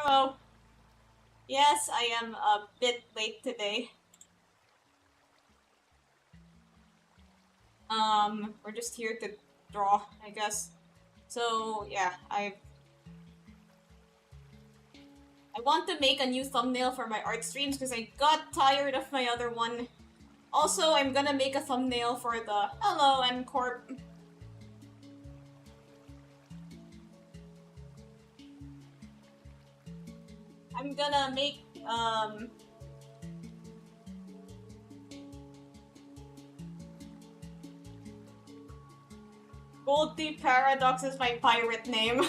Hello. Yes, I am a bit late today. We're just here to draw, I guess. So yeah, I want to make a new thumbnail for my art streams because I got tired of my other one. Also, I'm gonna make a thumbnail for the hello and corp. I'm gonna make Goldie Paradox is my pirate name.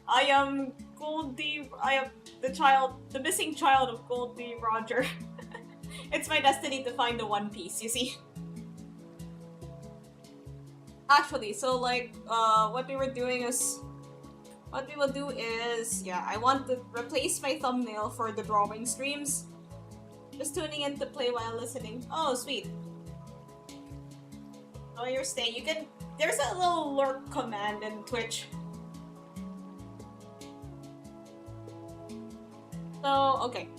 I am Goldie. I am the missing child of Goldie Roger. It's my destiny to find the One Piece, you see. Actually, so like, what we were doing is, what we will do is, yeah, I want to replace my thumbnail for the drawing streams. Just tuning in to play while listening. Oh, sweet. Oh, you're staying. You can, there's a little lurk command in Twitch. So, okay.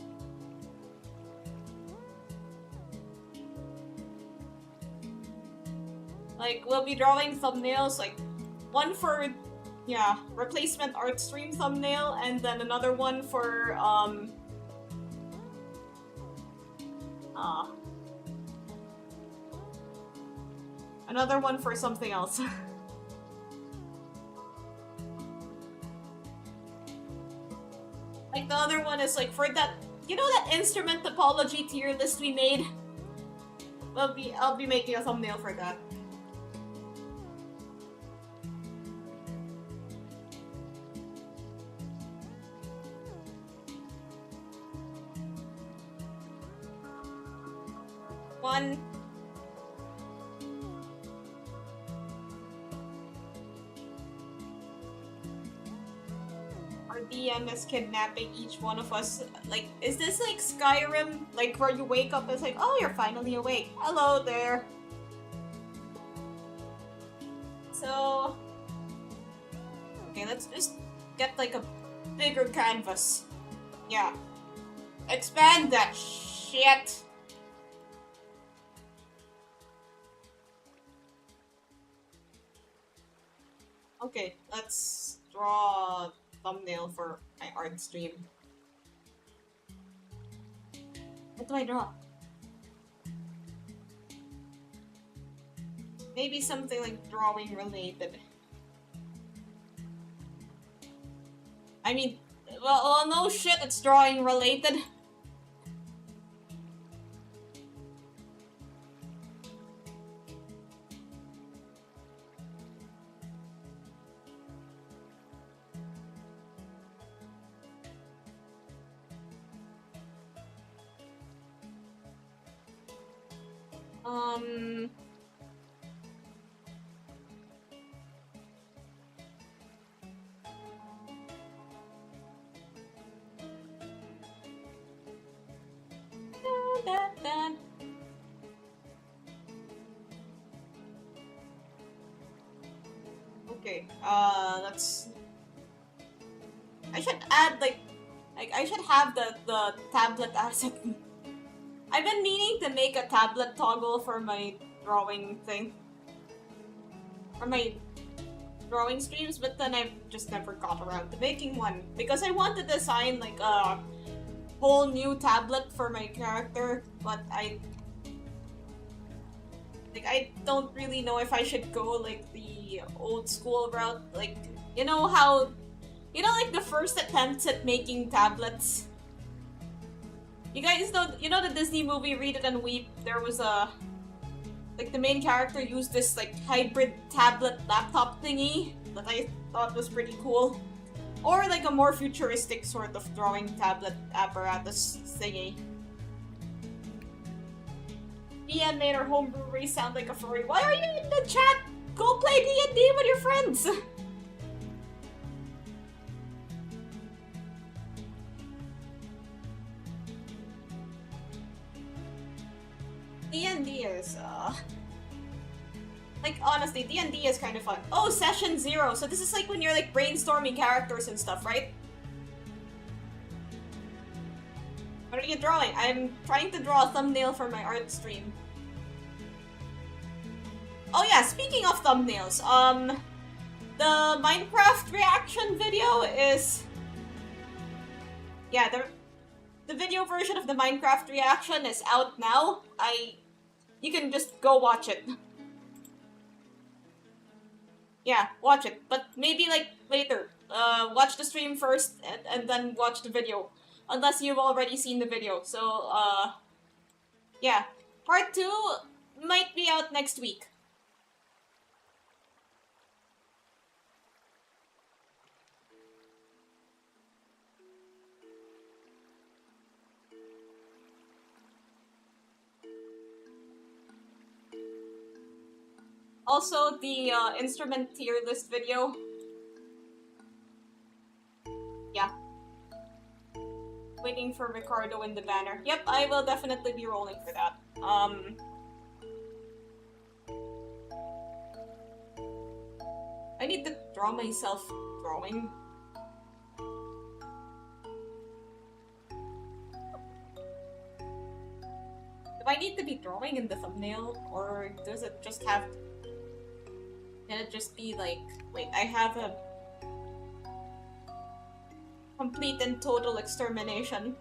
Like, we'll be drawing thumbnails, like, one for, yeah, replacement art stream thumbnail, and then another one for, another one for something else. Like, the other one is, like, for that, you know that instrument topology tier list we made? I'll be making a thumbnail for that. One. Our DM is kidnapping each one of us. Like, is this like Skyrim? Like, where you wake up and it's like, oh, you're finally awake. Hello there. So, okay, let's just get like a bigger canvas. Yeah. Expand that shit. Okay, let's draw a thumbnail for my art stream. What do I draw? Maybe something like drawing related. I mean, well, no shit, it's drawing related. Okay, let's... I should add, like I should have the tablet asset. I've been meaning to make a tablet toggle for my drawing thing. For my drawing streams, but then I've just never got around to making one. Because I want to design, like, a whole new tablet for my character, but I don't really know if I should go, like, the old school route. Like, you know how... You know, like, the first attempts at making tablets? You guys know, you know the Disney movie Read It and Weep? There was a... Like, the main character used this, like, hybrid tablet laptop thingy that I thought was pretty cool. Or, like, a more futuristic sort of drawing tablet apparatus thingy. DM made our home brewery sound like a furry. Why are you in the chat? Go play D&D with your friends! D&D is, Like, honestly, D&D is kind of fun. Oh, session 0. So this is like when you're like brainstorming characters and stuff, right? What are you drawing? I'm trying to draw a thumbnail for my art stream. Oh yeah, speaking of thumbnails, the Minecraft reaction video is... Yeah, the video version of the Minecraft reaction is out now. You can just go watch it. Yeah, watch it. But maybe, like, later. Watch the stream first, and then watch the video. Unless you've already seen the video. So, yeah. Part 2 might be out next week. Also, the instrument tier list video. Yeah. Waiting for Ricardo in the banner. Yep, I will definitely be rolling for that. I need to draw myself drawing. Do I need to be drawing in the thumbnail? Or does it just have... Can it just be like... Wait, I have a... Complete and total extermination.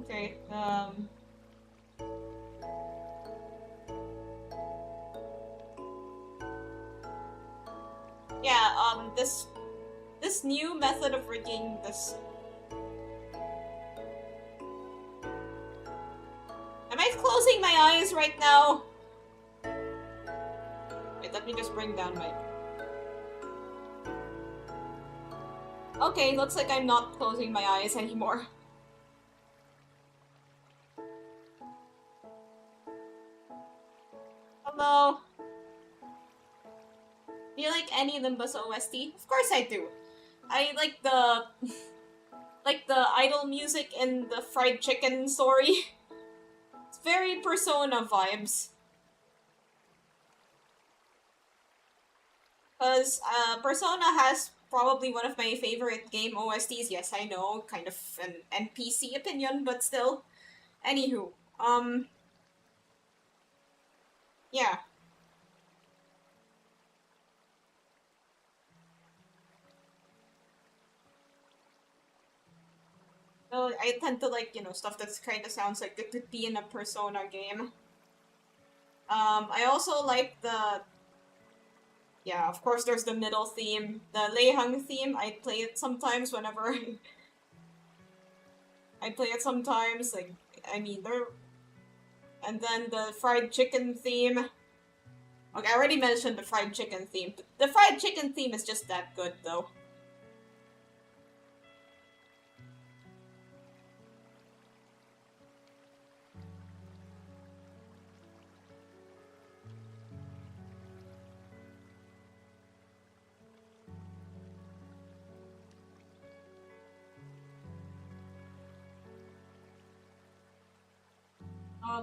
Okay, yeah, this new method of rigging this... Am I closing my eyes right now? Wait, let me just bring down my... Okay, looks like I'm not closing my eyes anymore. Hello? Do you like any Limbus OST? Of course I do. I like the... like the idol music in the fried chicken story. It's very Persona vibes. Because Persona has probably one of my favorite game OSTs. Yes, I know, kind of an NPC opinion, but still. Anywho, yeah. So I tend to like, you know, stuff that's kind of sounds like it could be in a Persona game. I also like the... Yeah, of course there's the middle theme. The Lei Hung theme, I play it sometimes whenever... I play it sometimes, like, I mean, there... And then the fried chicken theme. Okay, I already mentioned the fried chicken theme. The fried chicken theme is just that good, though.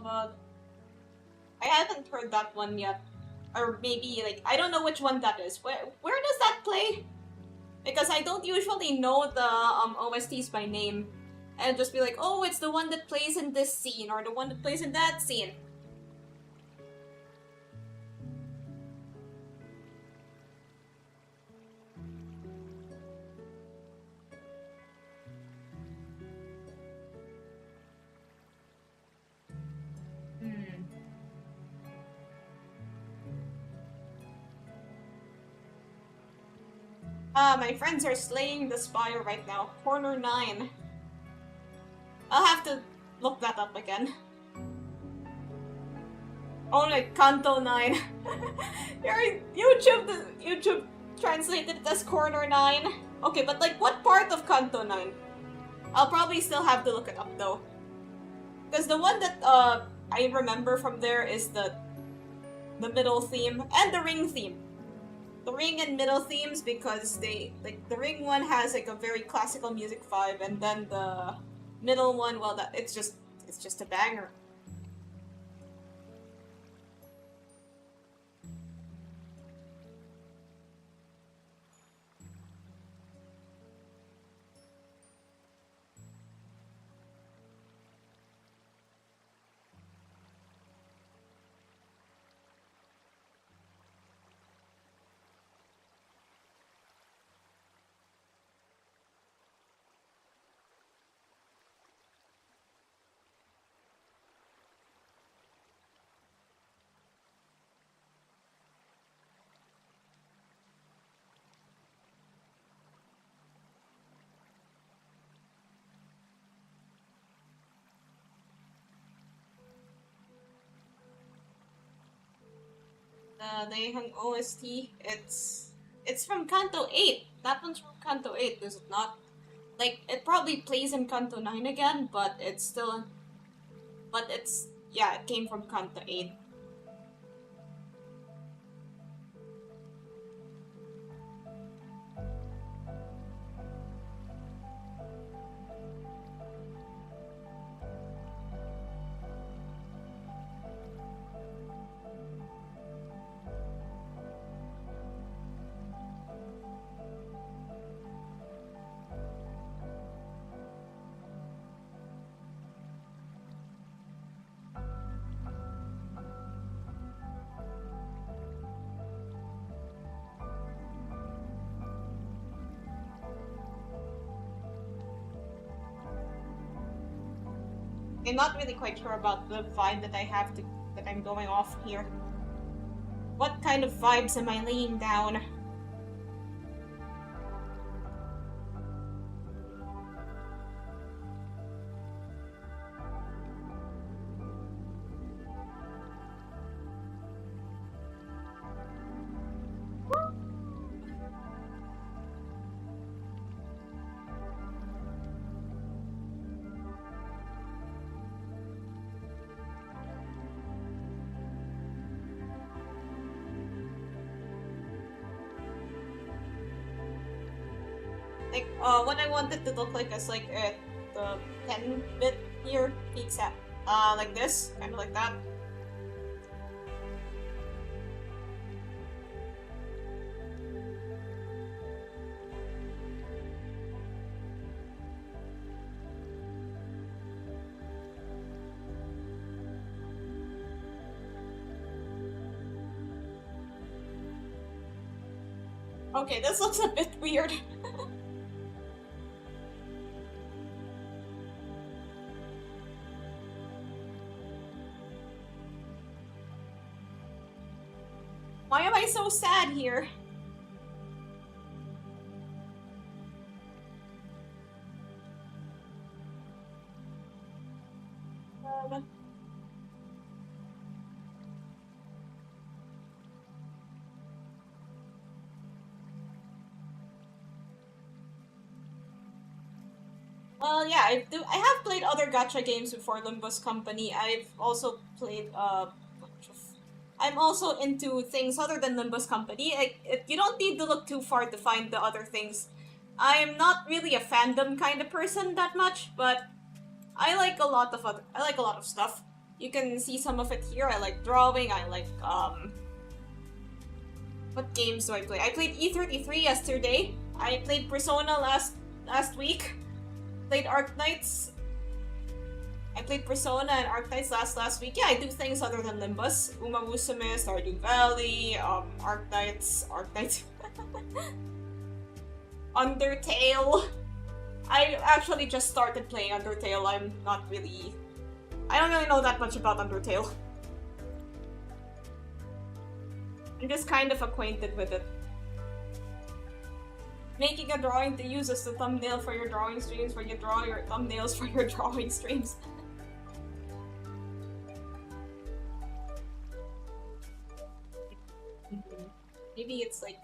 But I haven't heard that one yet. Or maybe, like, I don't know which one that is. Where does that play? Because I don't usually know the OSTs by name. And just be like, oh, it's the one that plays in this scene, or the one that plays in that scene. My friends are slaying the spire right now. Corner 9. I'll have to look that up again. Oh, like Kanto 9. Your YouTube translated it as Corner 9. Okay, but like, what part of Kanto 9? I'll probably still have to look it up though. Because the one that I remember from there is the middle theme and the ring theme. The ring and middle themes, because they like the ring one has like a very classical music vibe, and then the middle one, well, that it's just a banger. The Daehang OST, it's from Kanto 8. That one's from Kanto 8, is it not? Like, it probably plays in Kanto 9 again, but it's still... But it's... Yeah, it came from Kanto 8. I'm not really quite sure about the vibe that that I'm going off here. What kind of vibes am I laying down? Like, what I want it to look like is like the 10-bit here peaks at, like this, kind of like that. Okay, this looks a bit weird. Why am I so sad here? Well, yeah, I have played other gacha games before Limbus Company. I've also played I'm also into things other than Limbus Company. You don't need to look too far to find the other things. I'm not really a fandom kind of person that much, but I like a lot of stuff. You can see some of it here. I like drawing. I like what games do I play? I played E33 yesterday. I played Persona last week. Played Arknights. I played Persona and Arknights last week. Yeah, I do things other than Limbus. Uma Musume, Stardew Valley, Arknights. Undertale. I actually just started playing Undertale. I don't really know that much about Undertale. I'm just kind of acquainted with it. Making a drawing to use as the thumbnail for your drawing streams, where you draw your thumbnails for your drawing streams. Maybe it's like...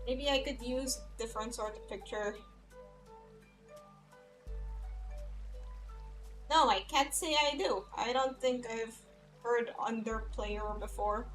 Maybe I could use different sort of picture. No, I can't say I do. I don't think I've heard underplayer before.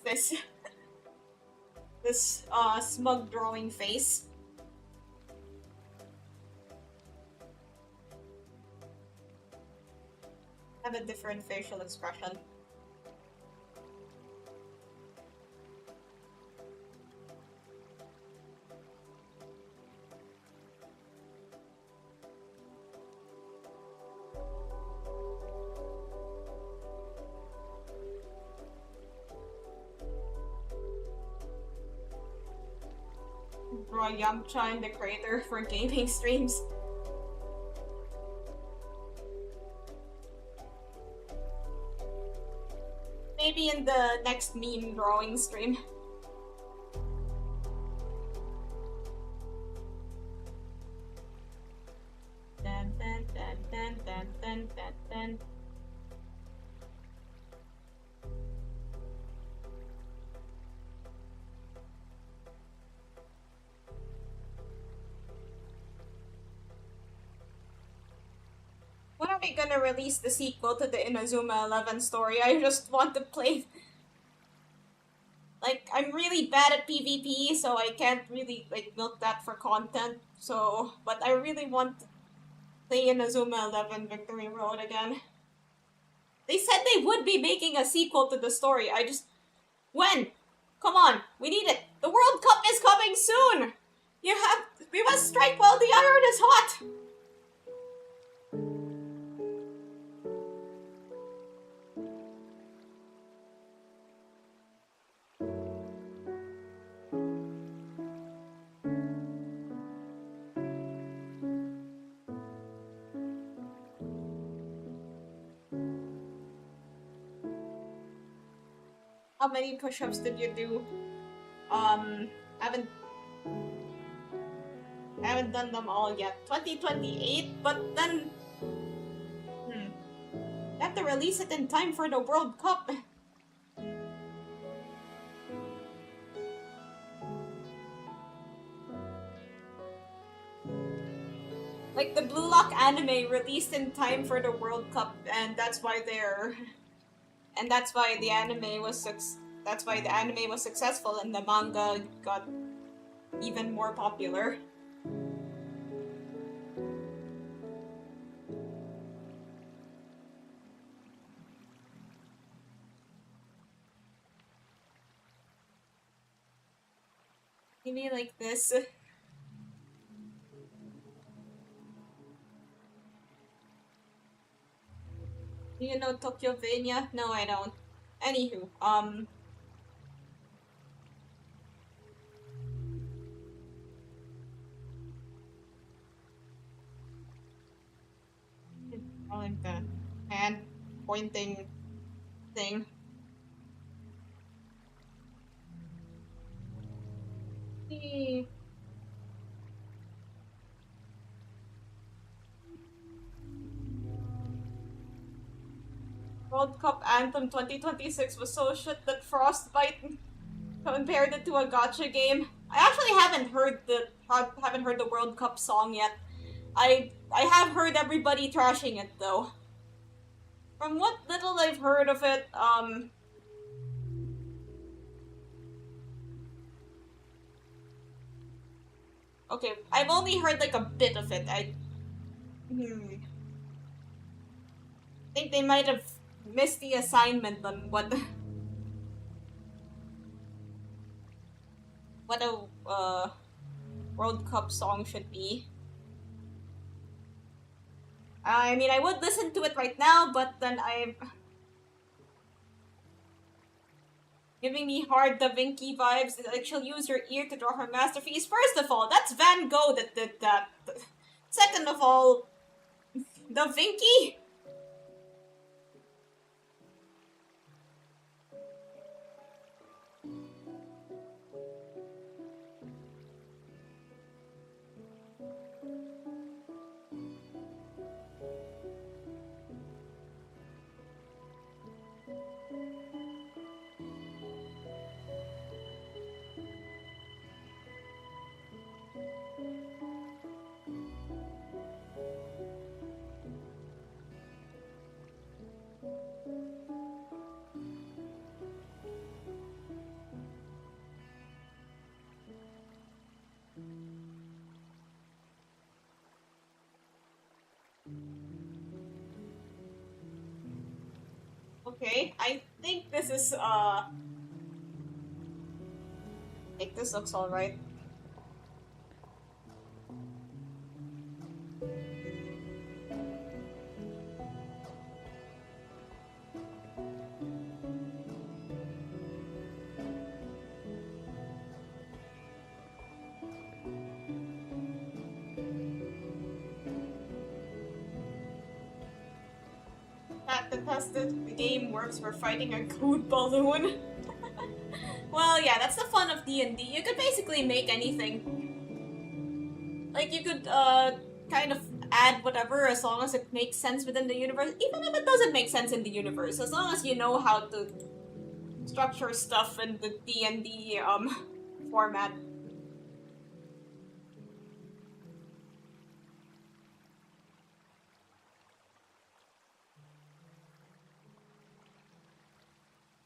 This this smug drawing face. Have a different facial expression. Draw Yamcha in the crater for gaming streams. Maybe in the next meme drawing stream. Dun, dun, dun, dun, dun, dun, dun, dun. When are they gonna release the sequel to the Inazuma 11 story? I just want to play. Like, I'm really bad at PvP, so I can't really, like, milk that for content. So, but I really want to play Inazuma 11 Victory Road again. They said they would be making a sequel to the story. I just... When? Come on, we need it. The World Cup is coming soon! We must strike while the iron is hot! How many push-ups did you do? Haven't done them all yet. 2028, but then... I have to release it in time for the World Cup. Like, the Blue Lock anime released in time for the World Cup, and that's why they're... And that's why the anime was successful and the manga got even more popular. Maybe like this. Do you know Tokyo Vania? No, I don't. Anywho, I like the hand pointing thing. See. World Cup Anthem 2026 was so shit that Frostbite compared it to a gacha game. I actually haven't heard the World Cup song yet. I have heard everybody trashing it though. From what little I've heard of it, okay, I've only heard like a bit of it. I think they might have missed the assignment on what a World Cup song should be. I mean, I would listen to it right now, but then Giving me hard Da Vinci vibes. Like she'll use her ear to draw her masterpiece. First of all, that's Van Gogh that did that. Second of all, Da Vinci? Okay, I think this is, like, this looks alright. At the test that the game works, we're fighting a code balloon. Well, yeah, that's the fun of D&D. You could basically make anything. Like, you could, kind of add whatever as long as it makes sense within the universe. Even if it doesn't make sense in the universe, as long as you know how to structure stuff in the D&D, format.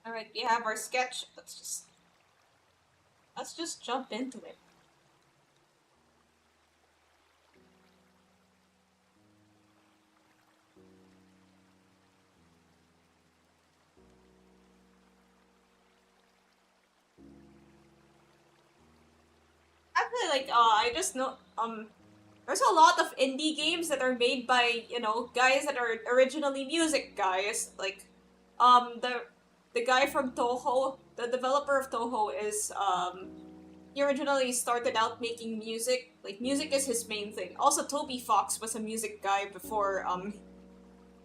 Alright, we have our sketch. Let's just jump into it. Actually, like, I just know, there's a lot of indie games that are made by, you know, guys that are originally music guys. Like, the guy from Toho, the developer of Toho is, he originally started out making music. Like, music is his main thing. Also, Toby Fox was a music guy before,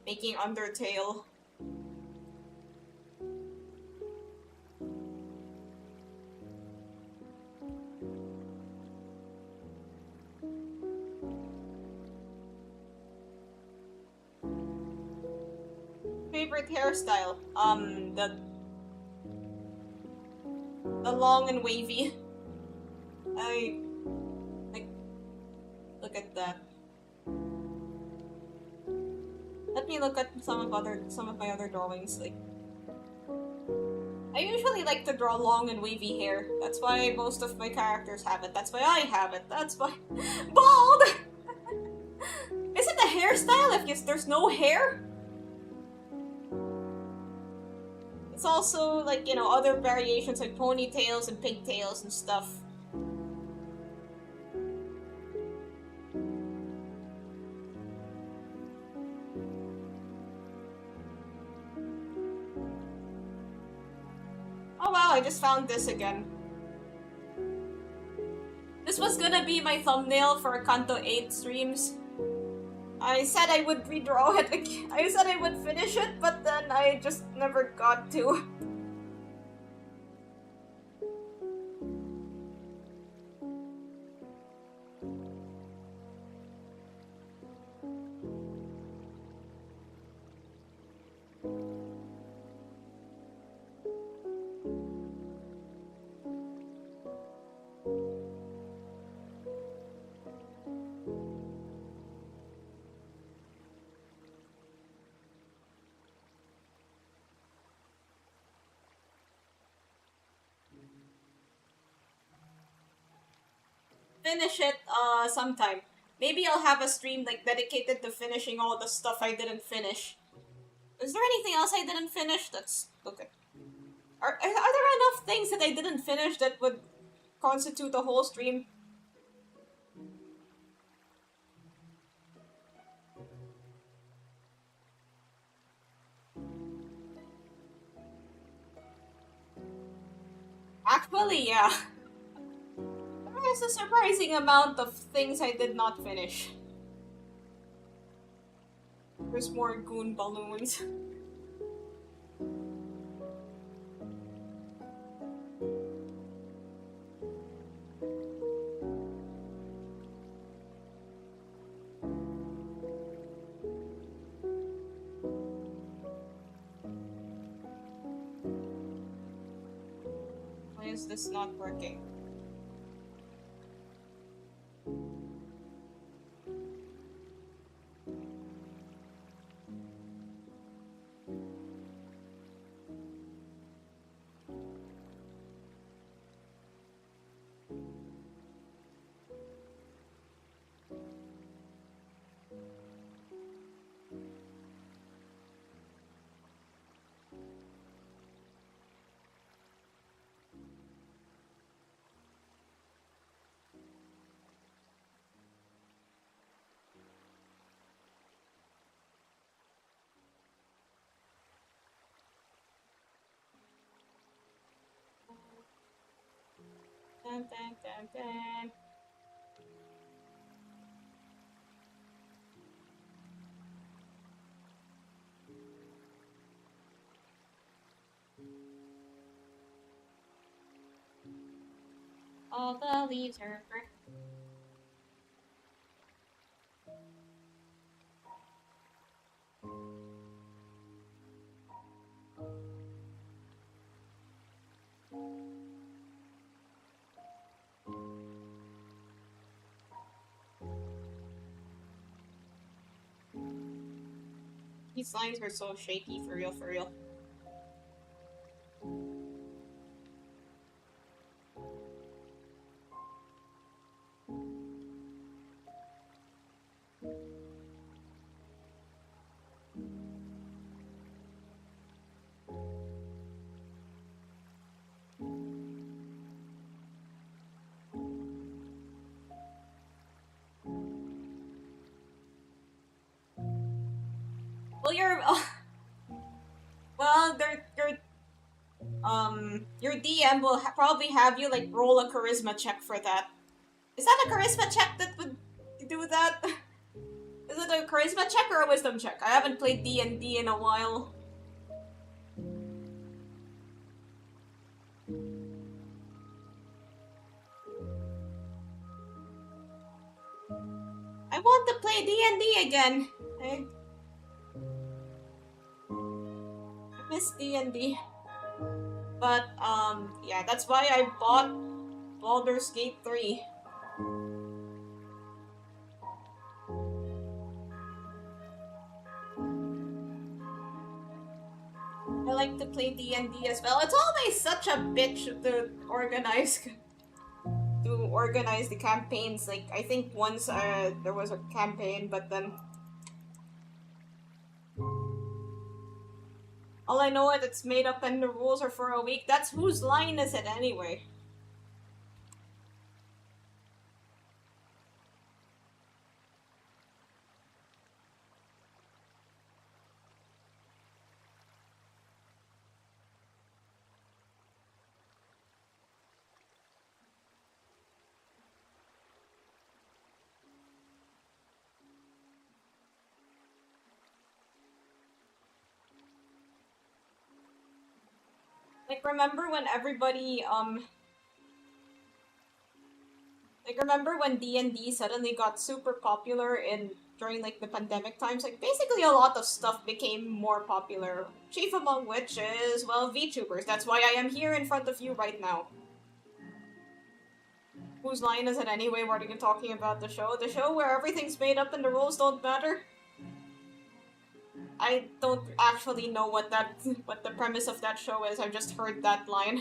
making Undertale. Favorite hairstyle? The long and wavy. I like look at that. Let me look at some of my other drawings. Like, I usually like to draw long and wavy hair. That's why most of my characters have it. That's why I have it. That's why bald. Is it a hairstyle if there's no hair? It's also, like, you know, other variations like ponytails and pigtails and stuff. Oh wow, I just found this again. This was gonna be my thumbnail for Kanto 8 streams. I said I would redraw it. I said I would finish it, but then I just never got to. Finish it sometime. Maybe I'll have a stream like dedicated to finishing all the stuff I didn't finish. Is there anything else I didn't finish? Let's look at. Are there enough things that I didn't finish that would constitute a whole stream? . . 。 . 。 . 。 . . . . . . . . . . . . . . . . . . . . . . . . . . . . . . . . . . . . . . . . . . . . . . . . . . . Actually, yeah. There is a surprising amount of things I did not finish. There's more goon balloons. Why is this not working? Dun, dun, dun, dun. All the leaves are green. These lines were so shaky, for real, for real. Well, well, your DM will probably have you like roll a charisma check for that. Is that a charisma check that would do that? Is it a charisma check or a wisdom check? I haven't played D&D in a while. I want to play D&D again. I miss D&D. But, yeah, that's why I bought Baldur's Gate 3. I like to play D&D as well. It's always such a bitch to organize the campaigns. Like, I think once there was a campaign, but then all I know is it's made up and the rules are for a week. That's whose line is it anyway? Like, remember when everybody, like, remember when D&D suddenly got super popular during, like, the pandemic times? Like, basically a lot of stuff became more popular. Chief among which is, well, VTubers. That's why I am here in front of you right now. Whose line is it anyway? What are you talking about? The show? The show where everything's made up and the rules don't matter? I don't actually know what the premise of that show is. I've just heard that line.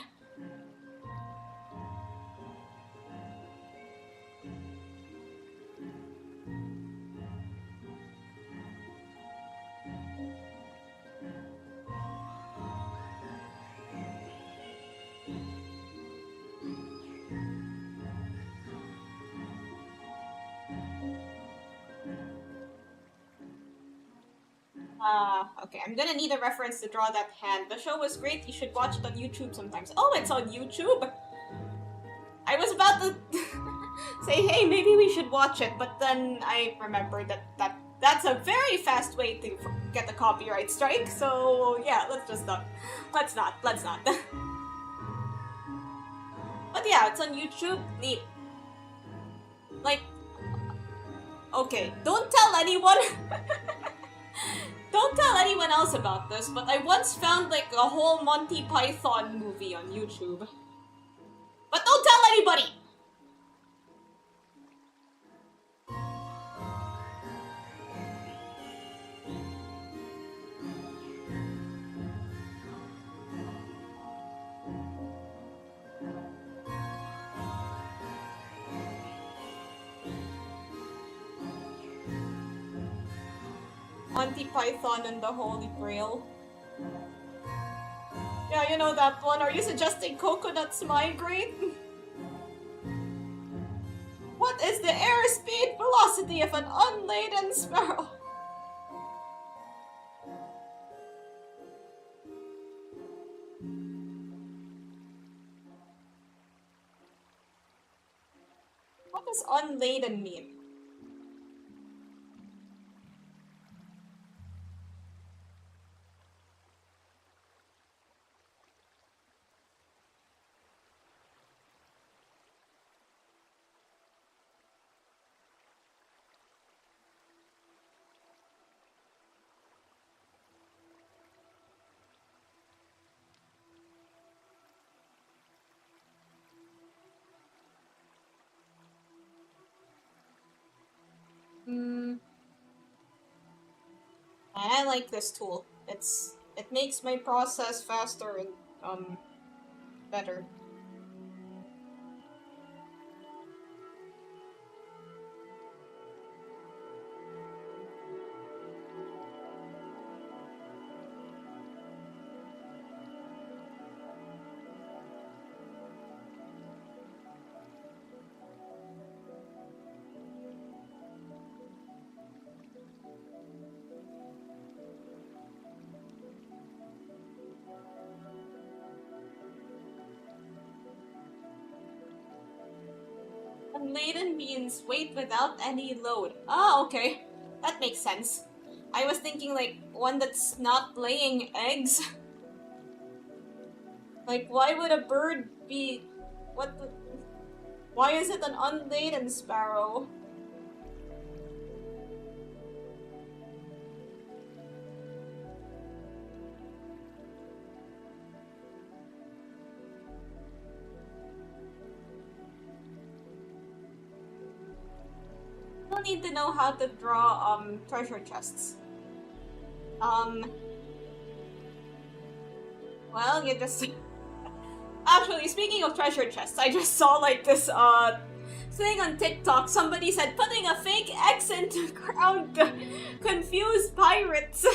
Okay, I'm gonna need a reference to draw that hand. The show was great, you should watch it on YouTube sometimes. Oh, it's on YouTube? was about to say, hey, maybe we should watch it, but then I remembered that's a very fast way to get a copyright strike. So yeah, let's just not. Let's not. Let's not. But yeah, it's on YouTube. Neat. Like, okay, don't tell anyone. Don't tell anyone else about this, but I once found like a whole Monty Python movie on YouTube. But don't tell anybody! Monty Python and the Holy Grail. Yeah, you know that one. Are you suggesting coconuts migrate? What is the airspeed velocity of an unladen sparrow? What does unladen mean? I like this tool. It makes my process faster and better. Unladen means weight without any load. Oh, okay. That makes sense. I was thinking like one that's not laying eggs. Like, why would a bird be... What the... Why is it an unladen sparrow? You'll need to know how to draw, treasure chests. Well, you just... Actually, speaking of treasure chests, I just saw like this thing on TikTok. Somebody said putting a fake accent to crown confused pirates,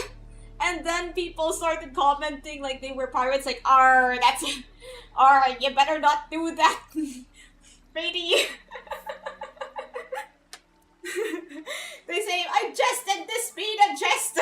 and then people started commenting like they were pirates, like "R, that's it. R, you better not do that, Brady." They say I jested this being a jest.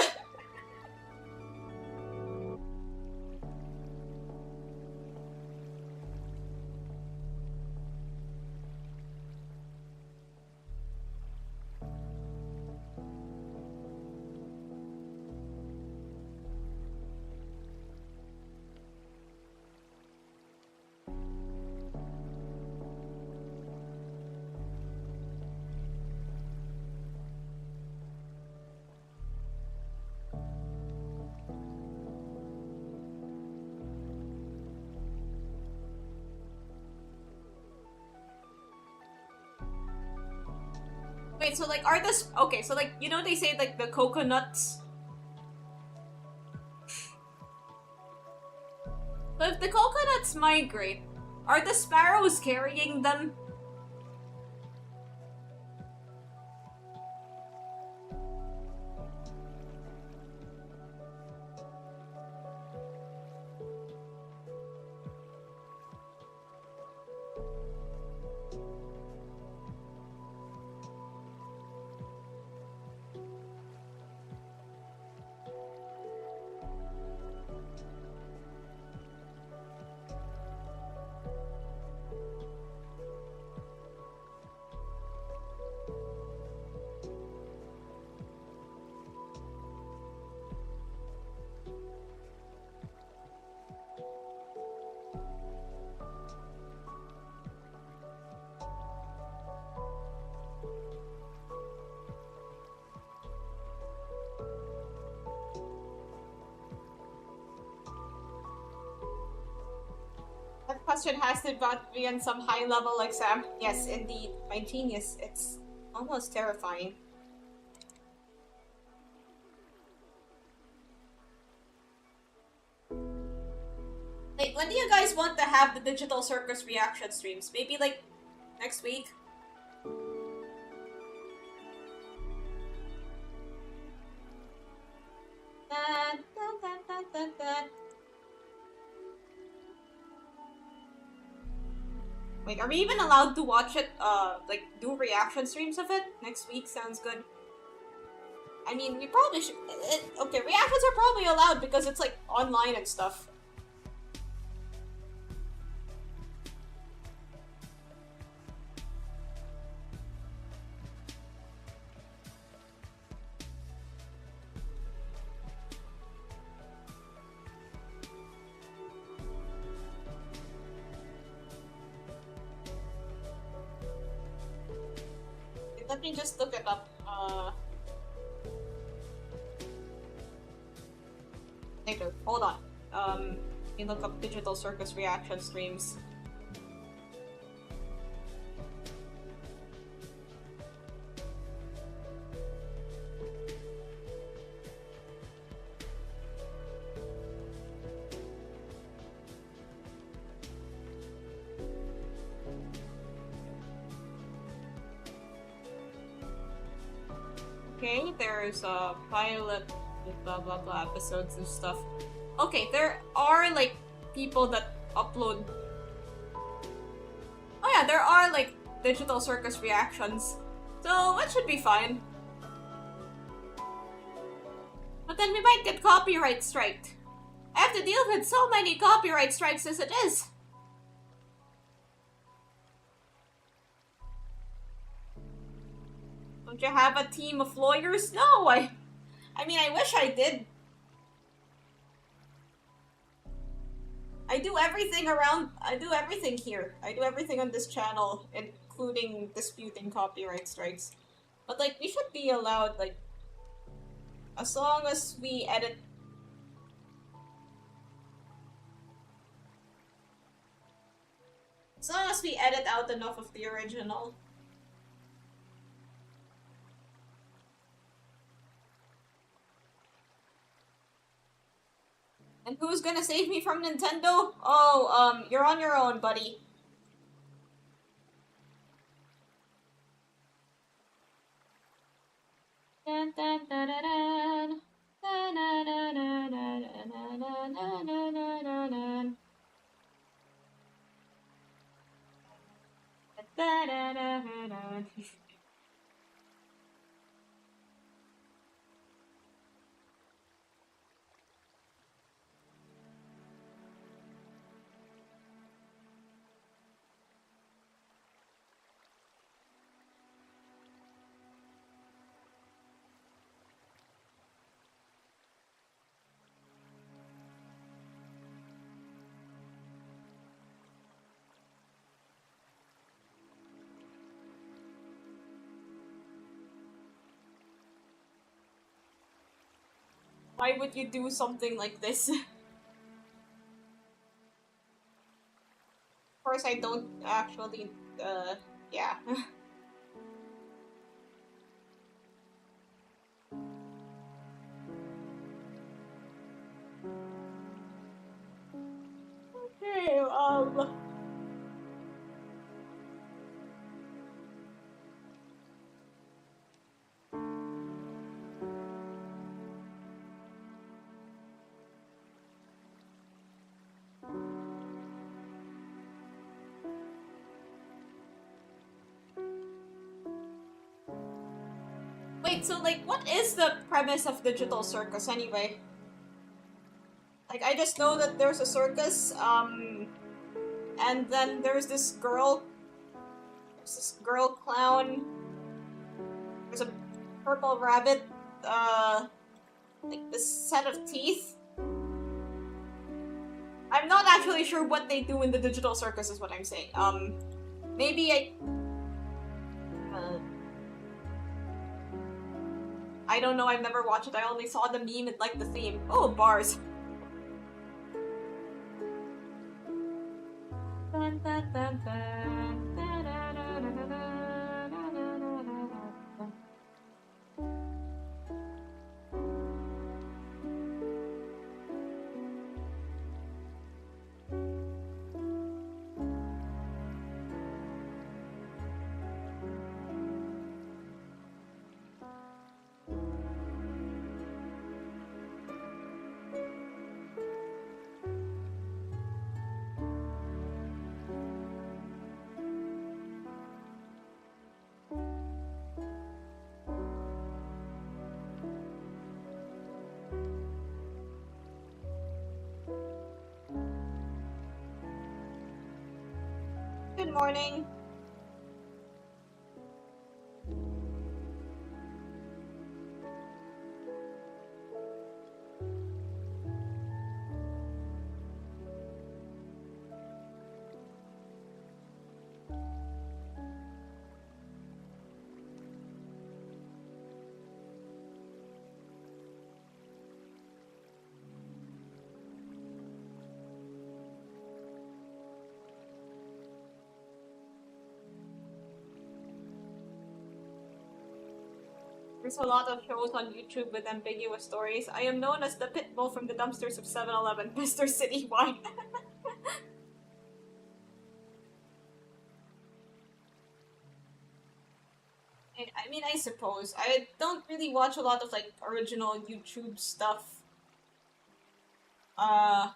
Wait, so like, are this... Okay, so like, you know they say like the coconuts... So if the coconuts migrate, are the sparrows carrying them? question has to be on some high-level exam. Yes, indeed. My genius. It's almost terrifying. Wait, when do you guys want to have the digital circus reaction streams? Maybe like next week? Wait, are we even allowed to watch it, like, do reaction streams of it? Next week sounds good. I mean, we probably should... okay, reactions are probably allowed because it's, like, online and stuff. Let me just look it up. Later. Hold on. Let me look up digital circus reaction streams. Okay, there's a pilot with blah blah blah episodes and stuff. Okay, there are like people that upload. Oh yeah, there are like digital circus reactions, so it should be fine. But then we might get copyright striked. I have to deal with so many copyright strikes as it is. Don't you have a team of lawyers? No, I mean, I wish I did. I do everything here. I do everything on this channel, including disputing copyright strikes. But, like, we should be allowed, like, as long as we edit... As long as we edit out enough of the original. And who's gonna save me from Nintendo? Oh, you're on your own, buddy. Why would you do something like this? Of course, I don't actually, yeah. Okay, Wait, so, like, what is the premise of Digital Circus, anyway? Like, I just know that there's a circus, and then there's this girl clown, there's a purple rabbit, like this set of teeth. I'm not actually sure what they do in the Digital Circus is what I'm saying. Maybe I don't know, I've never watched it, I only saw the meme and liked the theme. Oh, bars. Good morning. There's a lot of shows on YouTube with ambiguous stories. I am known as the pitbull from the dumpsters of 7-Eleven, Mr. Citywide. I mean, I suppose. I don't really watch a lot of, like, original YouTube stuff. Uh,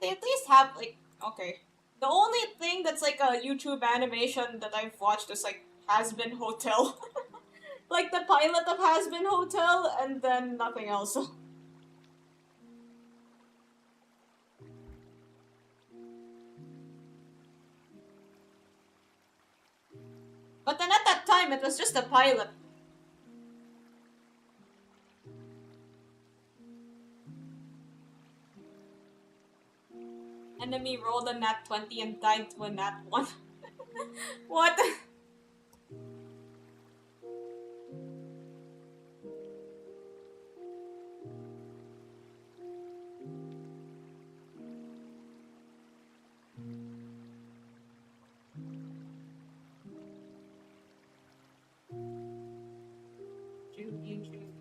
they at least have, like, okay. The only thing that's, like, a YouTube animation that I've watched is, like, Has Been Hotel. Like, the pilot of Has Been Hotel, and then nothing else. But then at that time, it was just a pilot. Enemy rolled a nat 20 and died to a nat 1. What?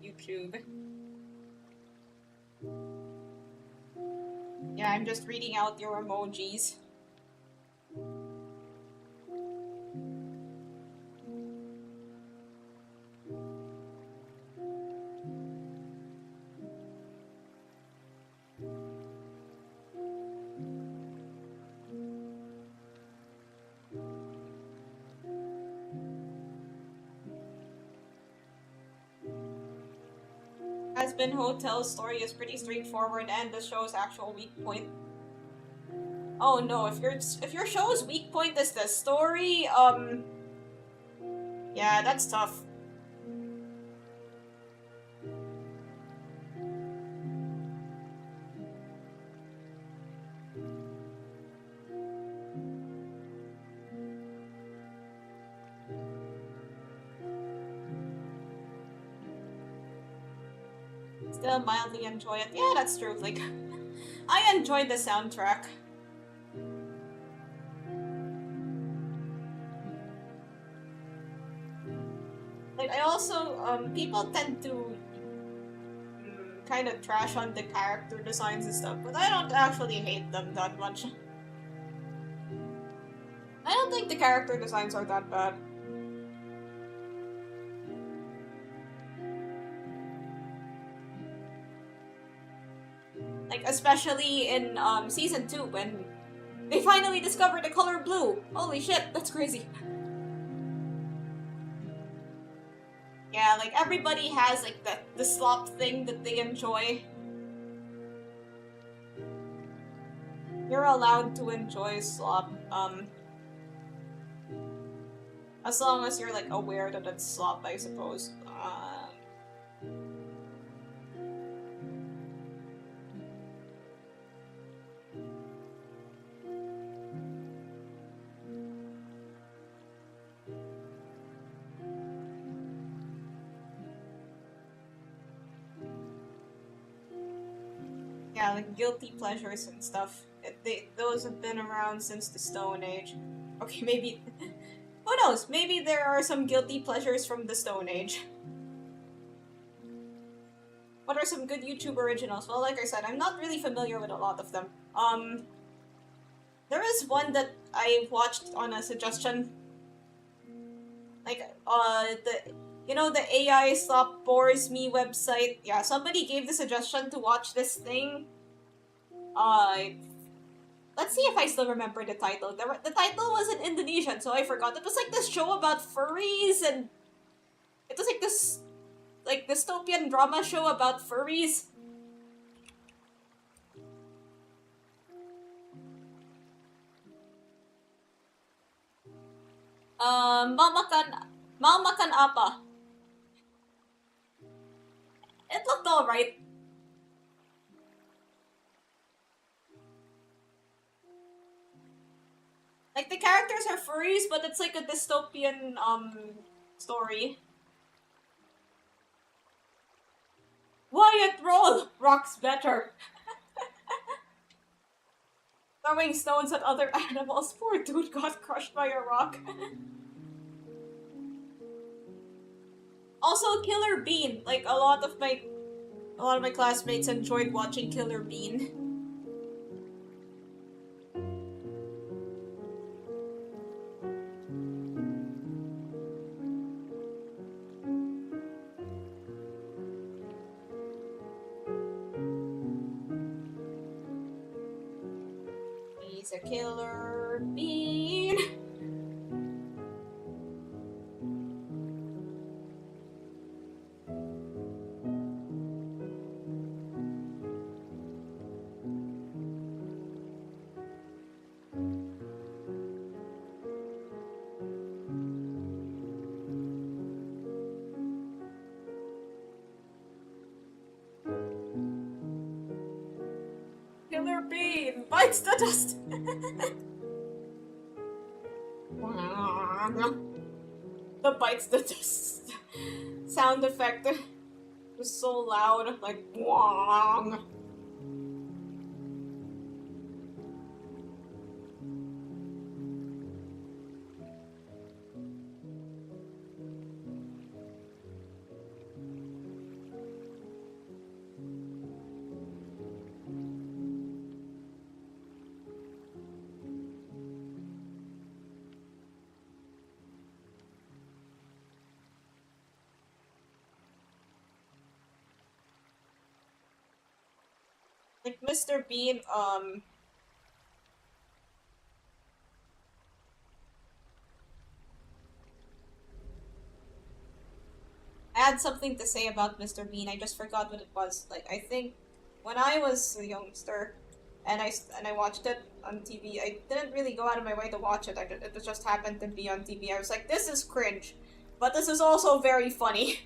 YouTube. Yeah, I'm just reading out your emojis. Has Been Hotel's story is pretty straightforward and the show's actual weak point. Oh no, if your show's weak point is the story, yeah, that's tough. Still mildly enjoy it. Yeah, that's true. Like, I enjoyed the soundtrack. Like, I also, people tend to kind of trash on the character designs and stuff, but I don't actually hate them that much. I don't think the character designs are that bad. Like, especially in season 2 when they finally discovered the color blue. Holy shit, that's crazy. Yeah, like everybody has like the slop thing that they enjoy. You're allowed to enjoy slop, as long as you're like aware that it's slop, I suppose. Yeah, like guilty pleasures and stuff. those have been around since the Stone Age. Okay, maybe who knows? Maybe there are some guilty pleasures from the Stone Age. What are some good YouTube originals? Well, like I said, I'm not really familiar with a lot of them. There is one that I watched on a suggestion. Like, the AI Stop Bores Me website. Yeah, somebody gave the suggestion to watch this thing. Let's see if I still remember the title. The title was in Indonesian, so I forgot. It was like this show about furries, and it was like this, like, dystopian drama show about furries. Mau makan apa? It looked alright. Like, the characters are furries, but it's like a dystopian, story. Wyatt Roll! Rock's better. Throwing stones at other animals. Poor dude got crushed by a rock. Also, Killer Bean. Like, a lot of my classmates enjoyed watching Killer Bean. He's a killer bean. Killer bean bites the dust. The bites the dust sound effect was so loud, like wong. Like Mr. Bean, I had something to say about Mr. Bean. I just forgot what it was. Like, I think when I was a youngster and I watched it on TV, I didn't really go out of my way to watch it. It just happened to be on TV. I was like, this is cringe, but this is also very funny.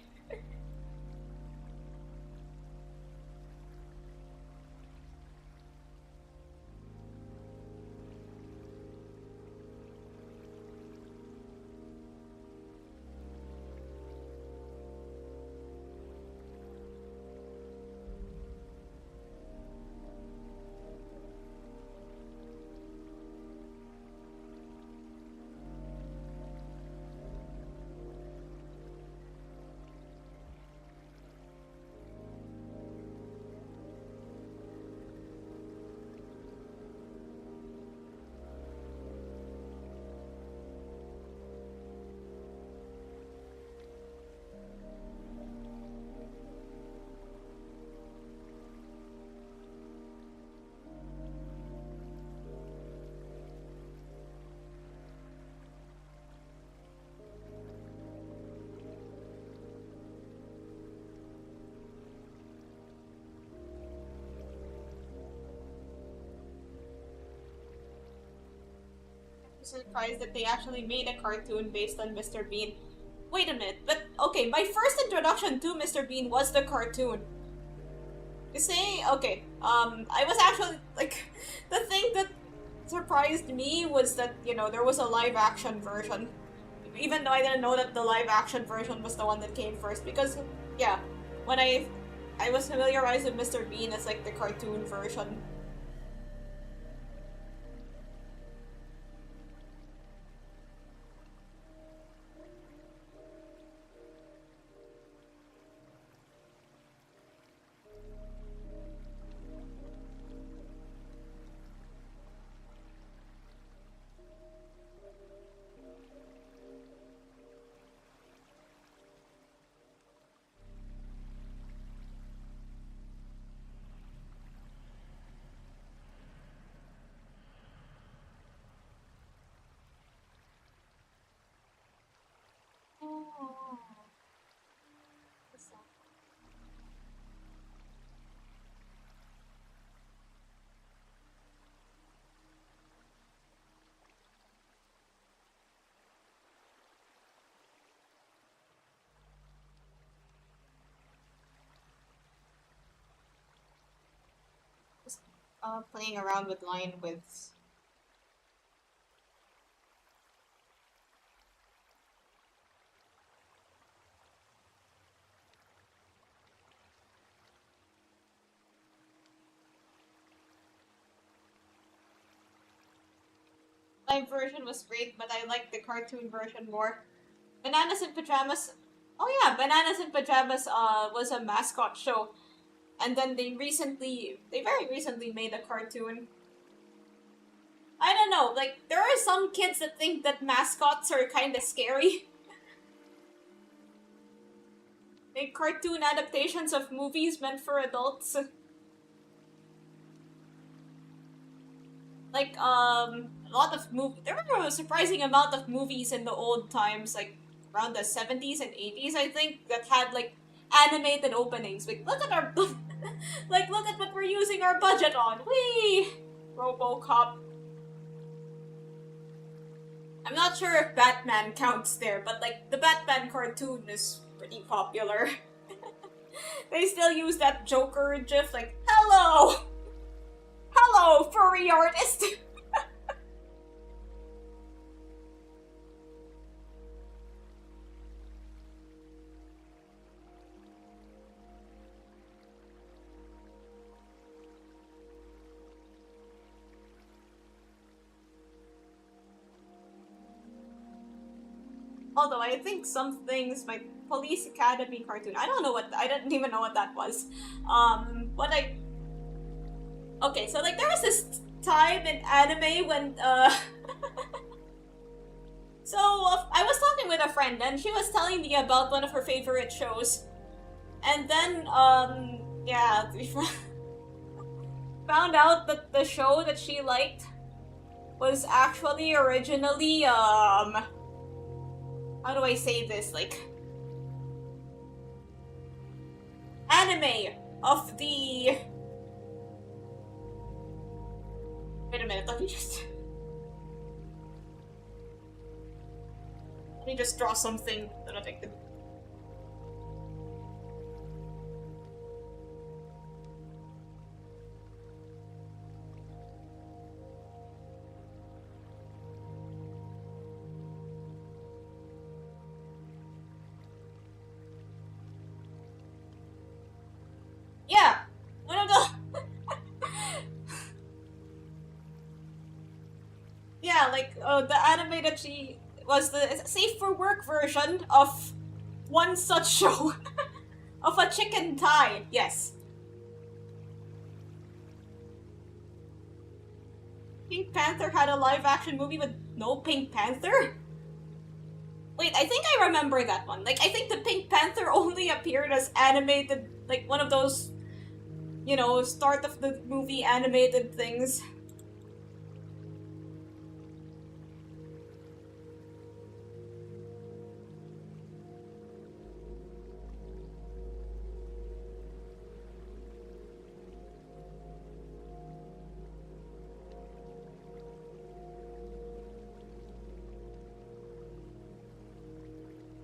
Surprised that they actually made a cartoon based on Mr. Bean. Wait a minute, but okay, my first introduction to Mr. Bean was the cartoon. You see? Okay, I was actually, like, the thing that surprised me was that, there was a live action version. Even though I didn't know that the live action version was the one that came first, because, yeah, when I was familiarized with Mr. Bean as, like, the cartoon version. Playing around with line widths. Live version was great, but I liked the cartoon version more. Bananas in Pajamas. Oh yeah, Bananas in Pajamas was a mascot show, and then they very recently made a cartoon. I don't know, like there are some kids that think that mascots are kind of scary. Like cartoon adaptations of movies meant for adults. Like a lot of there were a surprising amount of movies in the old times, like around the 70s and 80s, I think, that had like animated openings. Like look at our like look at what we're using our budget on. Whee! RoboCop. I'm not sure if Batman counts there, but like the Batman cartoon is pretty popular. They still use that Joker gif like, hello! Hello, furry artist! Although I think some things, like Police Academy cartoon, I didn't even know what that was. What I Okay, so like there was this time in anime when so I was talking with a friend and she was telling me about one of her favorite shows, and then yeah, we found out that the show that she liked was actually originally how do I say this, like anime of the wait a minute, let me just draw something that I think. Yeah, one of the yeah, like the anime that she was the safe for work version of one such show of a chicken tie. Yes, Pink Panther had a live action movie with no Pink Panther. Wait, I think I remember that one. Like, I think the Pink Panther only appeared as animated, like one of those, start of the movie animated things.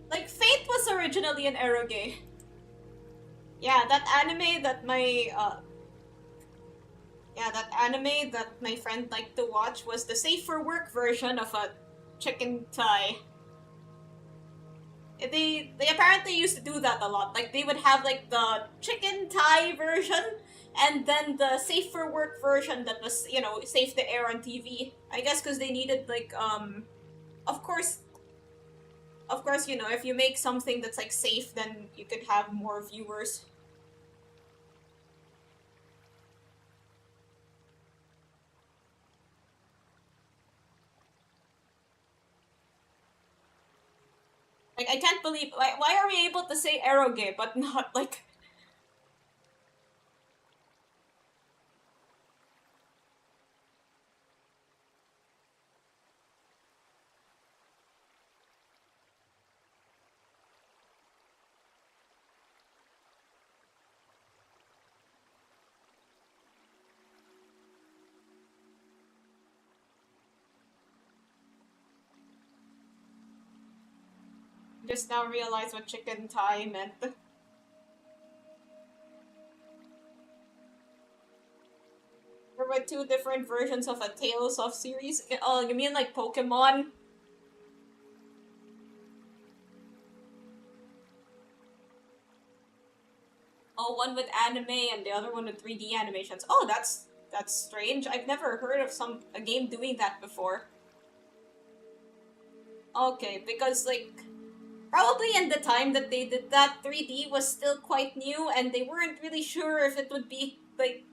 Like, Fate was originally an eroge. Yeah, that anime that my friend liked to watch was the safe for work version of a chicken tie. They apparently used to do that a lot. Like they would have like the chicken tie version and then the safe for work version that was, safe to air on TV. I guess because they needed like of course if you make something that's like safe, then you could have more viewers. Like I can't believe why are we able to say eroge but not like just now realize what chicken tie meant. were two different versions of a Tales of series. Oh, you mean like Pokemon? Oh, one with anime and the other one with 3D animations. Oh, that's strange. I've never heard of a game doing that before. Okay, because like probably in the time that they did that, 3D was still quite new and they weren't really sure if it would be like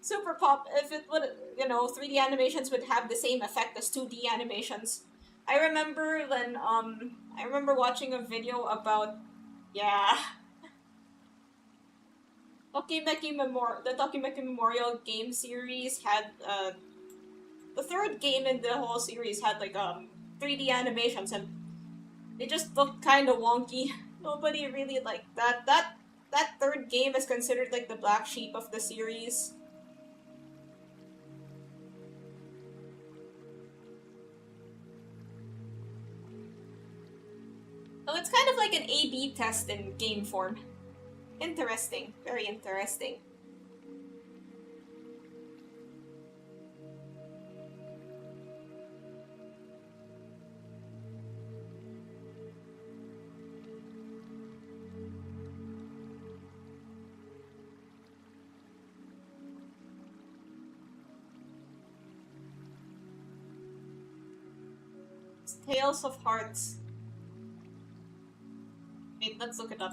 super pop, if it would, 3D animations would have the same effect as 2D animations. I remember I remember watching a video about, yeah, the Tokimeki Memorial game series had, the third game in the whole series had like, 3D animations and they just looked kind of wonky. Nobody really liked that. That third game is considered like the black sheep of the series. So it's kind of like an A/B test in game form. Interesting. Very interesting. It's Tales of Hearts. Wait, let's look it up.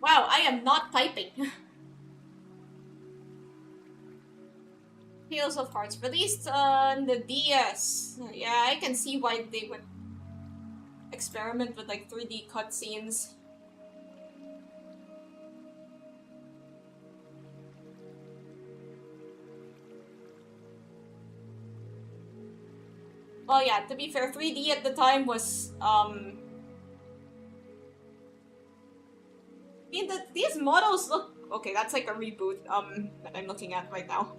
Wow, I am not typing. Tales of Hearts, released on the DS. Yeah, I can see why they would experiment with like 3D cutscenes. Well, yeah, to be fair, 3D at the time was, I mean, these models look... Okay, that's like a reboot, that I'm looking at right now.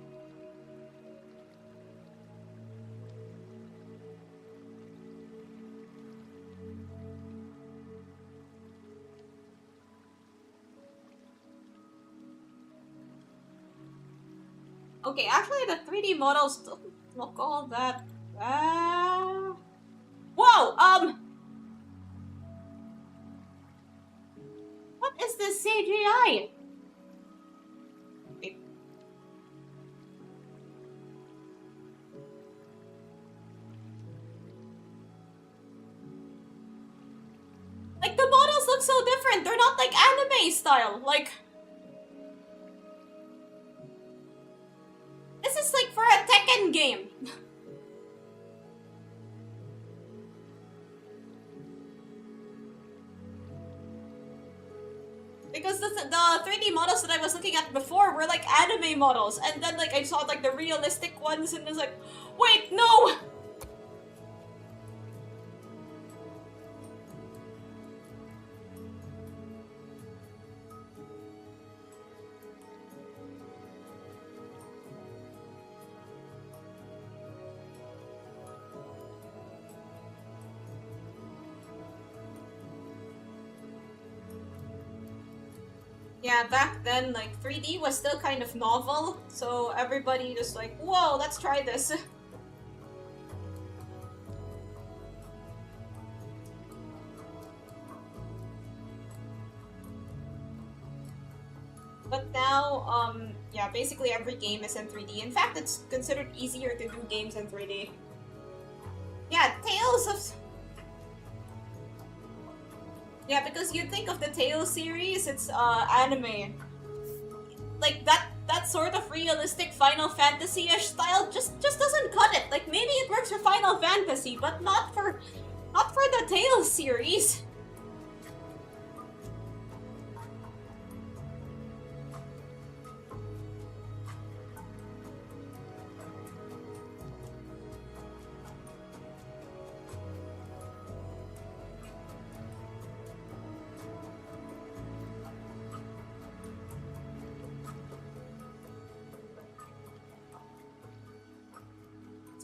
Okay, actually the 3D models don't look all that... Whoa, what is this CGI? Wait. Like, the models look so different. They're not like anime style. Like, this is like for a Tekken game. Because the 3D models that I was looking at before were like anime models, and then like I saw like the realistic ones, and it was like, wait, no! Yeah, back then, like, 3D was still kind of novel, so everybody just like, whoa, let's try this. But now, yeah, basically every game is in 3D. In fact, it's considered easier to do games in 3D. Yeah, Tales of... Yeah, because you think of the Tales series, it's anime. Like that sort of realistic Final Fantasy-ish style just doesn't cut it. Like maybe it works for Final Fantasy, but not for the Tales series.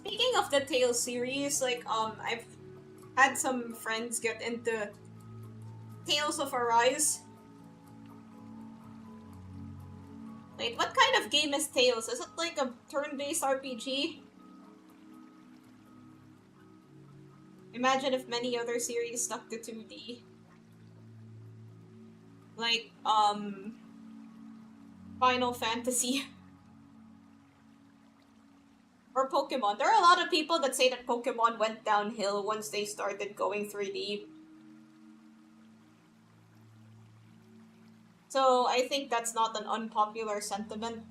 Speaking of the Tales series, like, I've had some friends get into Tales of Arise. Wait, what kind of game is Tales? Is it like a turn-based RPG? Imagine if many other series stuck to 2D. Like, Final Fantasy. Or Pokemon. There are a lot of people that say that Pokemon went downhill once they started going 3D. So I think that's not an unpopular sentiment.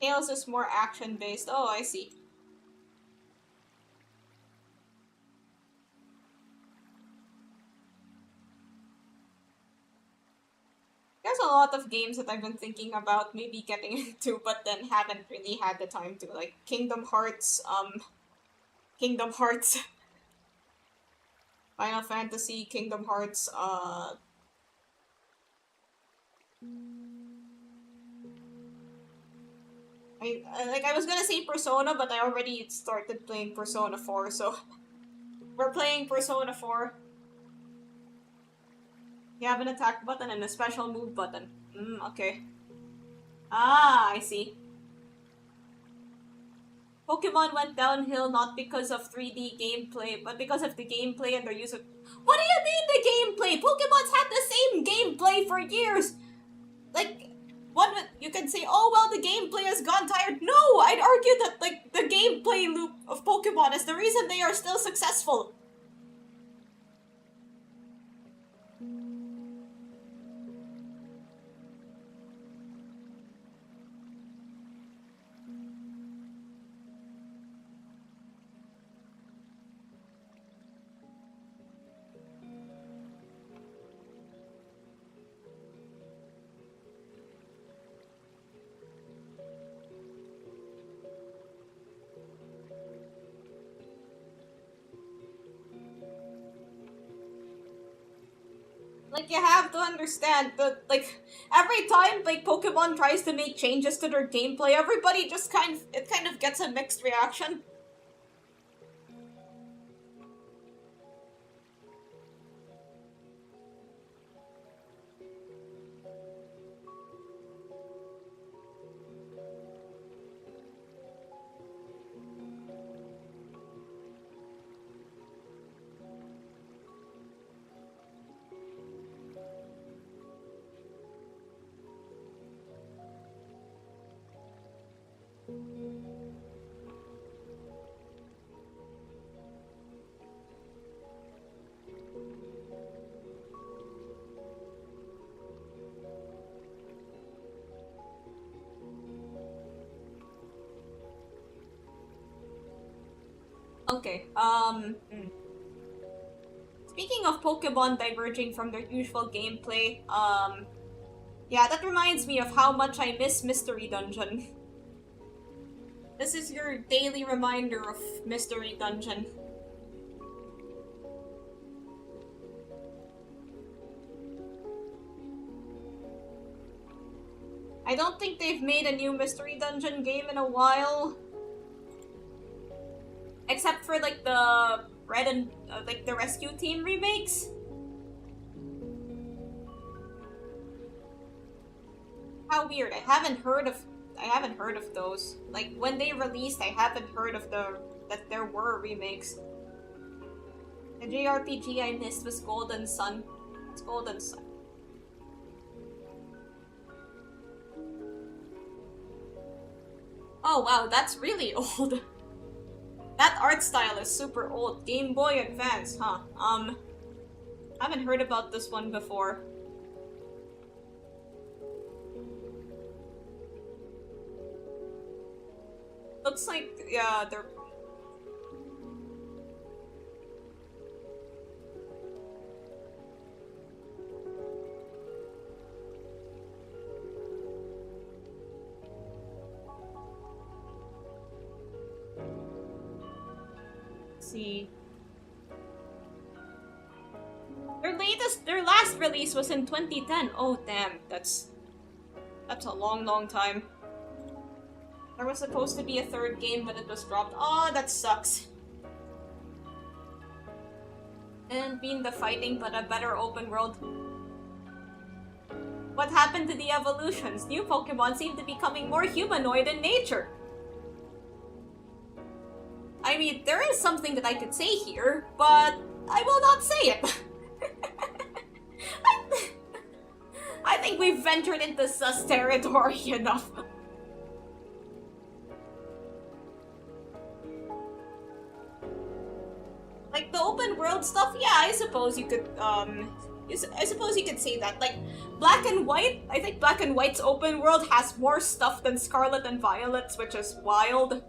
Tales is more action-based. Oh, I see. There's a lot of games that I've been thinking about maybe getting into, but then haven't really had the time to. Like Kingdom Hearts, Final Fantasy, Kingdom Hearts, I was gonna say Persona, but I already started playing Persona 4, so we're playing Persona 4. You have an attack button and a special move button. Okay. Ah, I see. Pokemon went downhill not because of 3D gameplay, but because of the gameplay and their use of... What do you mean the gameplay? Pokemon's had the same gameplay for years! Like, you can say, oh, well, the gameplay has gone tired. No, I'd argue that, like, the gameplay loop of Pokemon is the reason they are still successful. Like, you have to understand that, like, every time, like, Pokemon tries to make changes to their gameplay, everybody just kind of gets a mixed reaction. Okay, Speaking of Pokemon diverging from their usual gameplay, yeah, that reminds me of how much I miss Mystery Dungeon. This is your daily reminder of Mystery Dungeon. I don't think they've made a new Mystery Dungeon game in a while. Except for, like, the Red and, like, the Rescue Team remakes. How weird. I haven't heard of those. Like, when they released, I haven't heard of that there were remakes. The JRPG I missed was Golden Sun. It's Golden Sun. Oh wow, that's really old. That art style is super old. Game Boy Advance, huh? I haven't heard about this one before. Looks like, yeah, they're... see. Their last release was in 2010. Oh damn, that's a long time. There was supposed to be a third game, but it was dropped. Oh, that sucks. And been the fighting, but a better open world. What happened to the evolutions? New Pokemon seem to be becoming more humanoid in nature. I mean, there is something that I could say here, but I will not say it. I think we've ventured into sus territory enough. Like the open world stuff, yeah, I suppose you could I suppose you could say that. Like Black and White, I think Black and White's open world has more stuff than Scarlet and Violet's, which is wild.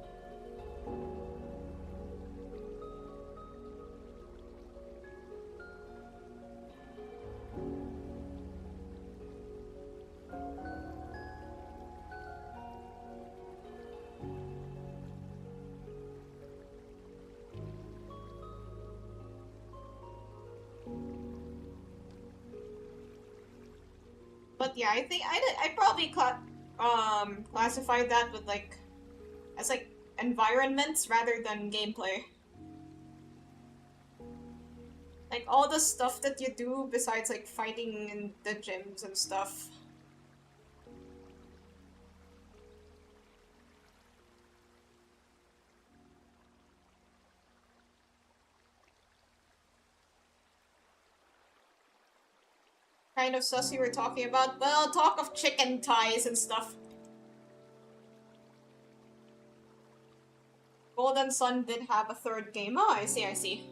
But yeah, I think I probably classified that with like as like environments rather than gameplay. Like all the stuff that you do besides like fighting in the gyms and stuff. Kind of sus you were talking about. Well, talk of chicken ties and stuff. Golden Sun did have a third game. Oh, I see, I see.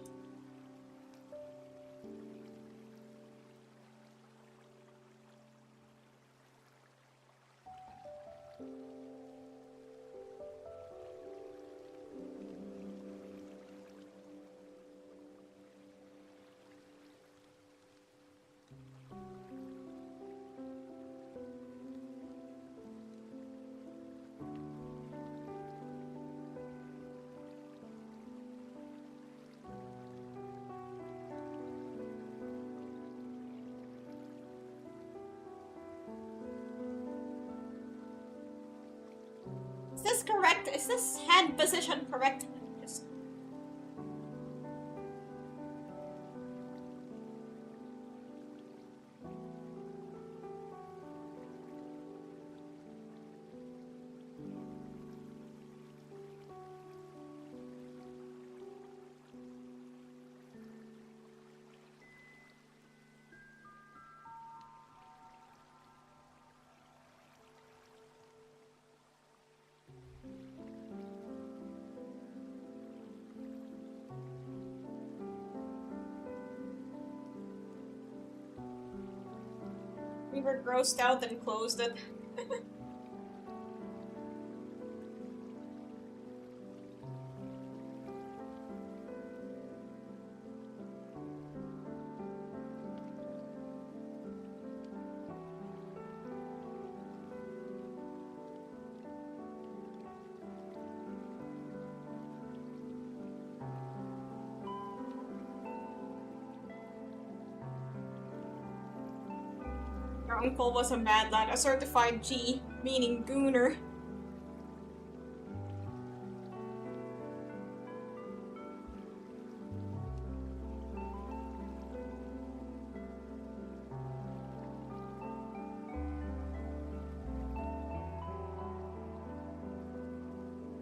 Is this correct? Is this hand position correct? Yes. We were grossed out and closed it. Your uncle was a mad lad, a certified G, meaning gooner.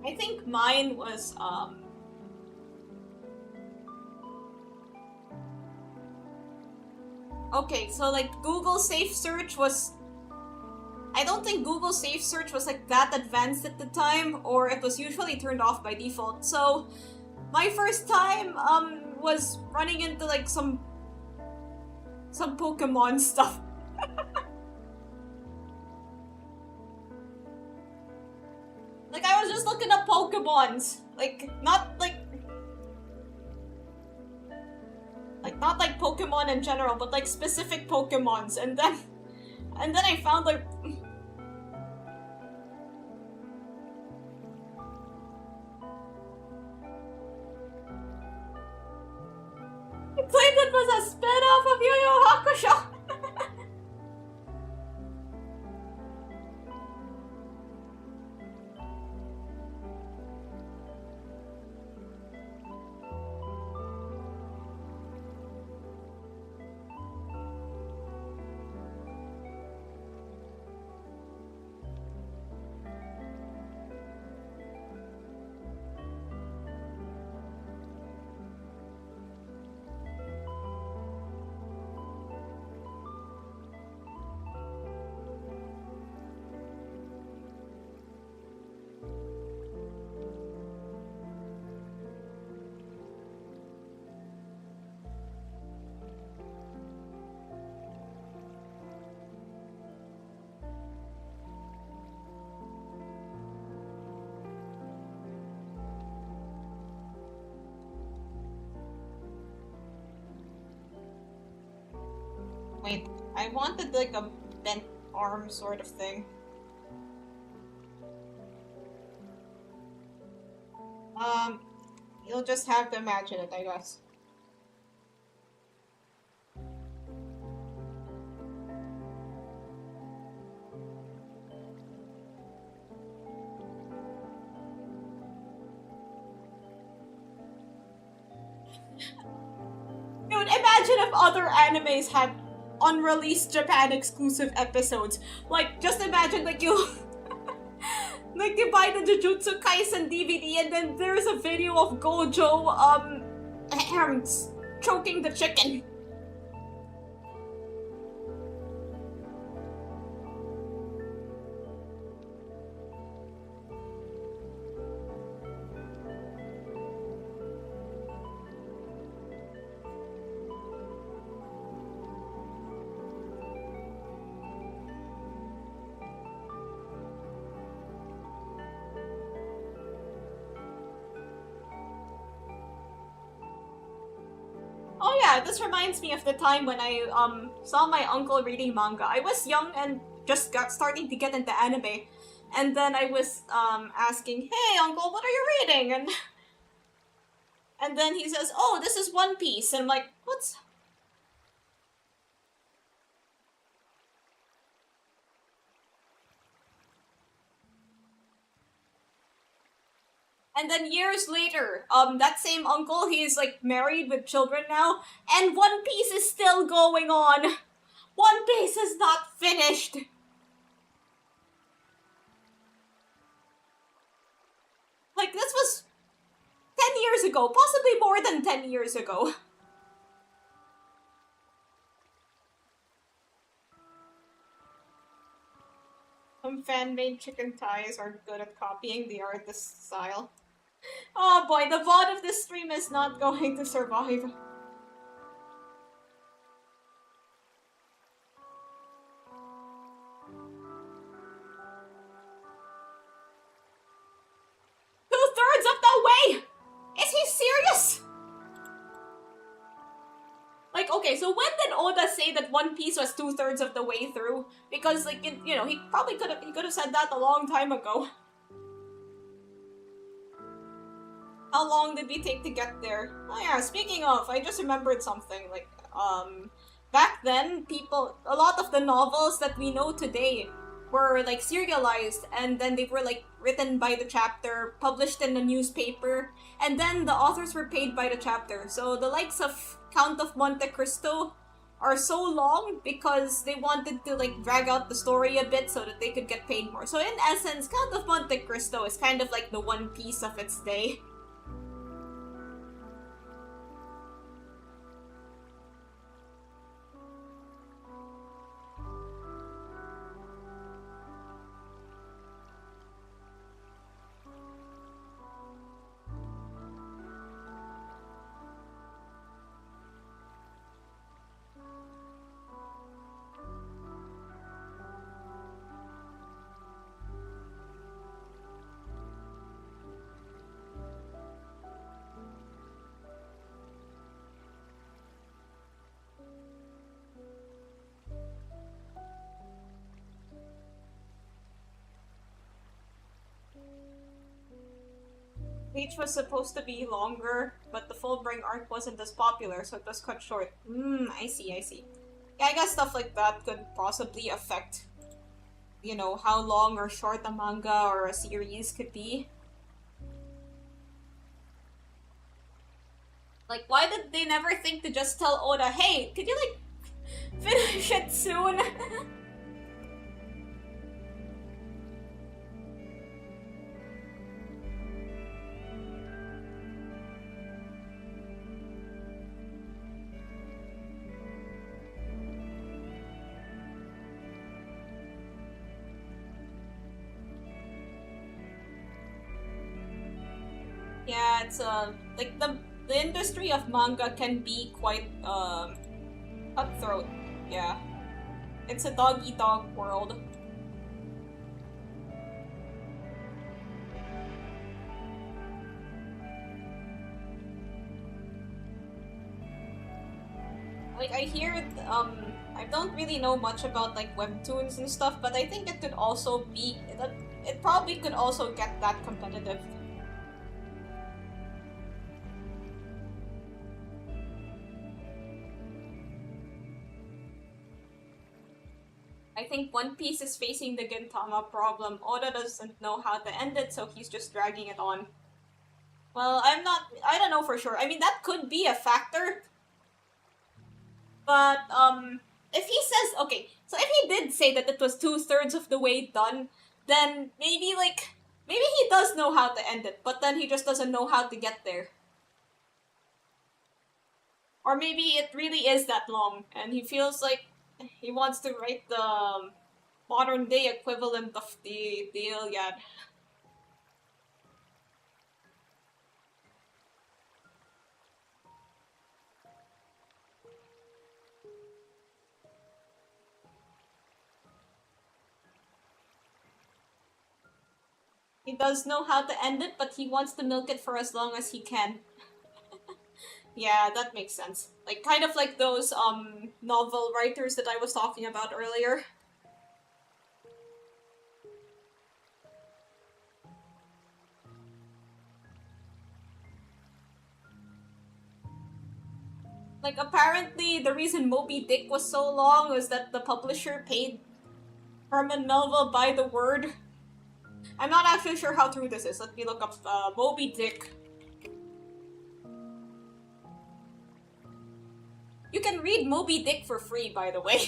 I think mine was, okay, so like Google Safe Search was... I don't think Google Safe Search was like that advanced at the time, or it was usually turned off by default. So my first time was running into like some Pokemon stuff. Like I was just looking up Pokemons. Like not like Pokemon in general, but like specific Pokemons, and then I found like it claimed it was a spin-off of Yu Yu Hakusho. Wait, I wanted like a bent arm sort of thing. You'll just have to imagine it, I guess. Dude, imagine if other animes had unreleased Japan exclusive episodes. Like, just imagine like you like you buy the Jujutsu Kaisen DVD and then there's a video of Gojo choking the chicken. Oh yeah, this reminds me of the time when I saw my uncle reading manga. I was young and just got starting to get into anime. And then I was asking, "Hey uncle, what are you reading?" And then he says, "Oh, this is One Piece." And I'm like, "What's..." And then years later, that same uncle, he's like married with children now, and One Piece is still going on. One Piece is not finished. Like, this was 10 years ago, possibly more than 10 years ago. Some fan-made chicken ties are good at copying the artist's style. Oh boy, the VOD of this stream is not going to survive. 2/3 of the way! Is he serious? Like, okay, so when did Oda say that One Piece was 2/3 of the way through? Because, like, you know, he probably could have said that a long time ago. How long did we take to get there? Oh yeah, speaking of, I just remembered something. Like, back then, a lot of the novels that we know today were, like, serialized, and then they were, like, written by the chapter, published in a newspaper, and then the authors were paid by the chapter. So the likes of Count of Monte Cristo are so long because they wanted to, like, drag out the story a bit so that they could get paid more. So in essence, Count of Monte Cristo is kind of like the One Piece of its day. Bleach was supposed to be longer, but the Fullbring arc wasn't as popular, so it was cut short. I see. Yeah, I guess stuff like that could possibly affect, you know, how long or short a manga or a series could be. Like, why did they never think to just tell Oda, "Hey, could you, like, finish it soon?" Yeah, it's like the industry of manga can be quite cutthroat. Yeah, it's a dog eat dog world. Like, I hear I don't really know much about like webtoons and stuff, but I think it could also be it probably could also get that competitive. I think One Piece is facing the Gintama problem. Oda doesn't know how to end it, so he's just dragging it on. Well, I don't know for sure. I mean, that could be a factor, but if he says, okay, so if he did say that it was 2/3 of the way done, then maybe he does know how to end it, but then he just doesn't know how to get there. Or maybe it really is that long, and he feels like he wants to write the modern day equivalent of the Iliad. He does know how to end it, but he wants to milk it for as long as he can. Yeah, that makes sense. Like, kind of like those novel writers that I was talking about earlier. Like, apparently the reason Moby Dick was so long was that the publisher paid Herman Melville by the word. I'm not actually sure how true this is. Let me look up Moby Dick. You can read Moby Dick for free, by the way.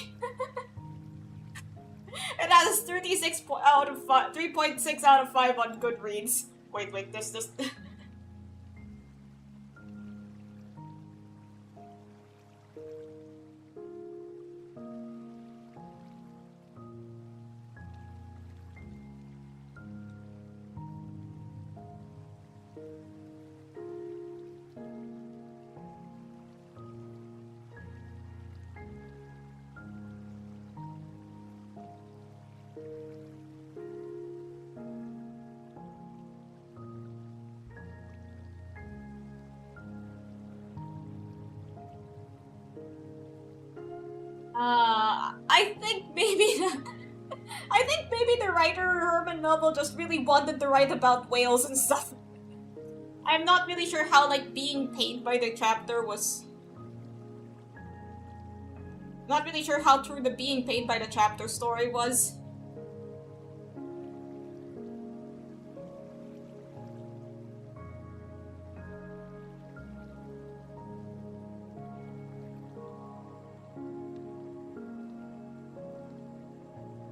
It has 36 out of 3.6 out of 5 on Goodreads. Wait, this. I think maybe I think maybe the writer Herman Melville just really wanted to write about whales and stuff. I'm not really sure how like being paid by the chapter was. Not really sure how true the being paid by the chapter story was.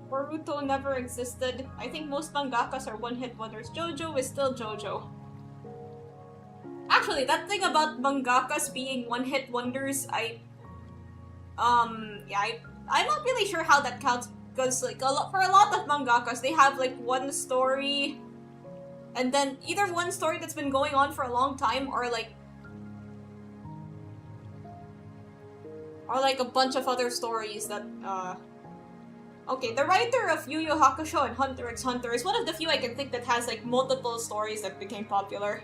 Boruto never existed. I think most mangakas are one-hit wonders. JoJo is still JoJo. Actually, that thing about mangakas being one-hit wonders, I'm not really sure how that counts because like for a lot of mangakas, they have like one story, and then either one story that's been going on for a long time, or like a bunch of other stories that Okay, the writer of Yu Yu Hakusho and Hunter x Hunter is one of the few I can think that has like multiple stories that became popular.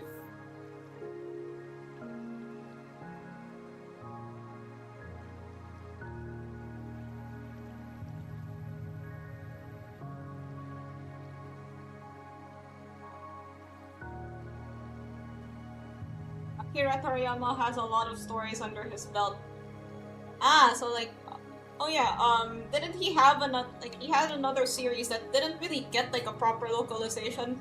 Akira Toriyama has a lot of stories under his belt. So like, oh yeah, didn't he have he had another series that didn't really get like a proper localization?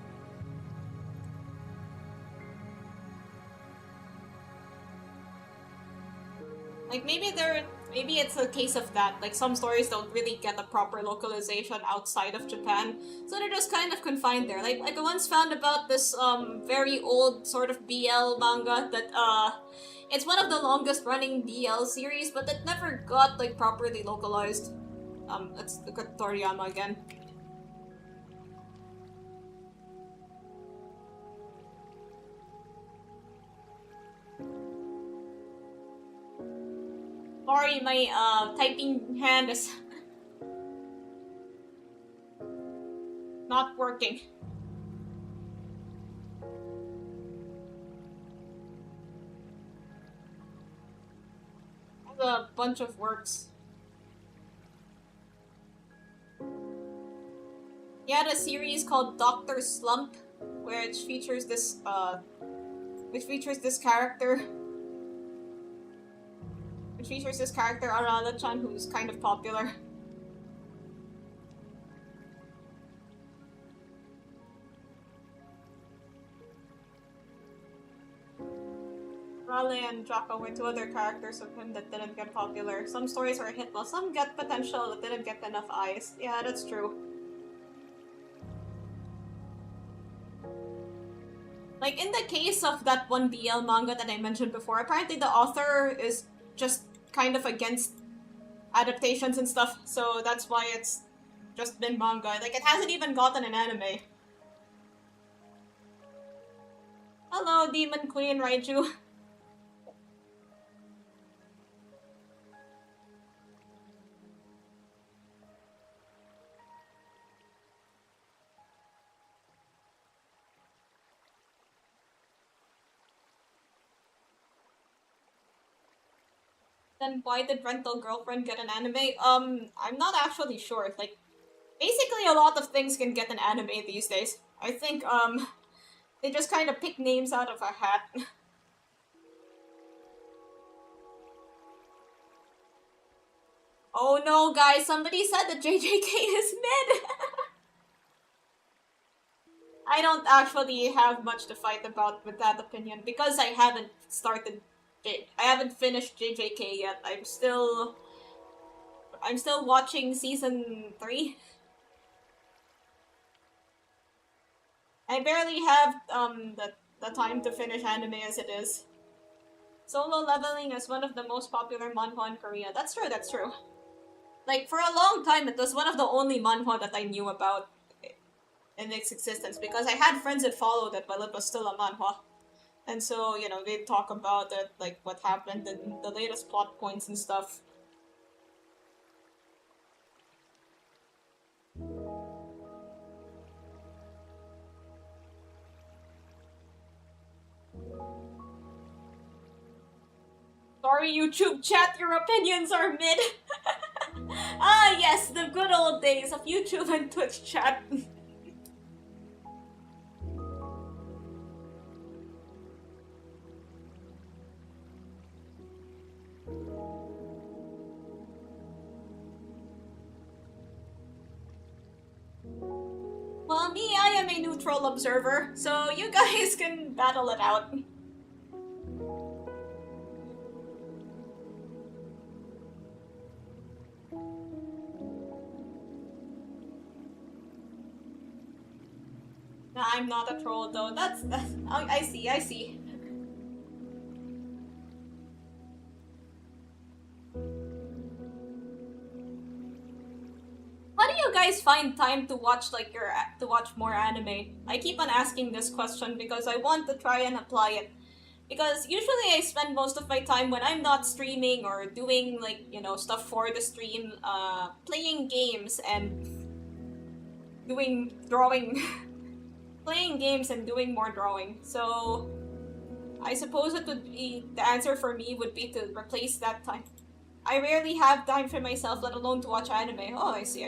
Like maybe it's a case of that. Like some stories don't really get a proper localization outside of Japan, so they're just kind of confined there. Like I once found about this very old sort of BL manga that it's one of the longest running BL series, but it never got like properly localized. Let's look at Toriyama again. Sorry, my typing hand is not working. I have a bunch of works. He had a series called Doctor Slump, which features this character. Which features this character Arada-chan, who's kind of popular. Raleigh and Jaka were two other characters of him that didn't get popular. Some stories are a hit, while some get potential that didn't get enough eyes. Yeah, that's true. Like, in the case of that one BL manga that I mentioned before, apparently the author is just kind of against adaptations and stuff, so that's why it's just been manga. Like, it hasn't even gotten an anime. Hello, Demon Queen Raiju. Then why did Rental Girlfriend get an anime? I'm not actually sure. Like, basically a lot of things can get an anime these days. I think, they just kind of pick names out of a hat. Oh no, guys, somebody said that JJK is mid! I don't actually have much to fight about with that opinion, because I haven't finished JJK yet. I'm still watching season 3. I barely have the time to finish anime as it is. Solo Leveling is one of the most popular manhwa in Korea. That's true, that's true. Like, for a long time, it was one of the only manhwa that I knew about in its existence, because I had friends that followed it while it was still a manhwa. And so, you know, they'd talk about it, like what happened and the latest plot points and stuff. Sorry, YouTube chat, your opinions are mid. Ah, yes, the good old days of YouTube and Twitch chat. Well, me, I am a neutral observer, so you guys can battle it out. Nah, I'm not a troll though. That's I see. How do you guys find time to watch more anime? I keep on asking this question because I want to try and apply it. Because usually I spend most of my time when I'm not streaming or doing, like, you know, stuff for the stream, playing games and doing drawing. Playing games and doing more drawing. So I suppose it would be, the answer for me would be to replace that time. I rarely have time for myself, let alone to watch anime. Oh, I see.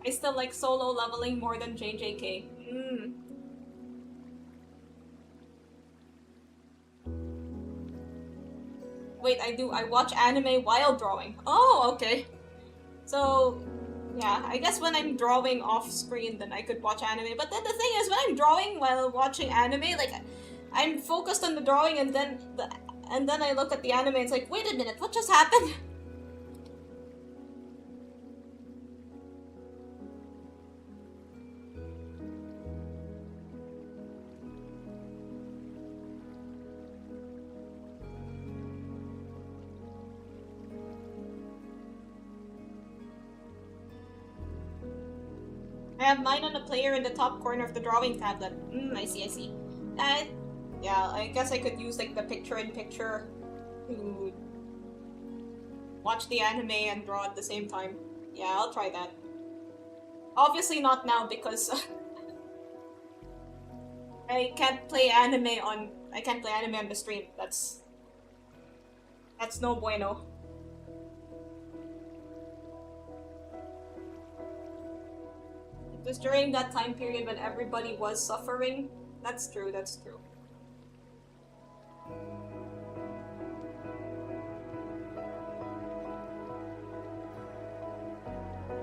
I still like Solo Leveling more than JJK. Wait, I watch anime while drawing. Oh, okay. So, yeah, I guess when I'm drawing off screen, then I could watch anime. But then the thing is, when I'm drawing while watching anime, like, I'm focused on the drawing and then I look at the anime and it's like, wait a minute, what just happened? I have mine on a player in the top corner of the drawing tablet. I see. Yeah, I guess I could use, like, the picture-in-picture to watch the anime and draw at the same time. Yeah, I'll try that. Obviously not now because I can't play anime on the stream. That's no bueno. Just during that time period when everybody was suffering. That's true, that's true.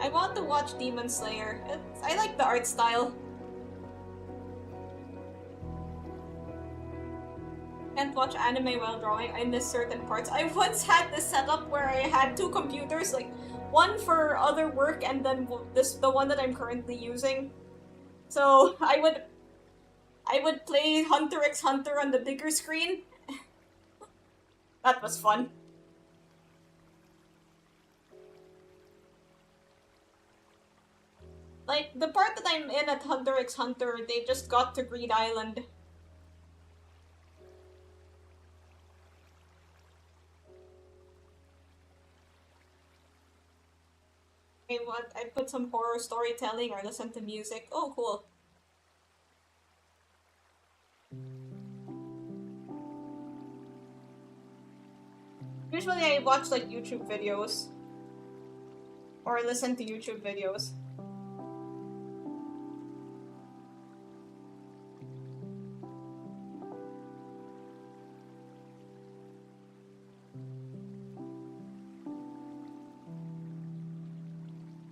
I want to watch Demon Slayer. I like the art style. Can't watch anime while drawing. I miss certain parts. I once had this setup where I had two computers, like one for other work and then the one that I'm currently using. So I would play Hunter x Hunter on the bigger screen. That was fun. Like, the part that I'm in at Hunter x Hunter, they just got to Green Island. I put some horror storytelling or listen to music. Oh, cool. Usually I watch like YouTube videos. Or listen to YouTube videos.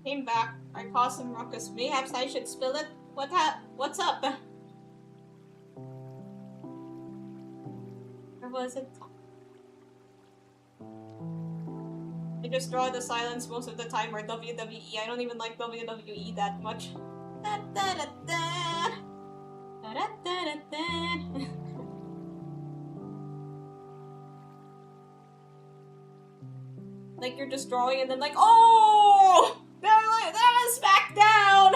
Came back. I caused some ruckus. Mayhaps I should spill it? What's up? Or was it? I just draw the silence most of the time, or WWE. I don't even like WWE that much. Like, you're just drawing and then like, oh! That is back down!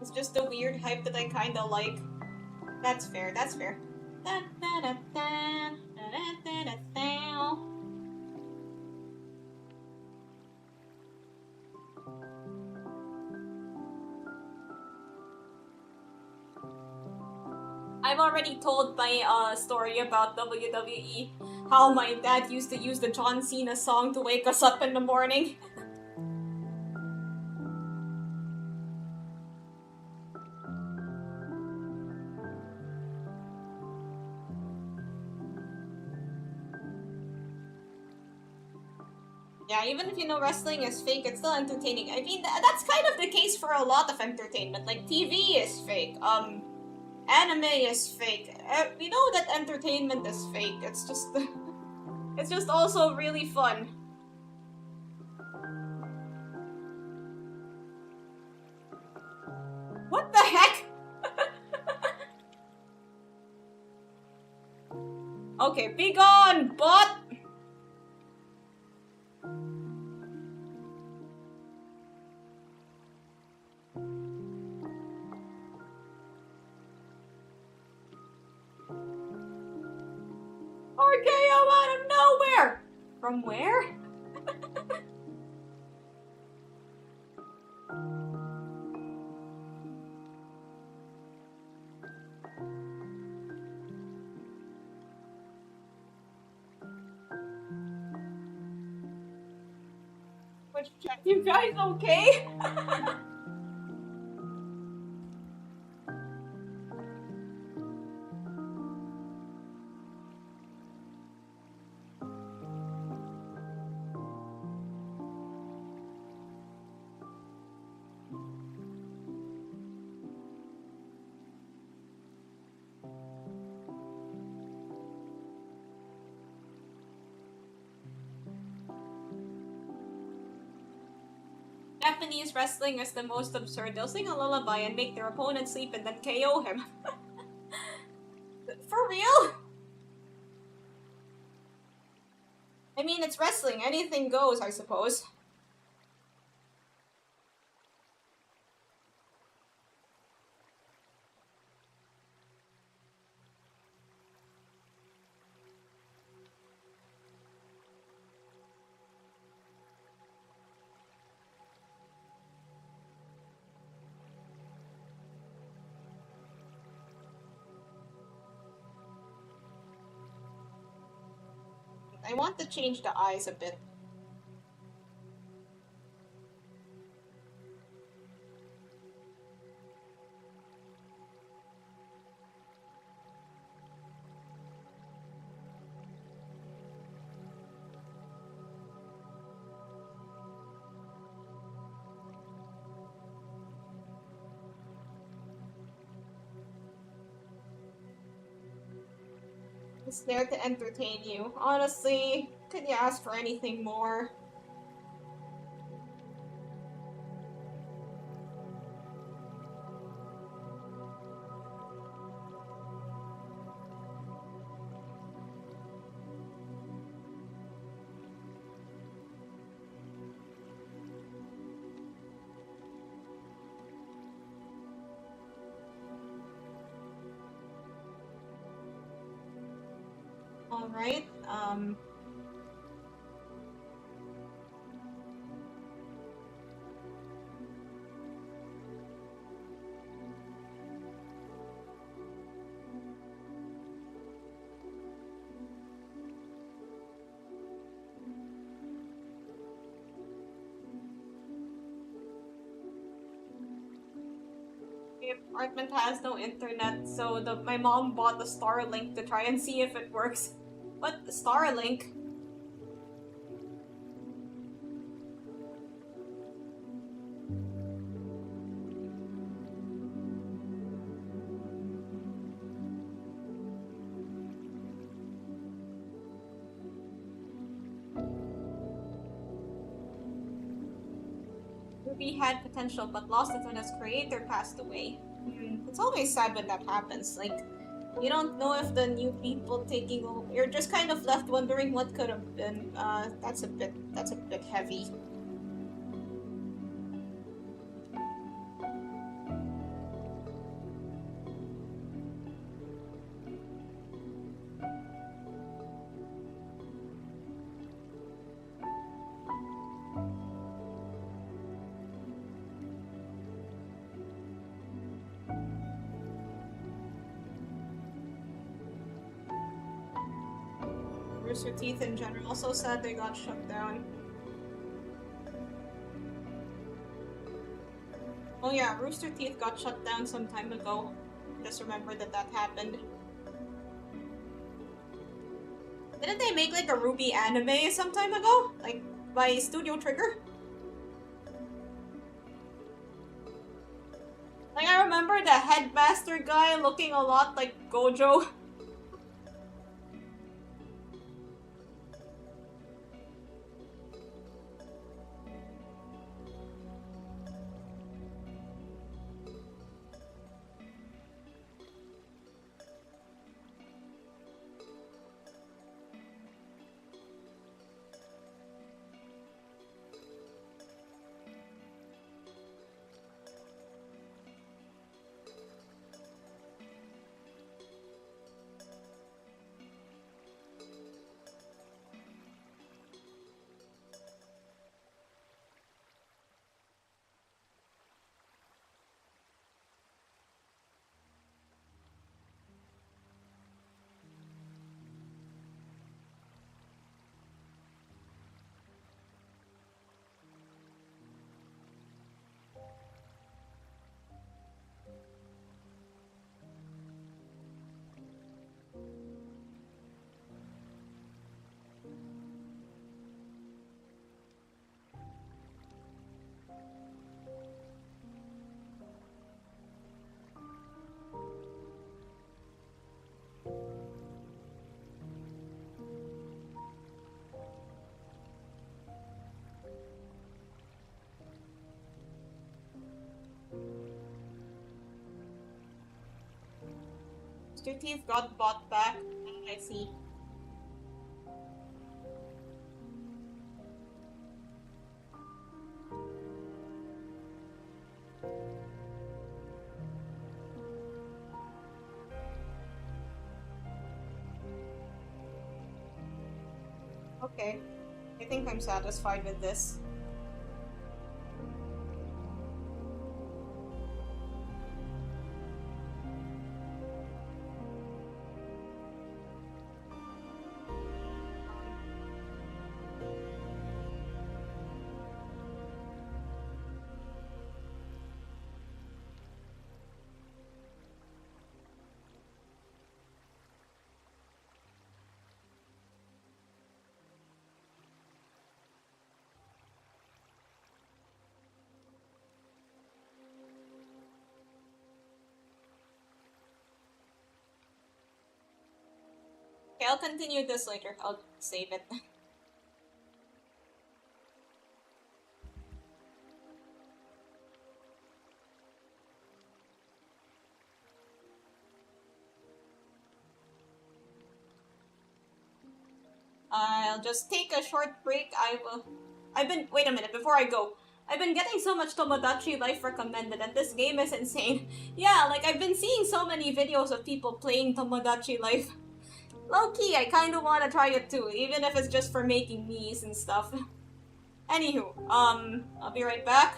It's just a weird hype that I kinda like. That's fair, that's fair. I've already told my story about WWE, how my dad used to use the John Cena song to wake us up in the morning. Yeah, even if you know wrestling is fake, it's still entertaining. I mean, that's kind of the case for a lot of entertainment. Like, TV is fake, anime is fake. We know that entertainment is fake. It's just... it's just also really fun. What the heck? Okay, be gone, bot! RKO out of nowhere! From where? Which check? You guys okay? Japanese wrestling is the most absurd. They'll sing a lullaby and make their opponent sleep and then KO him. For real? I mean, it's wrestling. Anything goes, I suppose. I want to change the eyes a bit. It's there to entertain you. Honestly, could you ask for anything more? Alright, the apartment has no internet, so my mom bought the Starlink to try and see if it works. But Starlink? Ruby had potential but lost it when its creator passed away. It's always sad when that happens. Like, you don't know if the new people taking over. You're just kind of left wondering what could have been. That's a bit heavy. Rooster Teeth in general. Also sad they got shut down. Oh yeah, Rooster Teeth got shut down some time ago. Just remember that happened. Didn't they make like a Ruby anime some time ago? Like by Studio Trigger? Like I remember the headmaster guy looking a lot like Gojo. Rooster Teeth got bought back. I see. Okay. I think I'm satisfied with this. Okay, I'll continue this later. I'll save it. I'll just take a short break. Wait a minute, before I go. I've been getting so much Tomodachi Life recommended, and this game is insane. Yeah, like, I've been seeing so many videos of people playing Tomodachi Life. Low-key, I kinda wanna try it too, even if it's just for making memes and stuff. Anywho, I'll be right back.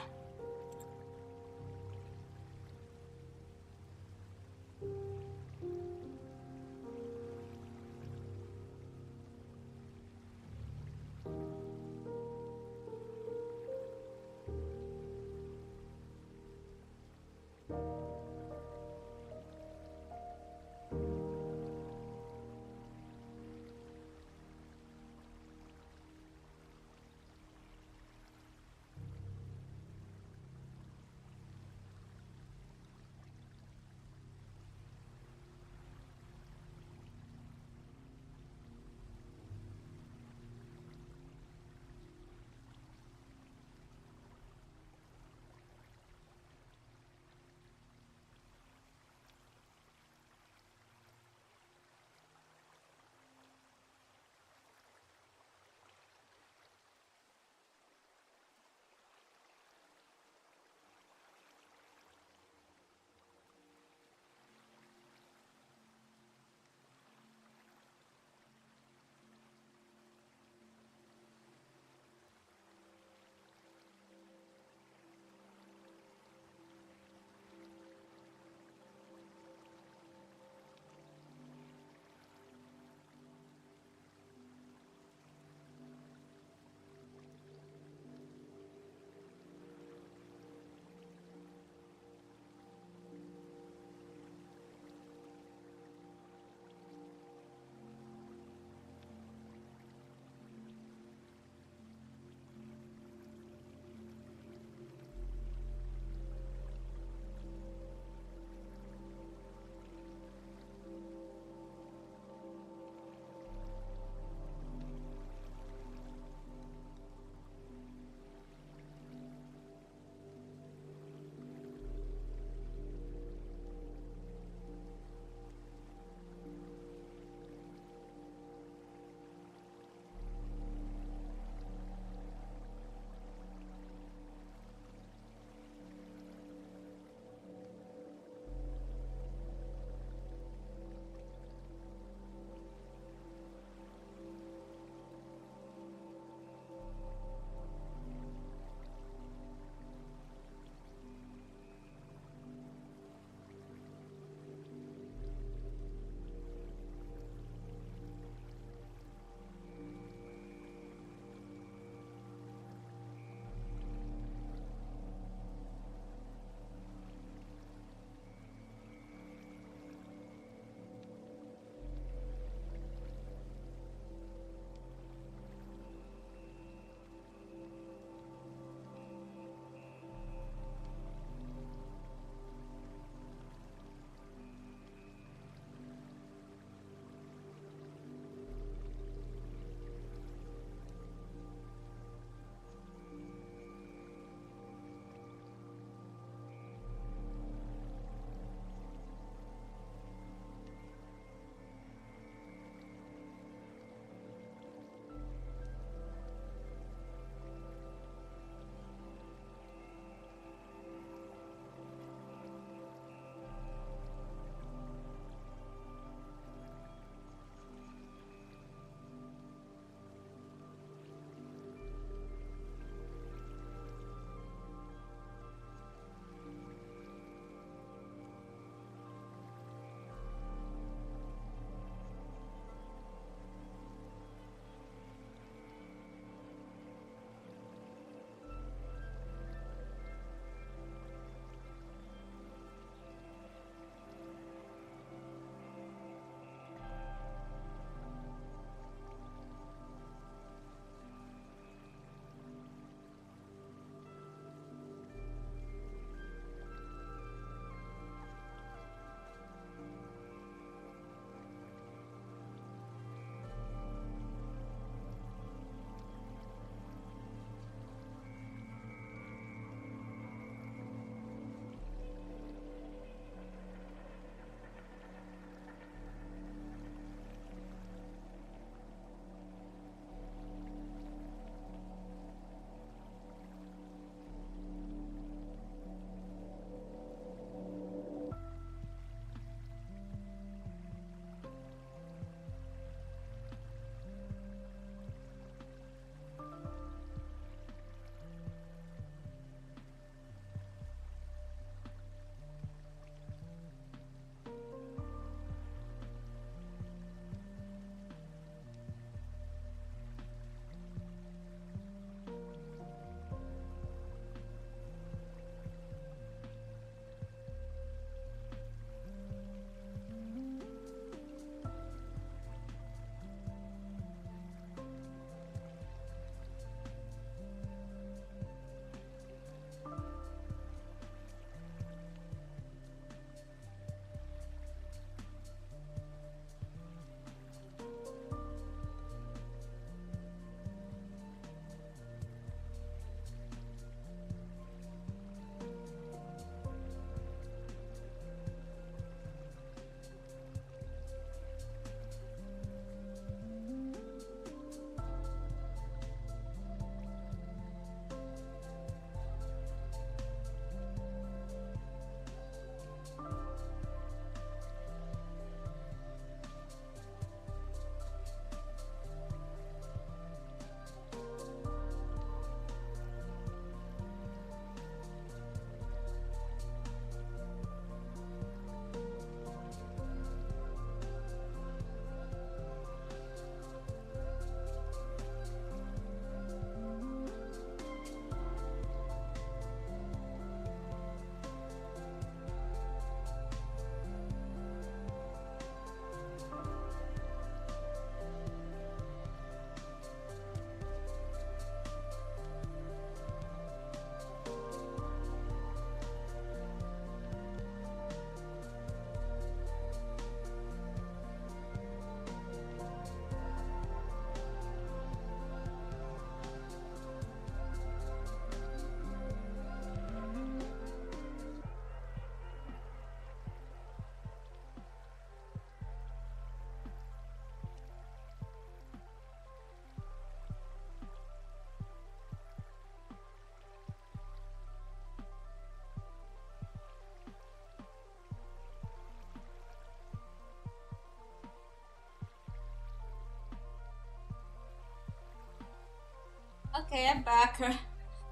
Okay, I'm back.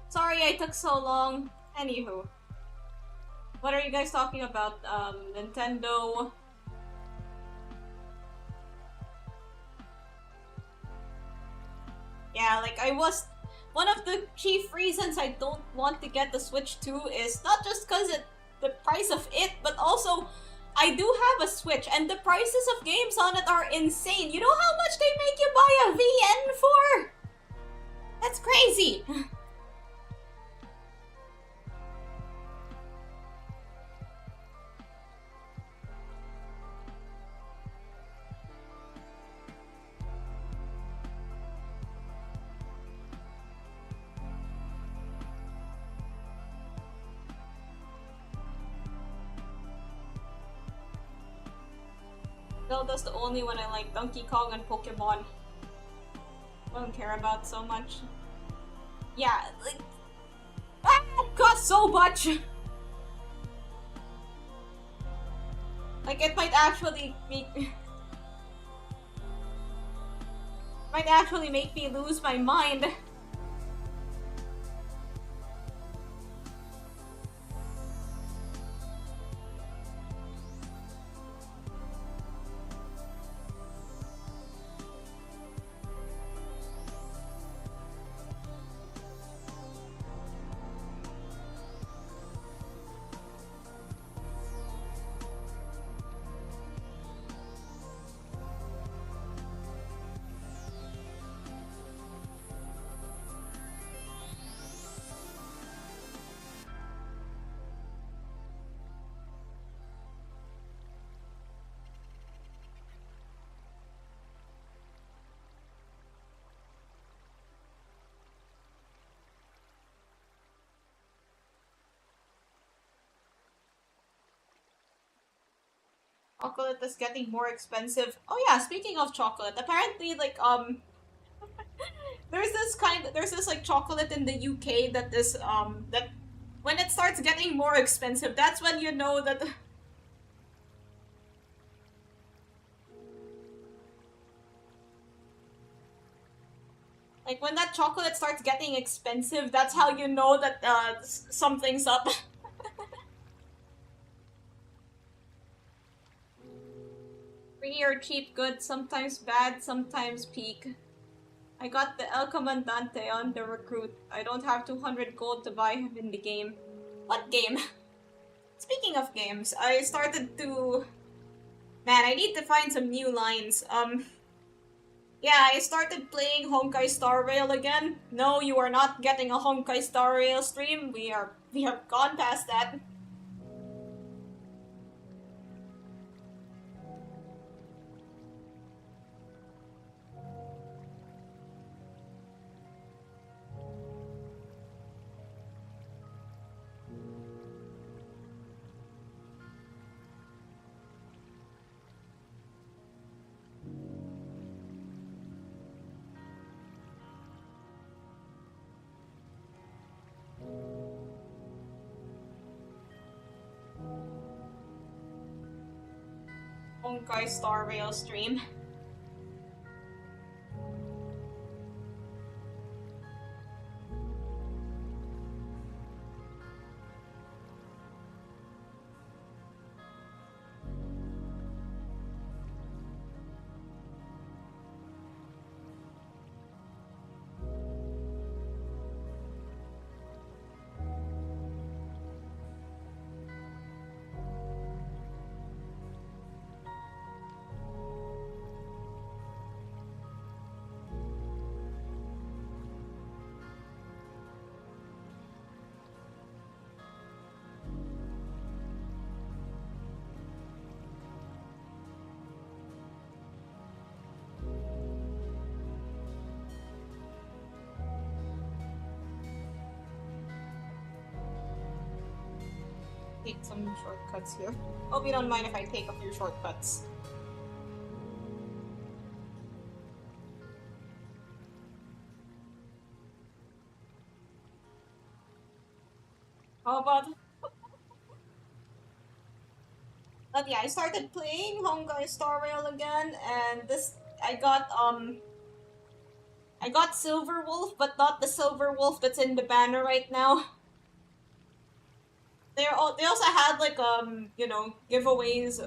Sorry I took so long. Anywho, what are you guys talking about? Nintendo. Yeah, like I was. One of the chief reasons I don't want to get the Switch 2 is not just because the price of it, but also I do have a Switch and the prices of games on it are insane. You know how much they make you buy a VN for? That's crazy. Zelda's the only one I like. Donkey Kong and Pokemon. I don't care about so much. Yeah, like it costs so much. Like it might actually make me lose my mind. Chocolate is getting more expensive. Oh yeah, speaking of chocolate, apparently there's this like chocolate in the UK that is that when it starts getting more expensive, that's when you know that like when that chocolate starts getting expensive, that's how you know that something's up. Free or cheap good, sometimes bad, sometimes peak. I got the El Comandante on the recruit. I don't have 200 gold to buy him in the game. What game? Speaking of games, I started to... Man, I need to find some new lines. Yeah, I started playing Honkai Star Rail again. No, you are not getting a Honkai Star Rail stream. We have gone past that. Honkai Star Rail stream. Take some shortcuts here. Hope you don't mind if I take a few shortcuts. How about... But yeah, I started playing Honkai Star Rail again, and this... I got Silver Wolf, but not the Silver Wolf that's in the banner right now. They also had like giveaways.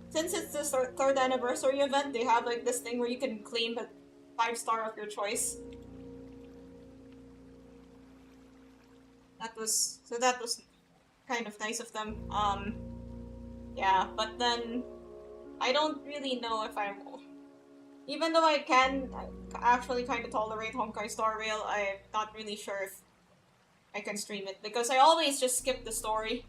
Since it's the third anniversary event, they have like this thing where you can claim a 5-star of your choice. That was kind of nice of them. Yeah, but then I don't really know if I'm. Even though I can actually kind of tolerate Honkai Star Rail, I'm not really sure if I can stream it because I always just skip the story.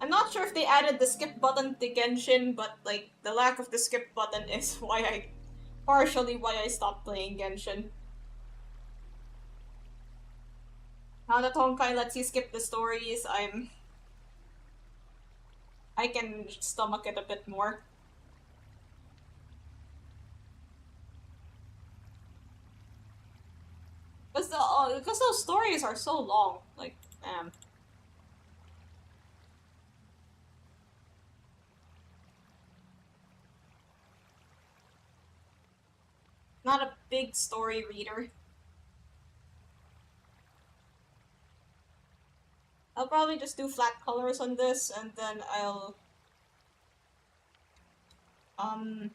I'm not sure if they added the skip button to Genshin, but like the lack of the skip button is partially why I stopped playing Genshin. Now that Honkai lets you skip the stories, I can stomach it a bit more. Because those stories are so long, like, damn. Not a big story reader. I'll probably just do flat colors on this, and then I'll um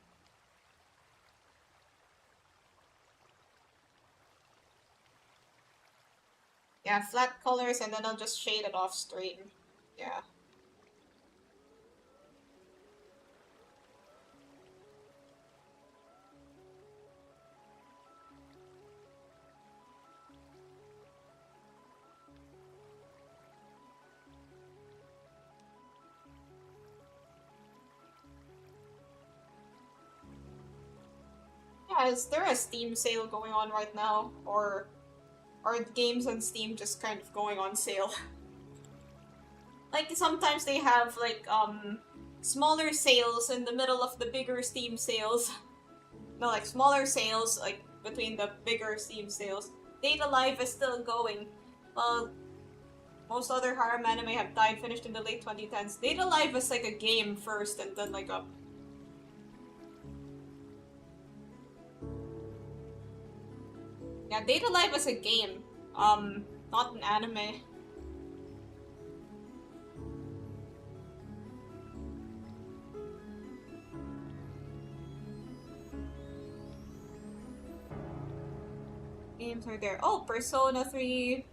yeah, flat colors, and then I'll just shade it off straight. Yeah. Yeah, is there a Steam sale going on right now? Or are games on Steam just kind of going on sale? Like, sometimes they have, like, smaller sales in the middle of the bigger Steam sales. No, like, smaller sales, like, between the bigger Steam sales. Data Life is still going. Well, most other harem anime have died finished in the late 2010s. Data Life is like a game first and then like a... Yeah, Data Life is a game. Not an anime. Games are there. Oh, Persona 3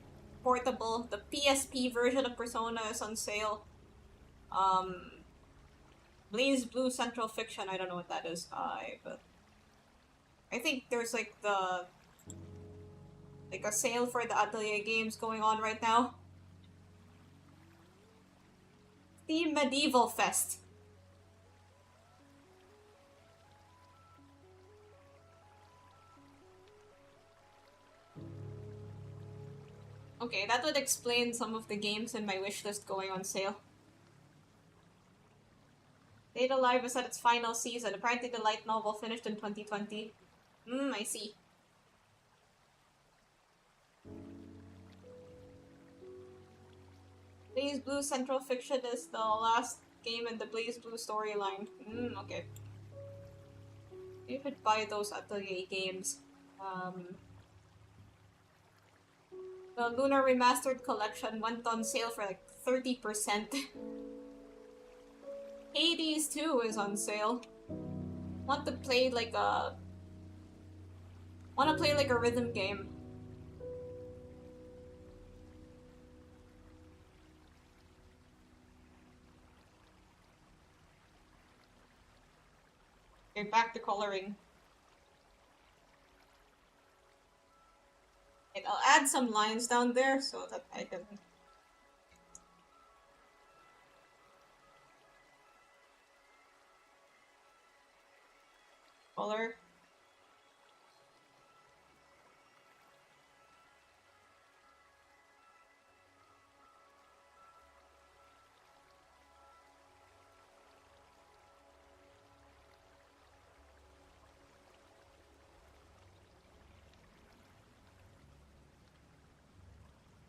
Portable. The PSP version of Persona is on sale. Blaze Blue Central Fiction. I don't know what that is. But I think there's like a sale for the Atelier games going on right now. The Medieval Fest. Okay, that would explain some of the games in my wishlist going on sale. Data Live is at its final season. Apparently the light novel finished in 2020. I see. Blaze Blue Central Fiction is the last game in the Blaze Blue storyline. Okay. You could buy those Atelier games. The Lunar Remastered Collection went on sale for like 30%. Hades 2 is on sale. Want to play like a rhythm game. Okay, back to coloring. Okay, I'll add some lines down there so that I can... color.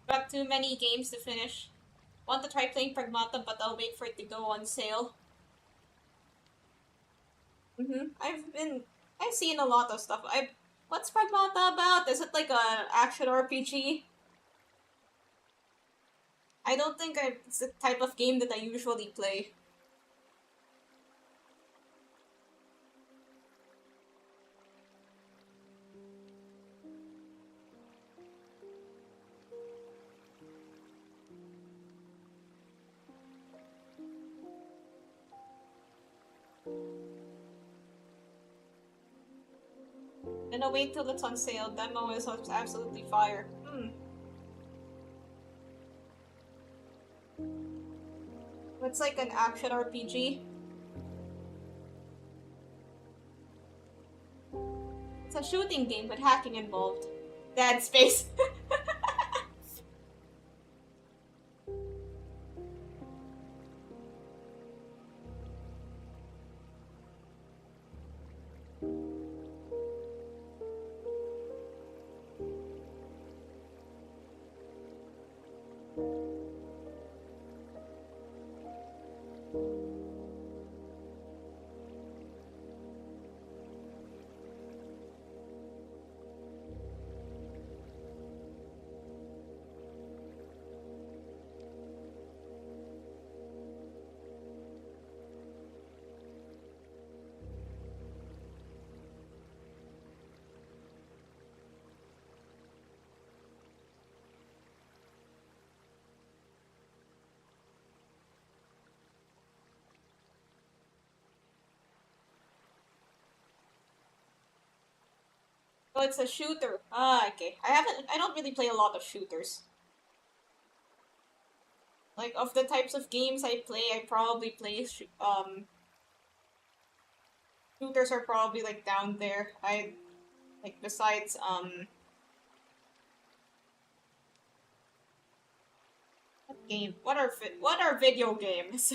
Got too many games to finish. Want to try playing Pragmata, but I'll wait for it to go on sale. I've seen a lot of stuff. What's Pragmata about? Is it like a action RPG? I don't think it's the type of game that I usually play. And I'll wait till it's on sale. Demo is absolutely fire. It's like an action RPG. It's a shooting game with hacking involved. Dead Space. Oh, it's a shooter. Ah, okay. I don't really play a lot of shooters. Like, of the types of games I play, I probably play, shooters are probably, like, down there. Like, besides, what game? What are video games?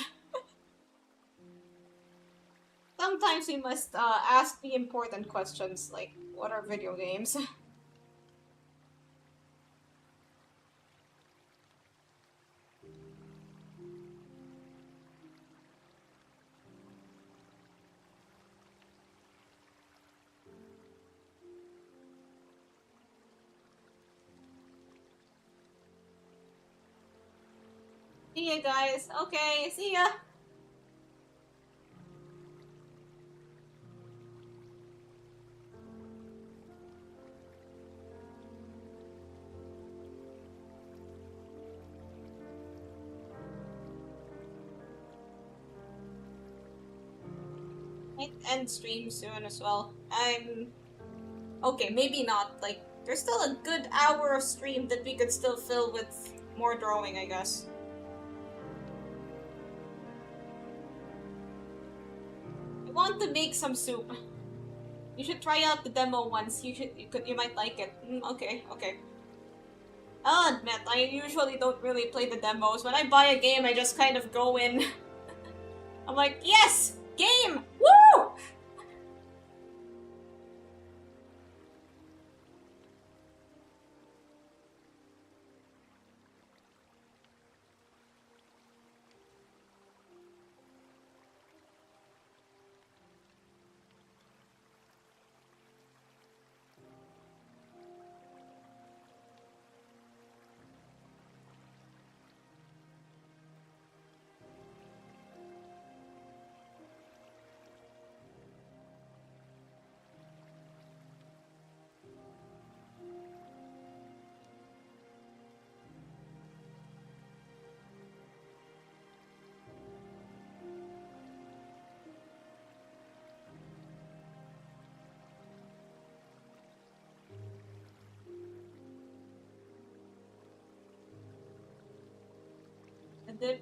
Sometimes we must, ask the important questions, like, what are video games? See ya, guys. Okay, see ya. Might end stream soon as well. Okay, maybe not. Like, there's still a good hour of stream that we could still fill with more drawing, I guess. I want to make some soup. You should try out the demo once. You might like it. Okay, okay. I'll admit, I usually don't really play the demos. When I buy a game, I just kind of go in. I'm like, yes! Game! Woo!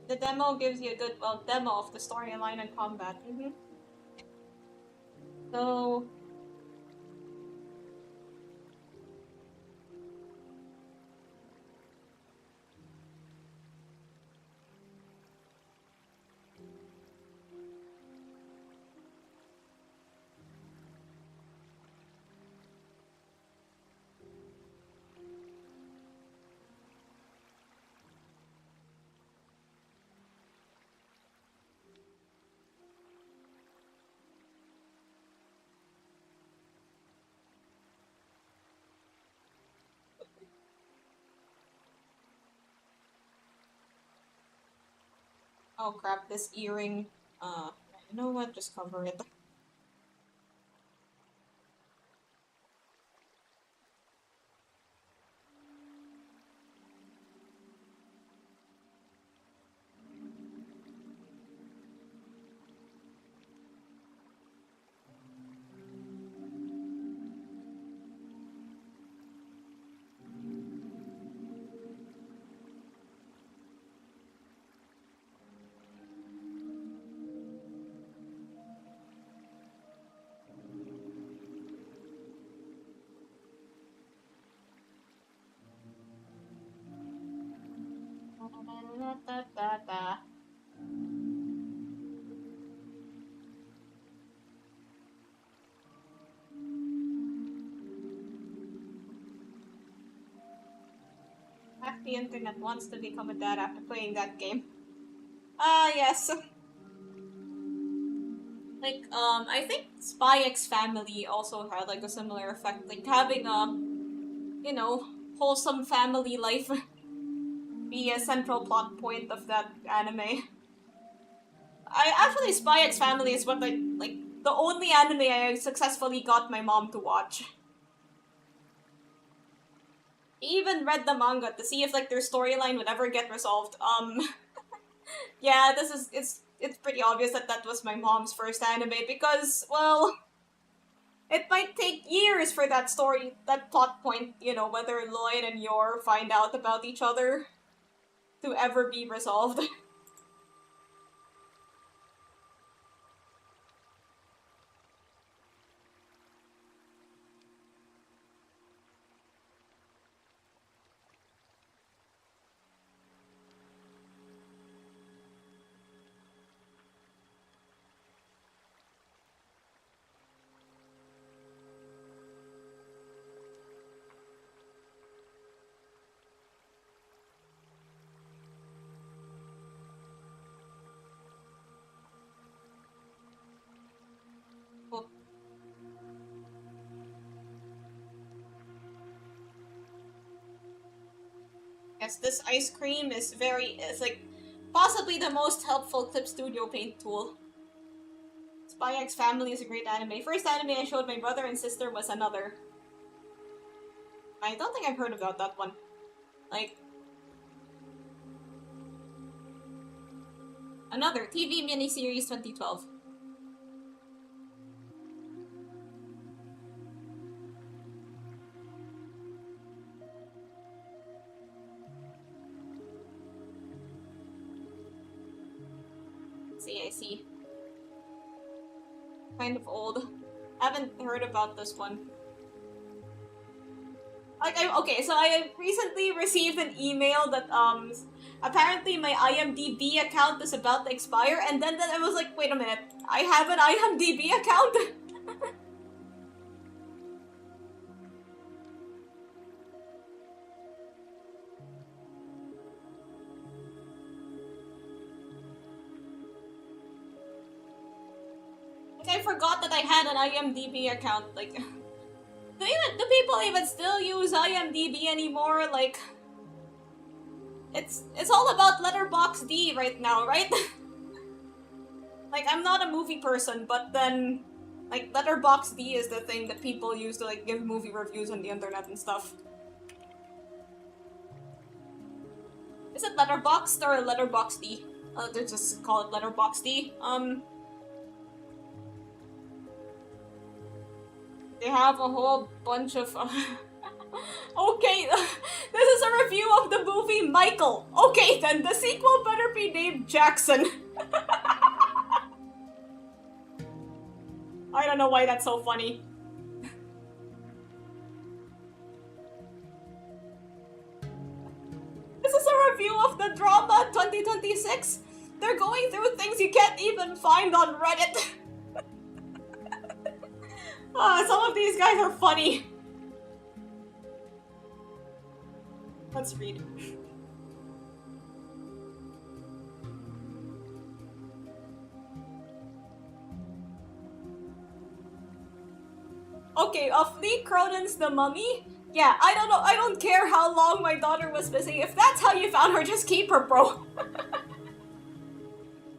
The demo gives you a good, well, demo of the storyline and combat. So, Oh crap, this earring. You know what? Just cover it. Half the internet wants to become a dad after playing that game. Ah, yes. Like, I think Spy X Family also had like a similar effect. Like having a, you know, wholesome family life be a central plot point of that anime. I actually Spy X Family is what I like the only anime I successfully got my mom to watch. Even read the manga to see if like their storyline would ever get resolved. Yeah, this is it's pretty obvious that that was my mom's first anime because well, it might take years for that story, that plot point, you know, whether Lloyd and Yor find out about each other to ever be resolved. Well, yes, this ice cream is it's like possibly the most helpful Clip Studio Paint tool. Spy X Family is a great anime. First anime I showed my brother and sister was another. I don't think I've heard about that one. Like, another TV miniseries 2012. See, I see. Kind of old. Haven't heard about this one. Like, okay, so I recently received an email that, apparently my IMDb account is about to expire, and then I was like, wait a minute, I have an IMDb account? Like, I forgot that I had an IMDb account, like, do people even still use IMDb anymore? Like, it's all about Letterboxd right now, right? Like, I'm not a movie person, but then, like, Letterboxd is the thing that people use to, like, give movie reviews on the internet and stuff. Is it Letterboxd or Letterboxd? They just call it Letterboxd. They have a whole bunch of... Okay, this is a review of the movie Michael. Okay, then the sequel better be named Jackson. I don't know why that's so funny. This is a review of the drama 2026. They're going through things you can't even find on Reddit. Some of these guys are funny. Let's read. Okay, of Lee Cronin's The Mummy? Yeah, I don't know, I don't care how long my daughter was missing. If that's how you found her, just keep her, bro.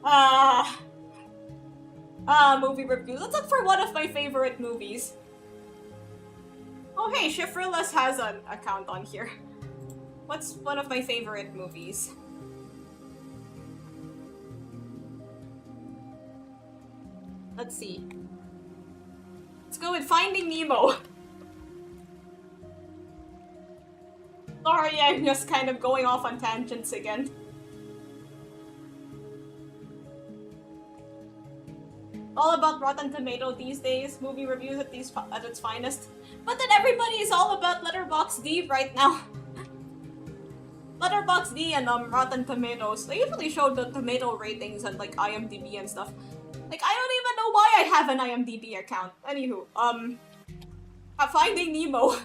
Ah, movie reviews. Let's look for one of my favorite movies. Oh hey, Shifriless has an account on here. What's one of my favorite movies? Let's see. Let's go with Finding Nemo. Sorry, I'm just kind of going off on tangents again. All about Rotten Tomato these days, movie reviews at its finest. But then everybody is all about Letterboxd right now. Letterboxd and Rotten Tomatoes, they usually show the tomato ratings and like IMDb and stuff. Like, I don't even know why I have an IMDb account. Anywho, Finding Nemo.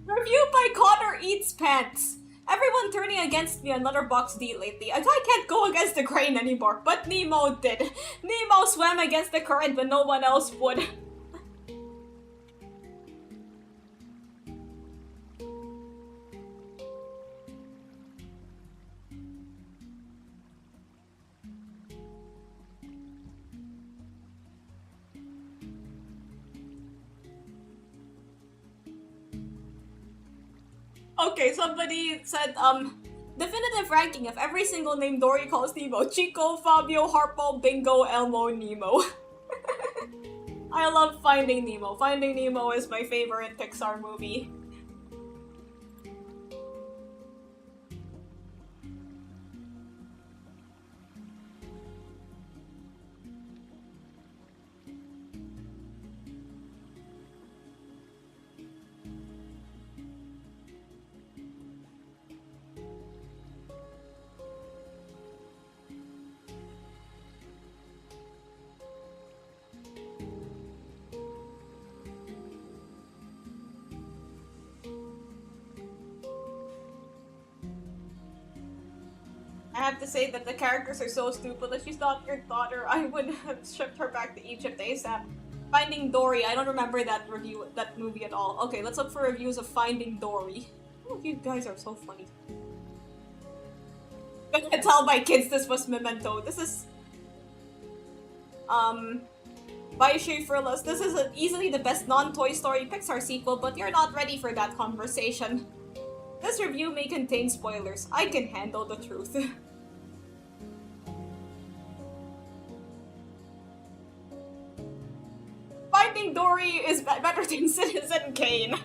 Review by Connor Eats Pants. Everyone turning against me on Letterboxd lately. I can't go against the grain anymore, but Nemo did. Nemo swam against the current when no one else would. Okay, somebody said, definitive ranking of every single name Dory calls Nemo. Chico, Fabio, Harpo, Bingo, Elmo, Nemo. I love Finding Nemo. Finding Nemo is my favorite Pixar movie. I have to say that the characters are so stupid. If she's not your daughter, I would have shipped her back to Egypt ASAP. Finding Dory, I don't remember that movie at all. Okay, let's look for reviews of Finding Dory. Oh, you guys are so funny. I'm gonna tell my kids this was Memento. This is... by Shay Frillis. This is easily the best non-Toy Story Pixar sequel, but you're not ready for that conversation. This review may contain spoilers. I can handle the truth. Finding Dory is better than Citizen Kane.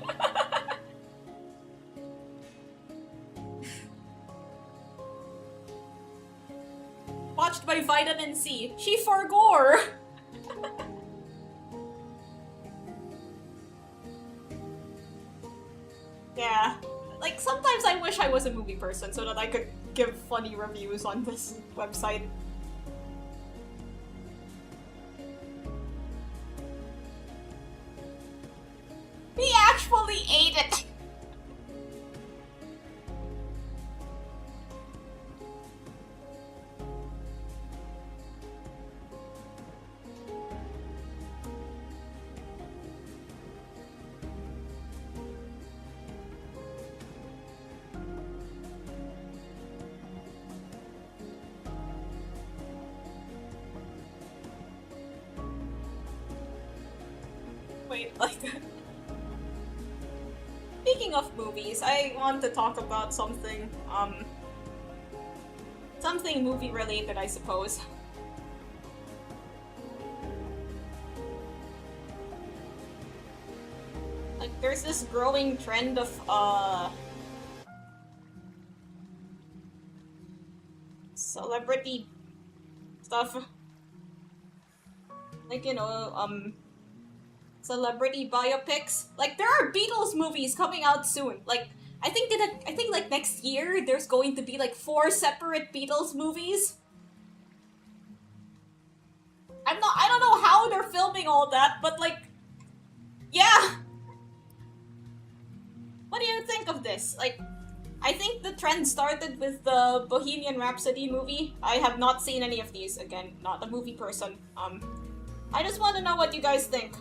Watched by Vitamin C. She forgore. Yeah. Like, sometimes I wish I was a movie person so that I could give funny reviews on this website. He actually ate it! Wait, like... Speaking of movies, I want to talk about something, something movie-related, I suppose. Like, there's this growing trend of, celebrity stuff. Like, you know, celebrity biopics. Like, there are Beatles movies coming out soon. Like, I think like next year there's going to be like 4 separate Beatles movies. I don't know how they're filming all that, but like, yeah. What do you think of this? Like, I think the trend started with the Bohemian Rhapsody movie. I have not seen any of these. Again, not a movie person. I just want to know what you guys think.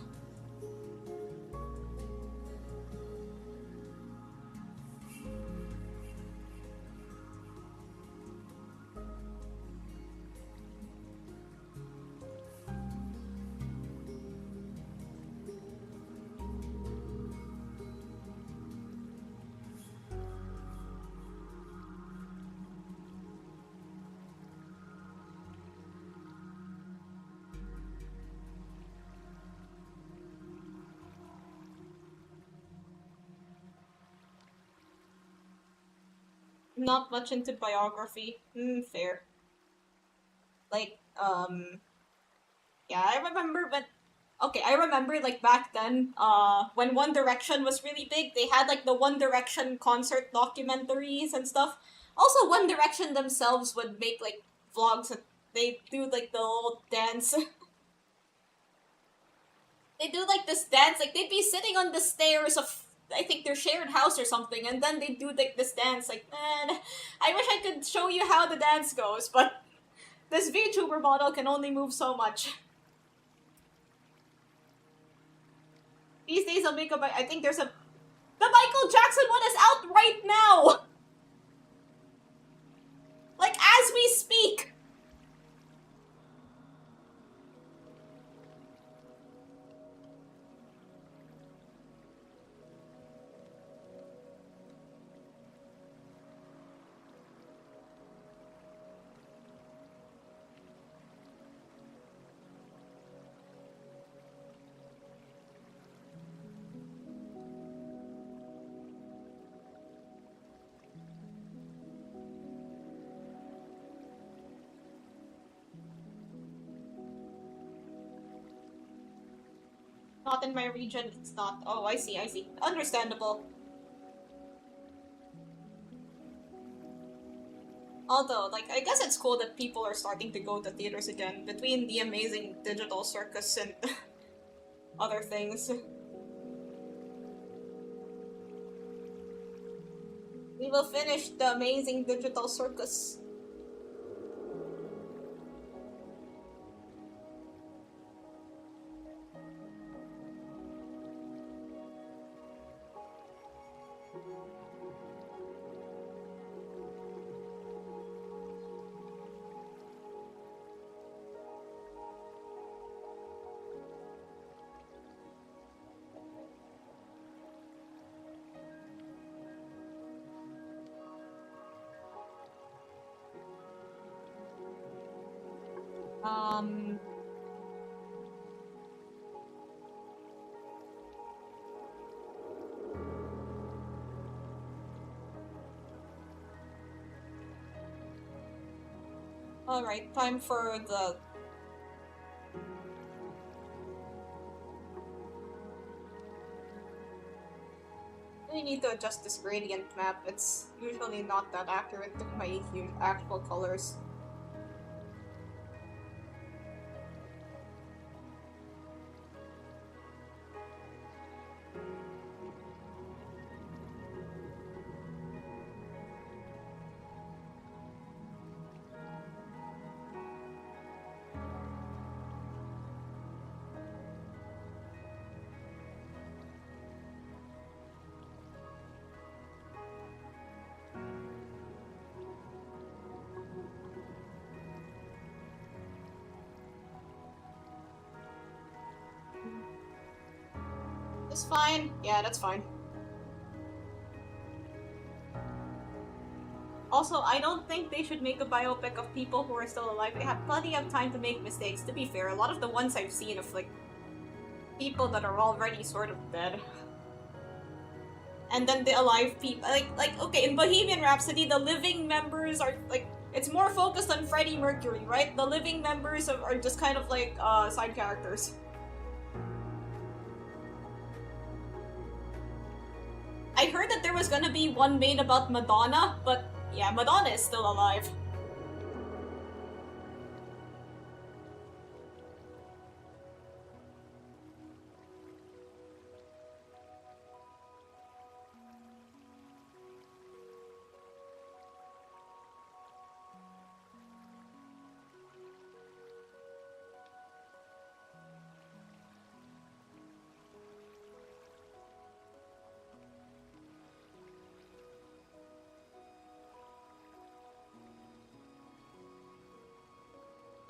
not much into biography. Fair. Like, yeah, I remember, but okay, I remember like back then, when One Direction was really big, they had like the One Direction concert documentaries and stuff. Also, One Direction themselves would make like vlogs and they do like the little dance. They do like this dance, like they'd be sitting on the stairs of I think their shared house or something, and then they do like this dance. Like, man, I wish I could show you how the dance goes, but this VTuber model can only move so much. These days, I'll make a. I think there's a. The Michael Jackson one is out right now! Like, as we speak! Not in my region, it's not. Oh, I see, I see. Understandable. Although, like, I guess it's cool that people are starting to go to theaters again between the amazing digital circus and other things. We will finish the amazing digital circus. Um, Alright, time for the... I need to adjust this gradient map. It's usually not that accurate to my actual colors. It's fine. Yeah, that's fine. Also, I don't think they should make a biopic of people who are still alive. They have plenty of time to make mistakes. To be fair, a lot of the ones I've seen of, like, people that are already sort of dead. And then the alive people, like okay, in Bohemian Rhapsody, the living members are, like, it's more focused on Freddie Mercury, right? The living members are just kind of like, side characters. I heard that there was gonna be one made about Madonna, but yeah, Madonna is still alive.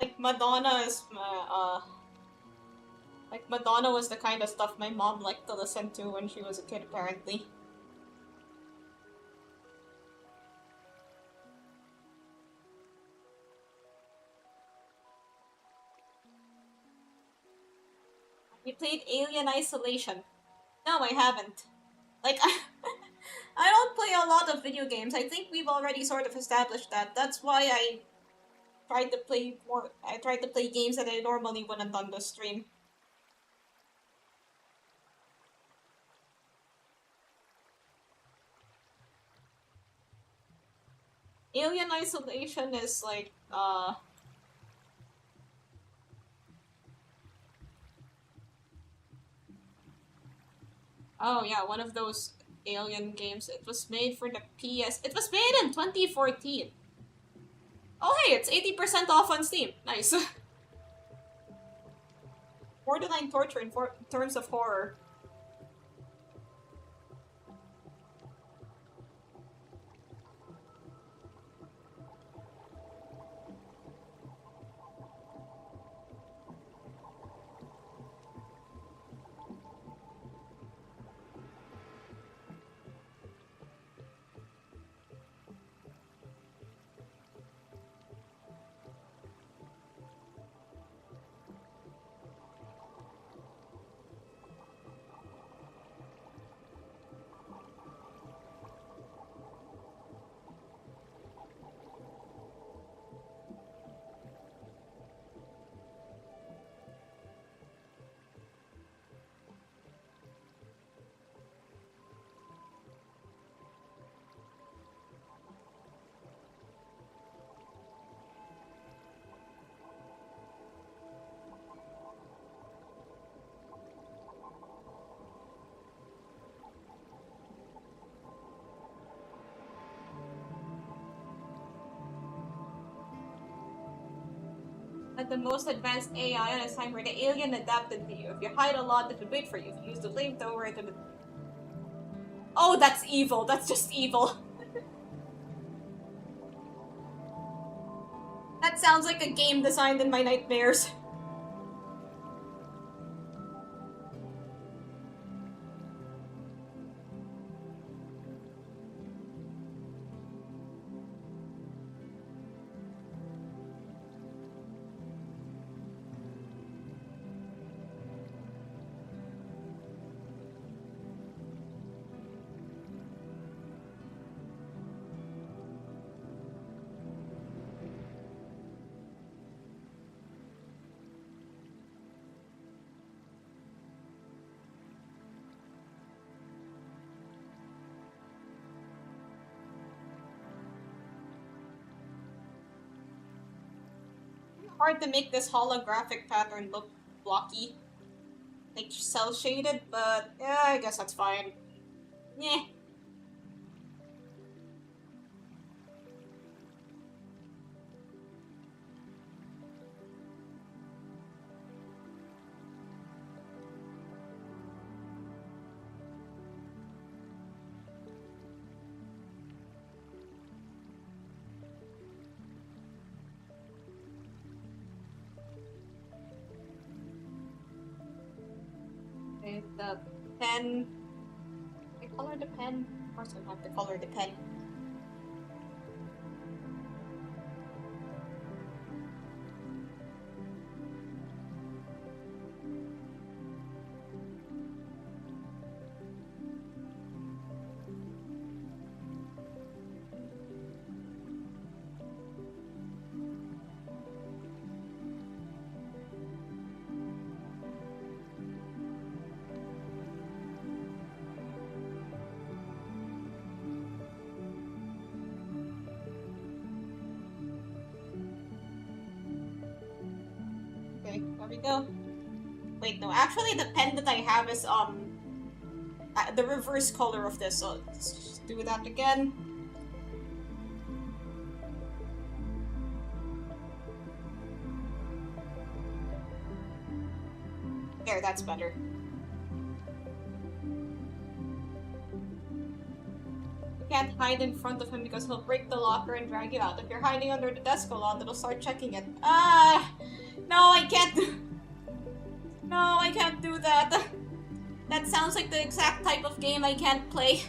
Like Madonna is, like Madonna was the kind of stuff my mom liked to listen to when she was a kid, apparently. You played Alien Isolation. No, I haven't. Like, I don't play a lot of video games. I think we've already sort of established that. That's why I tried to play more. I tried to play games that I normally wouldn't on the stream. Alien Isolation is like oh yeah, one of those Alien games. It was made for the PS. It was made in 2014. Oh hey, it's 80% off on Steam. Nice. Borderline torture in terms of horror. At the most advanced AI on a time where the alien adapted to you. If you hide a lot, it will wait for you. If you use the flamethrower, it will... Oh, that's evil. That's just evil. That sounds like a game designed in my nightmares. Hard to make this holographic pattern look blocky. Like cell shaded, but yeah, I guess that's fine. Yeah. Okay, the pen. I color the pen. Of course, I have to color the pen. Okay, there we go. Wait, no, actually the pen that I have is, the reverse color of this, so let's just do that again. There, that's better. You can't hide in front of him because he'll break the locker and drag you out. If you're hiding under the desk a lot, it'll start checking it. No, I can't. No, I can't do that. That sounds like the exact type of game I can't play.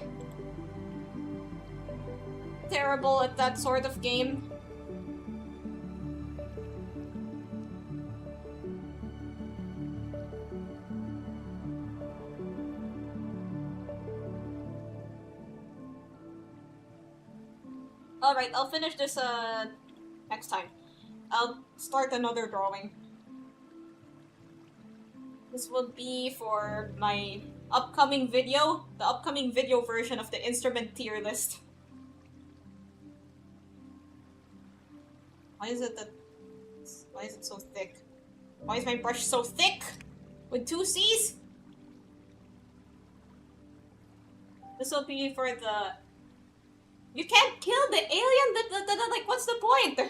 Terrible at that sort of game. Alright, I'll finish this next time. I'll start another drawing. This will be for my upcoming video, the upcoming video version of the instrument tier list. Why is it that... Why is it so thick? Why is my brush so thick? With two C's? This will be for the... You can't kill the alien? Like, what's the point?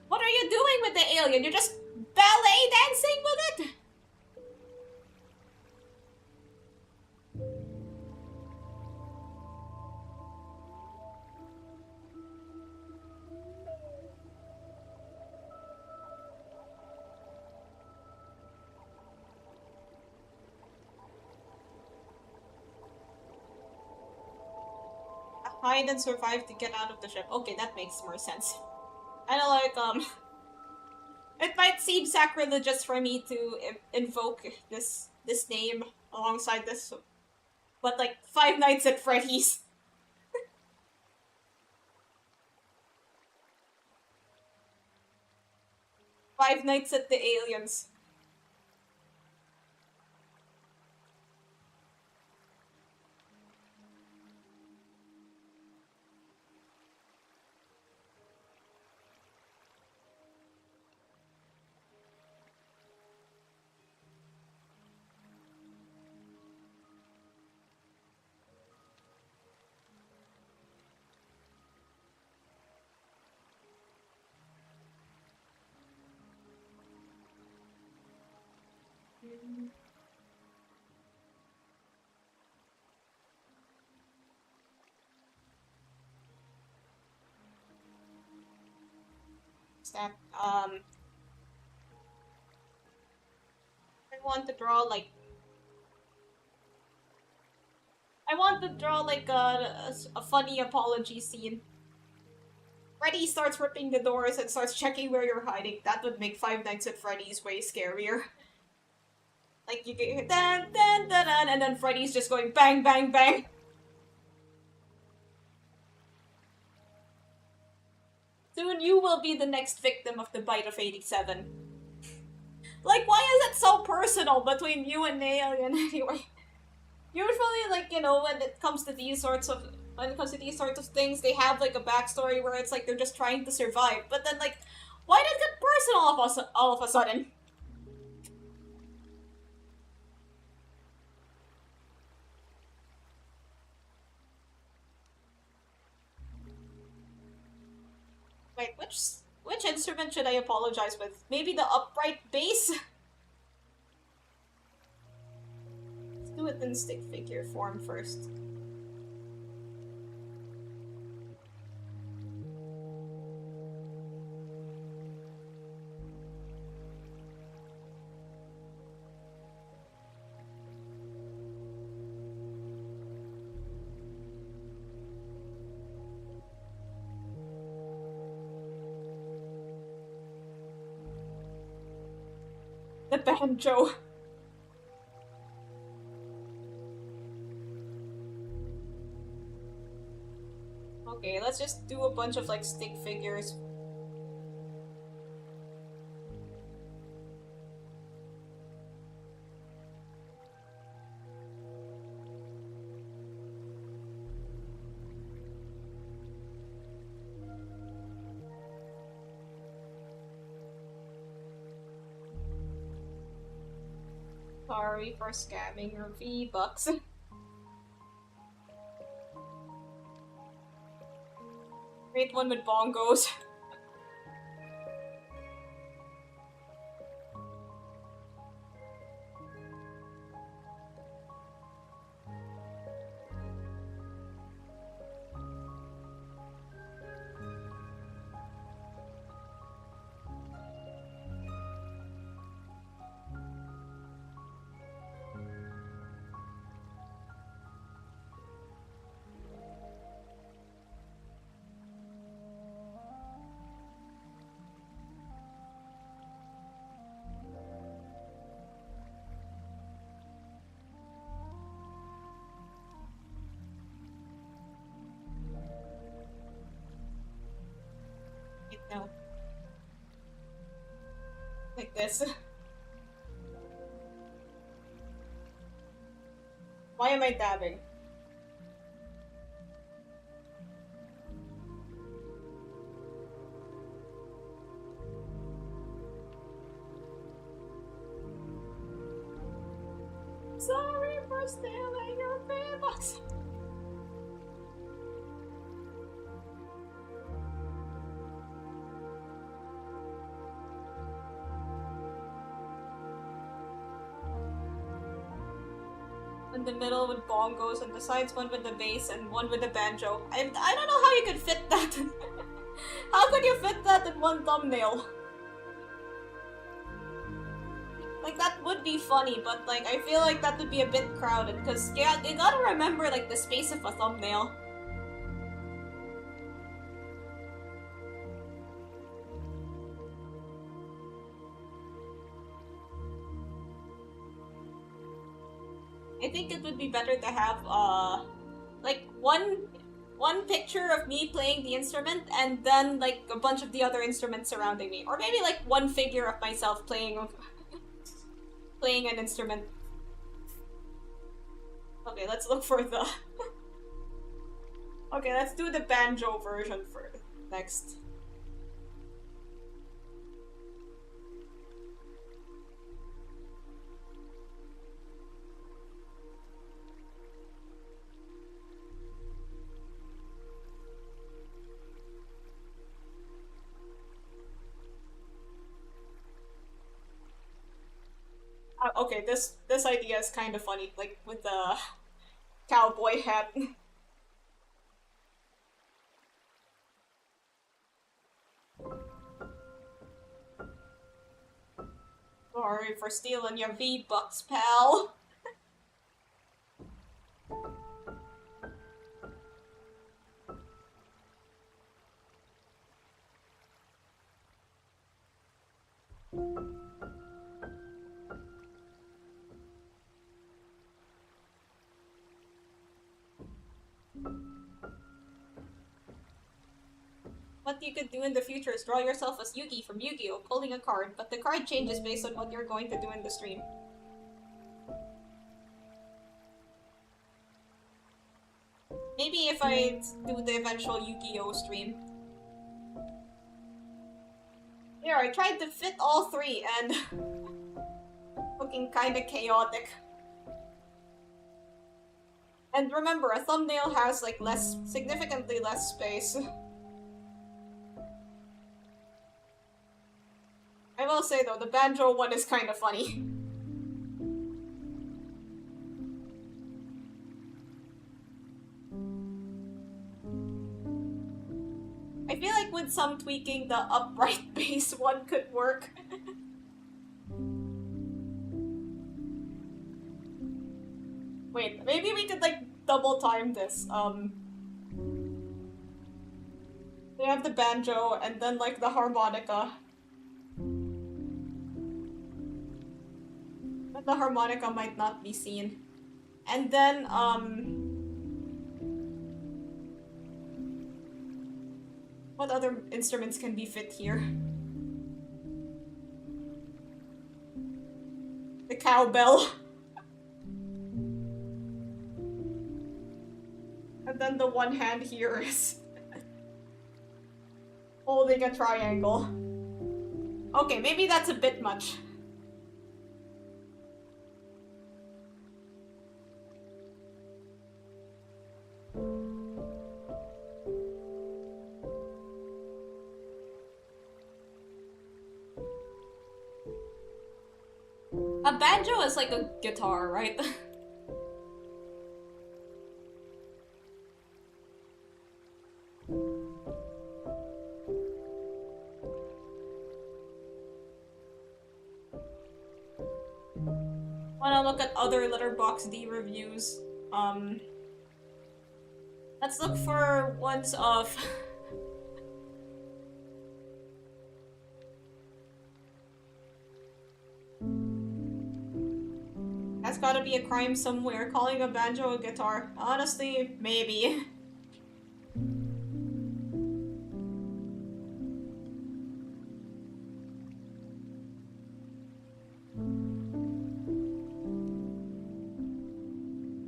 What are you doing with the alien? You're just ballet dancing with it? Hide and survive to get out of the ship. Okay, that makes more sense. I know, like, it might seem sacrilegious for me to invoke this name alongside this, but like, Five Nights at Freddy's. Five Nights at the Aliens. That, I want to draw like... I want to draw like a funny apology scene. Freddy starts ripping the doors and starts checking where you're hiding. That would make Five Nights at Freddy's way scarier. Like, you get dun dun dun dun, and then Freddy's just going bang bang bang. Soon you will be the next victim of the bite of 87. Like, why is it so personal between you and the alien anyway? Usually, like, you know, when it comes to these sorts of things, they have like a backstory where it's like they're just trying to survive. But then, like, why did it get personal all of a sudden? Wait, which instrument should I apologize with? Maybe the upright bass? Let's do it in stick figure form first. The banjo. Okay, let's just do a bunch of like stick figures. Sorry for scamming your V-Bucks. Great one with bongos. No. Like this. Why am I dabbing? Sorry for stealing your V-Bucks. In the middle with bongos, and the sides one with the bass and one with the banjo. I don't know how you could fit that. How could you fit that in one thumbnail? Like, that would be funny, but like, I feel like that would be a bit crowded, because yeah, you gotta remember like the space of a thumbnail. I think it would be better to have like one picture of me playing the instrument and then like a bunch of the other instruments surrounding me, or maybe like one figure of myself playing playing an instrument. Okay, let's look for the okay, let's do the banjo version for next. Okay, this idea is kind of funny, like with the cowboy hat. Sorry for stealing your V-Bucks, pal. What you could do in the future is draw yourself as Yugi from Yu-Gi-Oh! Pulling a card, but the card changes based on what you're going to do in the stream. Maybe if I do the eventual Yu-Gi-Oh! Stream. Here, I tried to fit all three and looking kinda chaotic. And remember, a thumbnail has like significantly less space. I will say though, the banjo one is kinda funny. I feel like with some tweaking, the upright bass one could work. Wait, maybe we could like double time this. We have the banjo and then like the harmonica. But the harmonica might not be seen. And then, what other instruments can be fit here? The cowbell. And then the one hand here is holding a triangle. Okay, maybe that's a bit much. A banjo is like a guitar, right? Wanna look at other Letterboxd reviews? Let's look for ones of... That's gotta be a crime somewhere, calling a banjo a guitar. Honestly, maybe.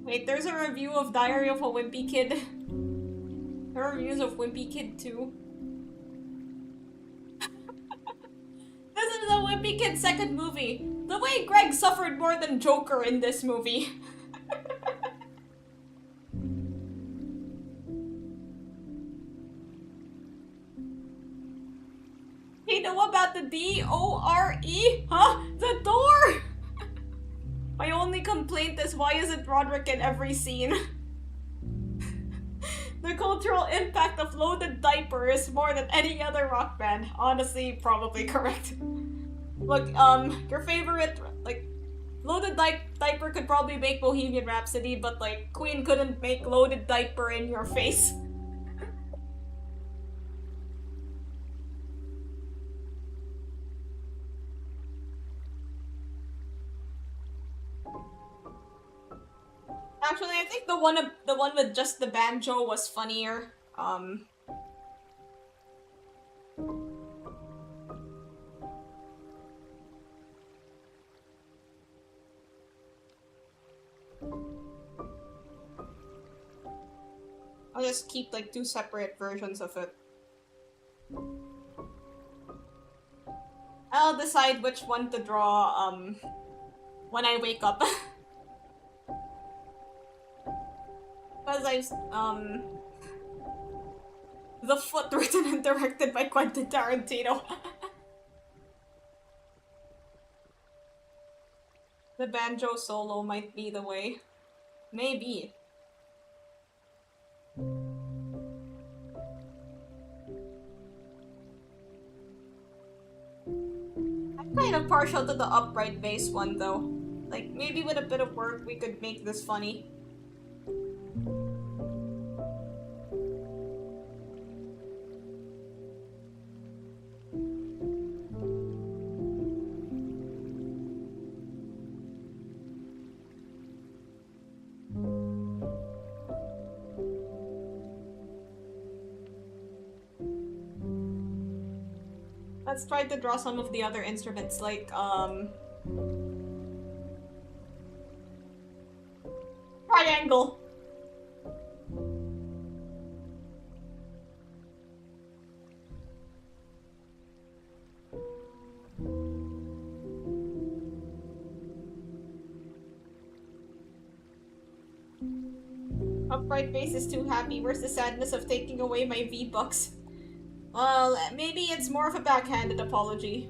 Wait, there's a review of Diary of a Wimpy Kid. There are reviews of Wimpy Kid too. This is the Wimpy Kid second movie. The way Greg suffered more than Joker in this movie. Hey, know about the D-O-R-E? Huh? The door! My only complaint is why isn't Roderick in every scene? The cultural impact of Loaded Diaper is more than any other rock band. Honestly, probably correct. Look, your favorite, like, Loaded Diaper could probably make Bohemian Rhapsody, but, like, Queen couldn't make Loaded Diaper in your face. Actually, I think the one with just the banjo was funnier. I'll just keep like two separate versions of it. I'll decide which one to draw when I wake up. Because The Foot, written and directed by Quentin Tarantino. The banjo solo might be the way. Maybe. I'm kind of partial to the upright bass one though. Like, maybe with a bit of work we could make this funny. Let's try to draw some of the other instruments, like, triangle! Upright bass is too happy. Where's the sadness of taking away my V-Bucks? Well, maybe it's more of a backhanded apology.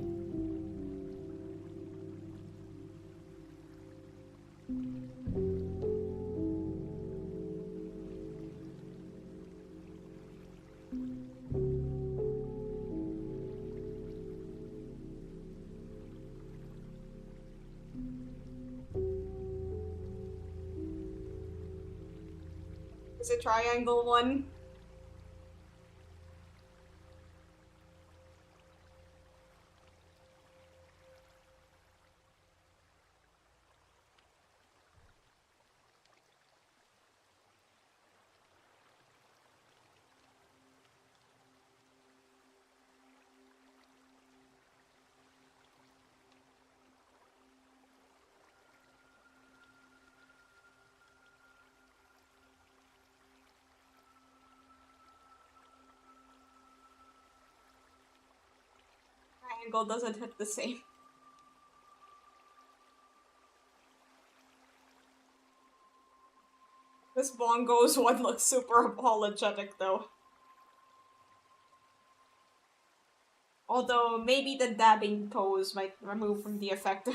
Is a triangle one? Triangle doesn't hit the same. This bongos one looks super apologetic though. Although maybe the dabbing pose might remove from the effect.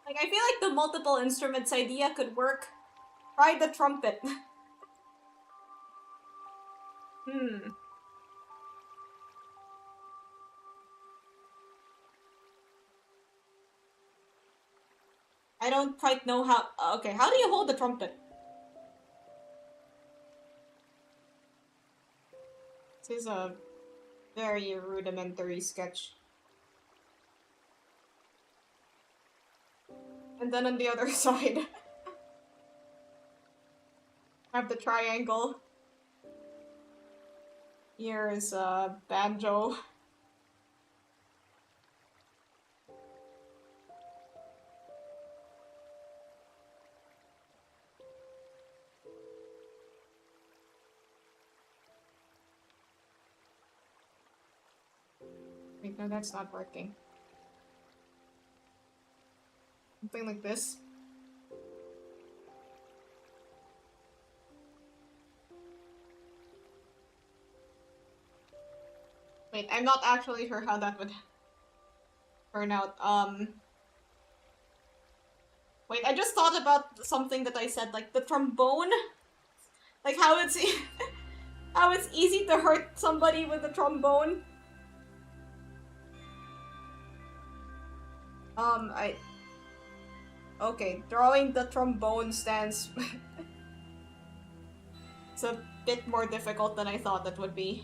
Like, I feel like the multiple instruments idea could work. Try the trumpet. I don't quite know how. Okay, how do you hold the trumpet? This is a very rudimentary sketch. And then on the other side, I have the triangle. Here is a banjo. Wait, no, that's not working. Something like this. Wait, I'm not actually sure how that would turn out. Wait, I just thought about something that I said, like the trombone. Like how it's how it's easy to hurt somebody with a trombone. I okay, drawing the trombone stance. It's a bit more difficult than I thought it would be.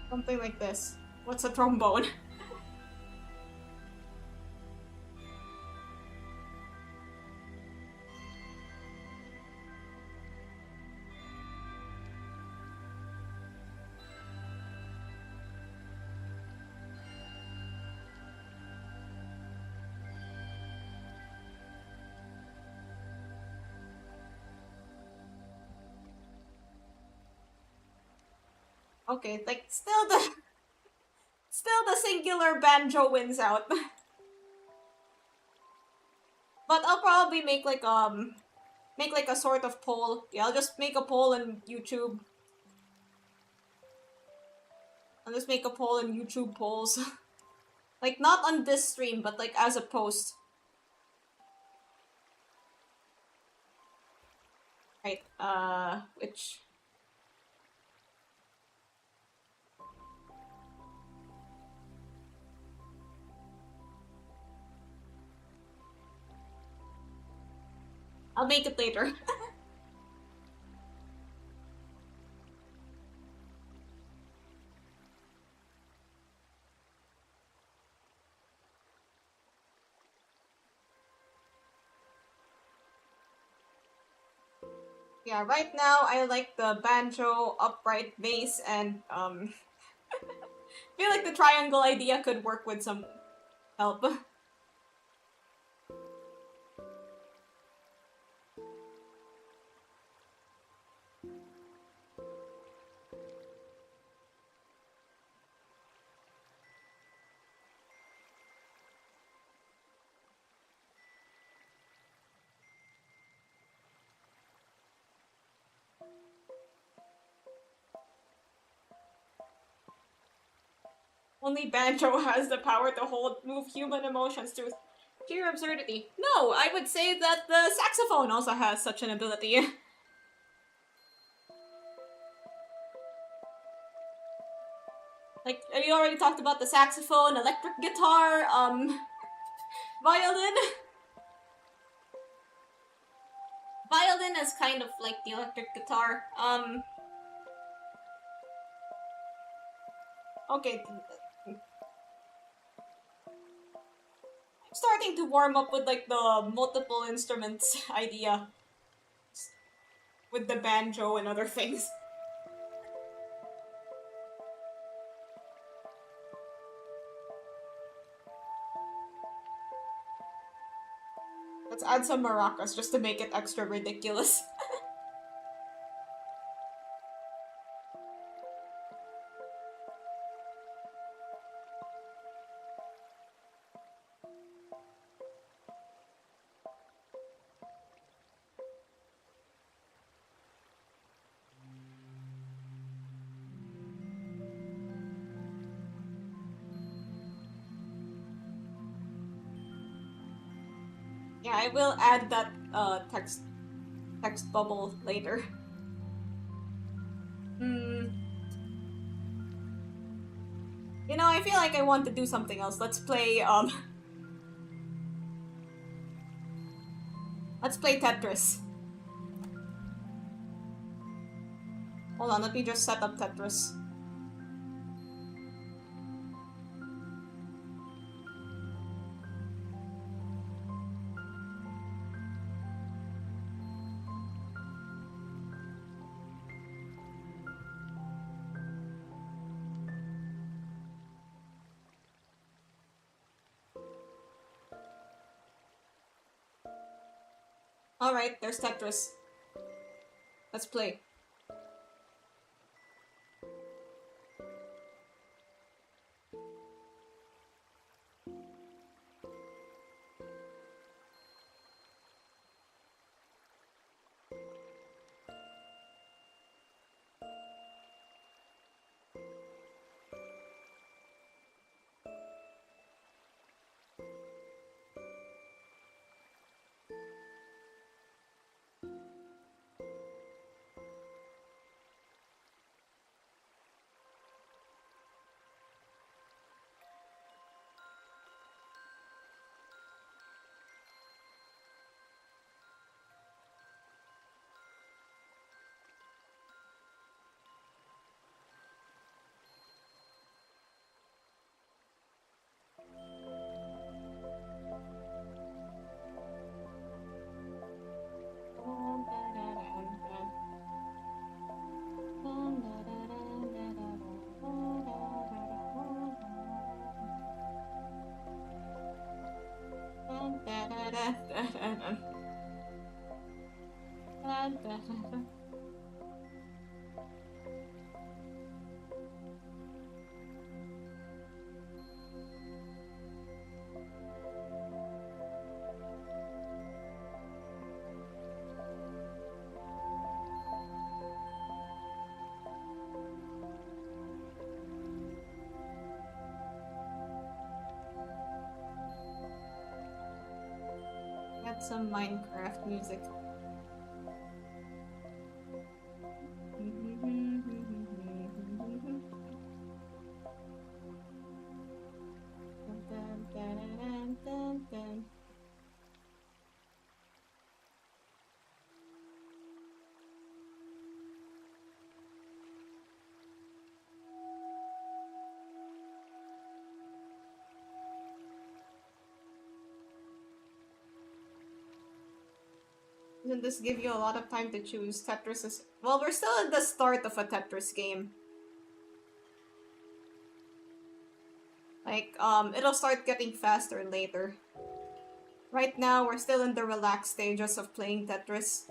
Something like this. What's a trombone? Okay, like still the singular banjo wins out. But I'll probably make like a sort of poll. Yeah, I'll just make a poll on YouTube. I'll just make a poll on YouTube polls. Like not on this stream, but like as a post. Right, which I'll make it later. Yeah, right now I like the banjo upright bass and feel like the triangle idea could work with some help. Only banjo has the power to move human emotions to sheer absurdity. No, I would say that the saxophone also has such an ability. Like, you already talked about the saxophone, electric guitar, violin. Violin is kind of like the electric guitar. Okay. I'm starting to warm up with like the multiple instruments idea. With the banjo and other things. Let's add some maracas just to make it extra ridiculous. Yeah, I will add that text bubble later. Hmm. You know, I feel like I want to do something else. Let's play let's play Tetris. Hold on, let me just set up Tetris. Alright, there's Tetris. Let's play. Got some Minecraft music. Doesn't this give you a lot of time to choose? Tetris is... Well, we're still at the start of a Tetris game. Like, it'll start getting faster later. Right now, we're still in the relaxed stages of playing Tetris.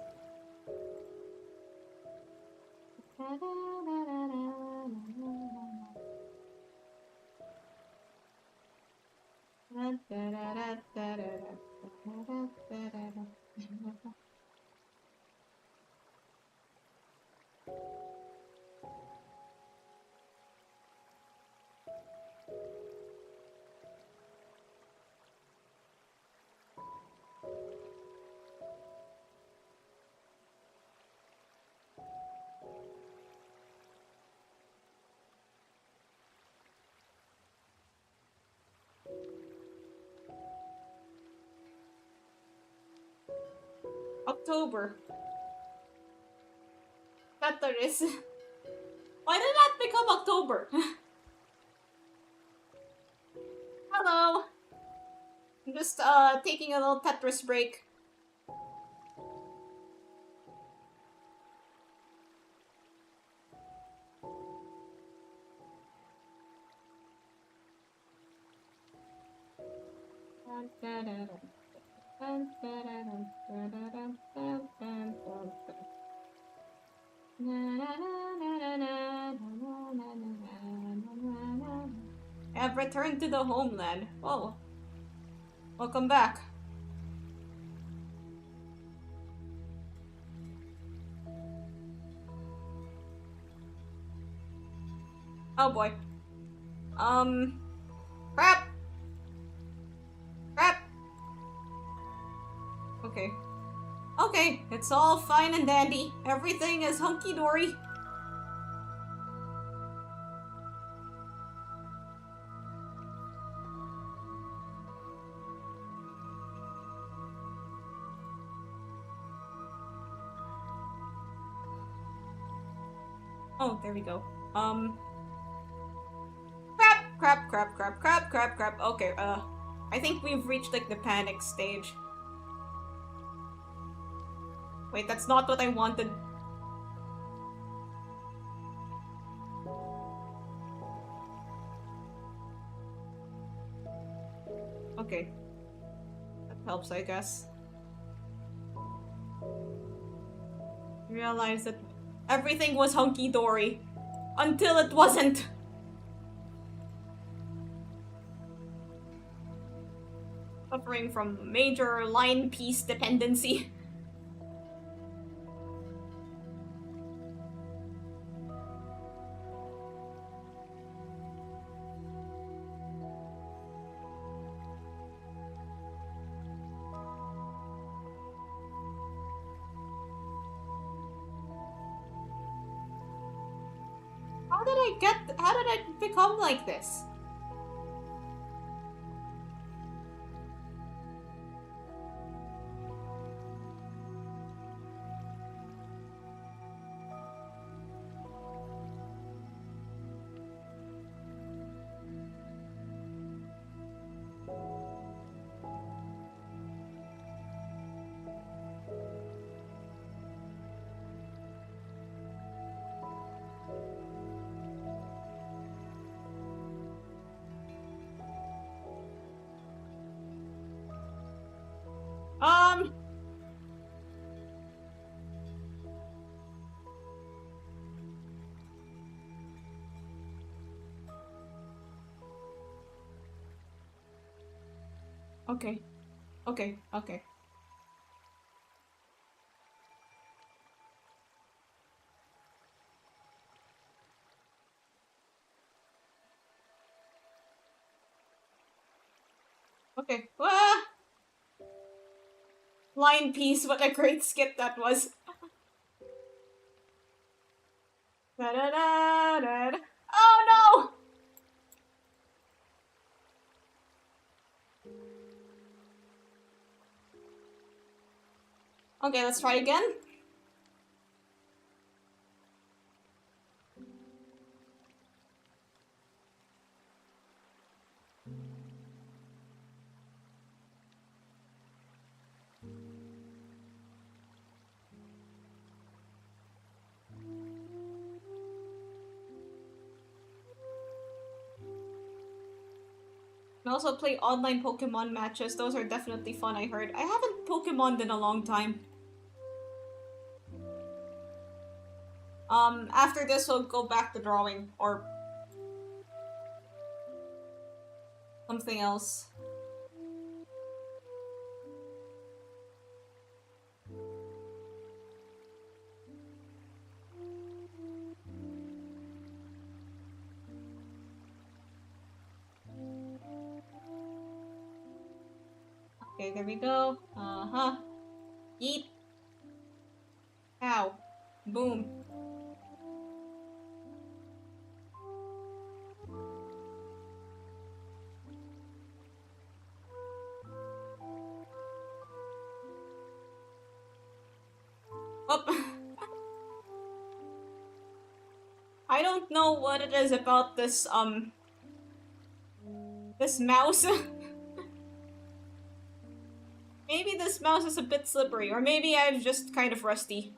October. Tetris. Why did that become October? Hello. I'm just taking a little Tetris break. I've returned to the homeland. Oh, welcome back. Oh boy. Crap! Crap! It's all fine and dandy. Everything is hunky-dory. Oh, there we go. Crap. Okay, I think we've reached, like, the panic stage. Wait, that's not what I wanted. Okay. That helps, I guess. Realize that everything was hunky-dory. Until it wasn't! Suffering from major line piece dependency. How did I become like this? Okay. Okay. Okay. Ah! Line piece, what a great skit that was. Da da da da da. Oh no! Okay, let's try again. And also play online Pokemon matches. Those are definitely fun, I heard. I haven't Pokemoned in a long time. After this, we'll go back to drawing. Or something else. Okay, there we go. Uh-huh. Eat. Ow. Boom. Oh. I don't know what it is about this mouse. Maybe this mouse is a bit slippery, or maybe I'm just kind of rusty.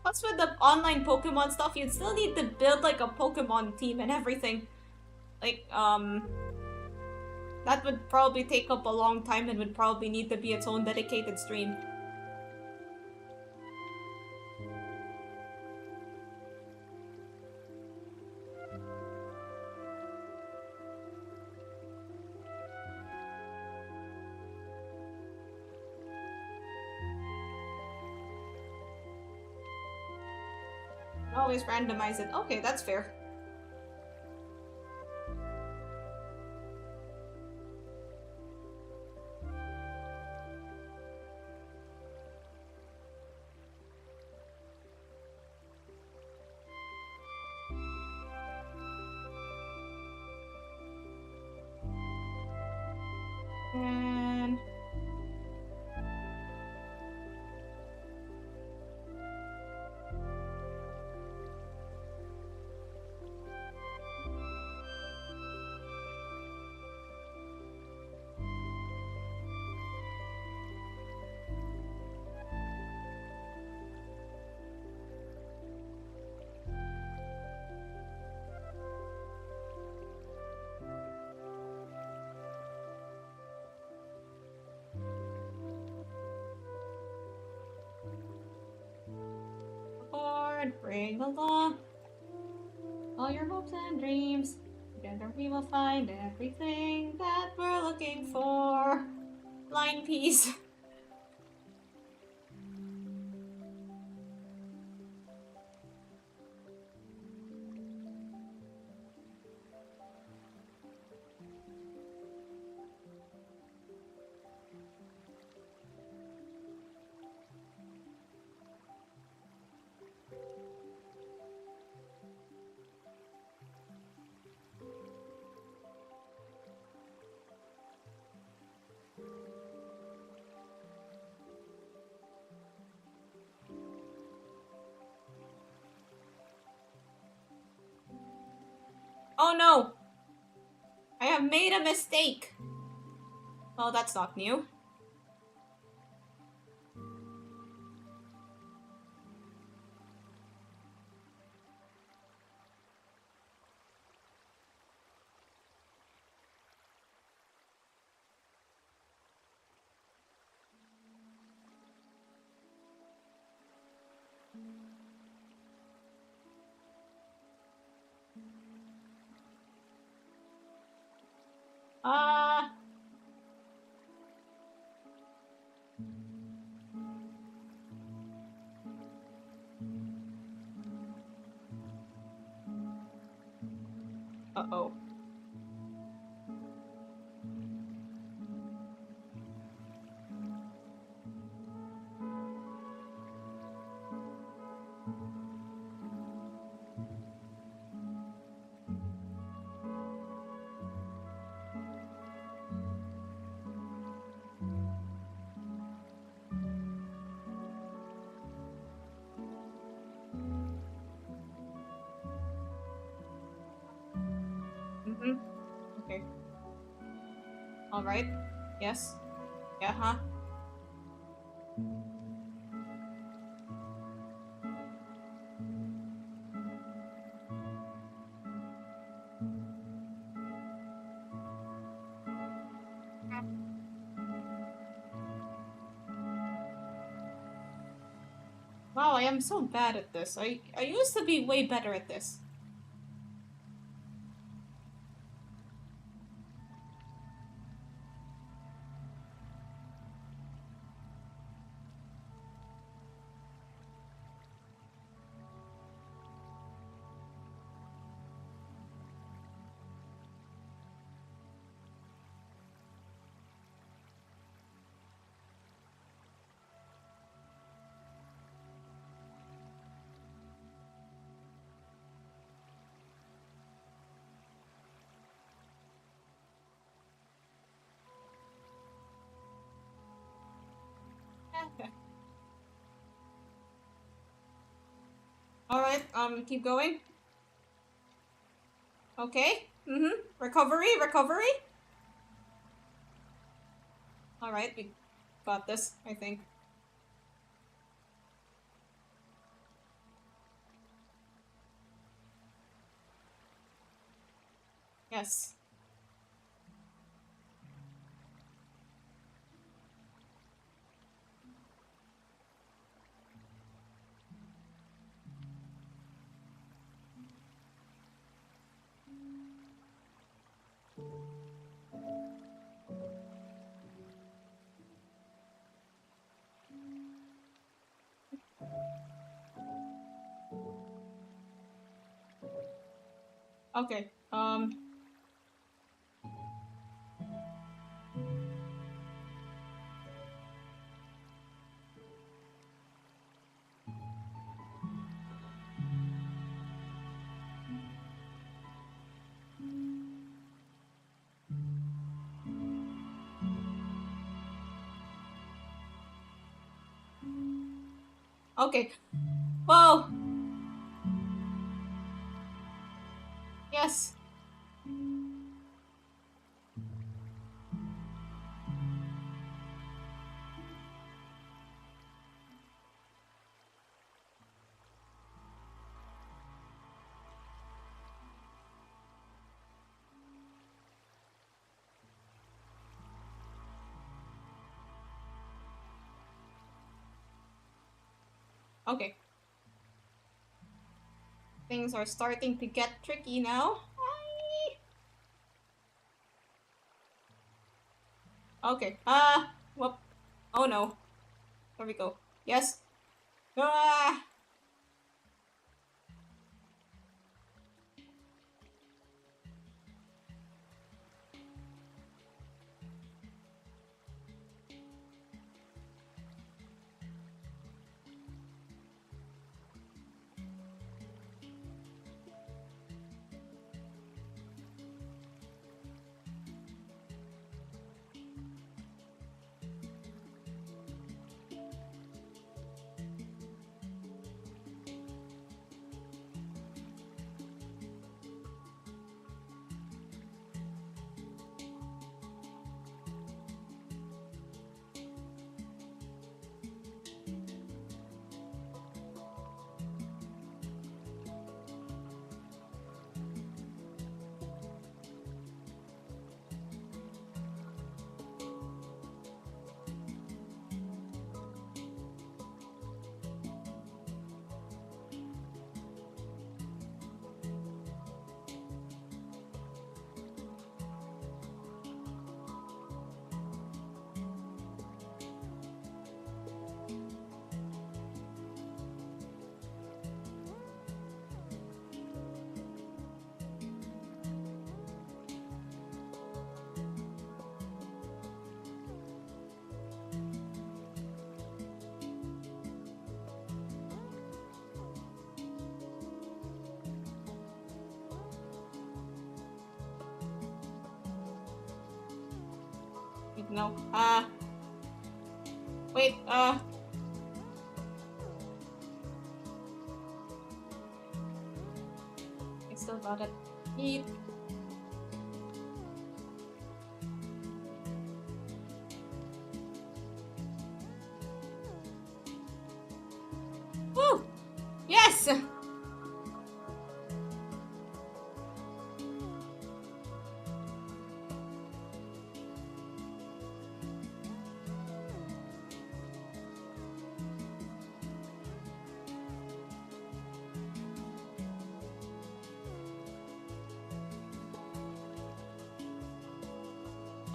Plus with the online Pokemon stuff, you'd still need to build like a Pokemon team and everything. Like, that would probably take up a long time and would probably need to be its own dedicated stream. always randomize it. Okay, that's fair. And Lord, bring along all your hopes and dreams. Together we will find everything that we're looking for. Line piece. Oh no! I have made a mistake! Well, that's not new. Uh-oh. Mm-hmm. Okay. Alright. Yes. Yeah, huh? Wow, I am so bad at this. I used to be way better at this. Okay. Alright, keep going. Okay. Mm-hmm. Recovery, recovery. Alright, we got this, I think. Yes. Okay. Okay. Whoa. Yes. Okay. Things are starting to get tricky now. Okay. Whoop. Oh no. There we go. Yes. Ah. No. Wait. I still got it. Eat. Woo! Yes!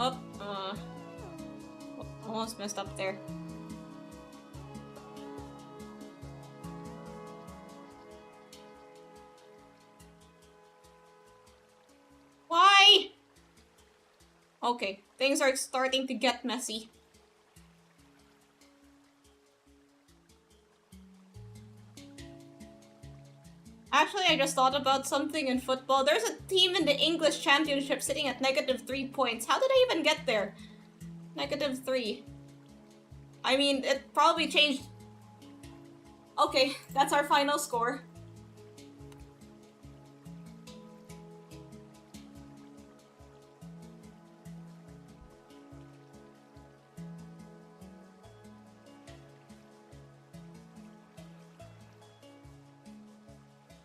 Oh, almost messed up there. Why? Okay, things are starting to get messy. Actually, I just thought about something in football. There's a team in the English Championship sitting at -3 points. How did I even get there? -3. I mean, it probably changed. Okay, that's our final score.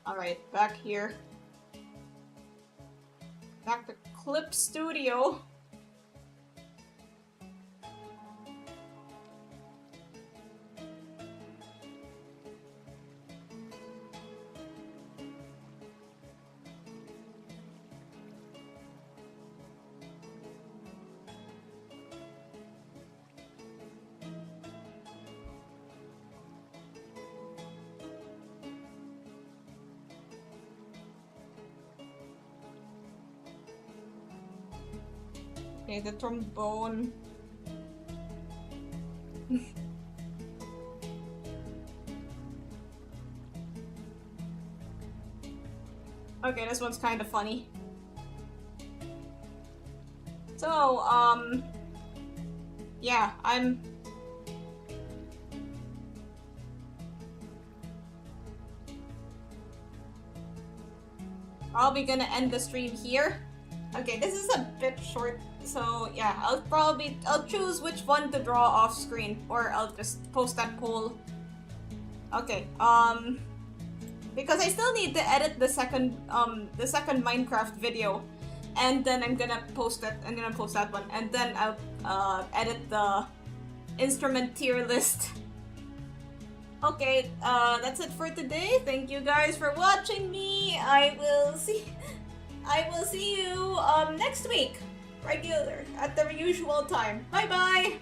Alright, back here. Back to Clip Studio. Okay, the trombone. Okay, this one's kind of funny. So, yeah, probably gonna end the stream here. Okay, this is a bit short, so yeah, I'll choose which one to draw off screen, or I'll just post that poll. Okay, because I still need to edit the second Minecraft video, and then I'm gonna post that one, and then I'll edit the instrument tier list. Okay, that's it for today. Thank you guys for watching me. I will see you next week, regular at the usual time. Bye bye.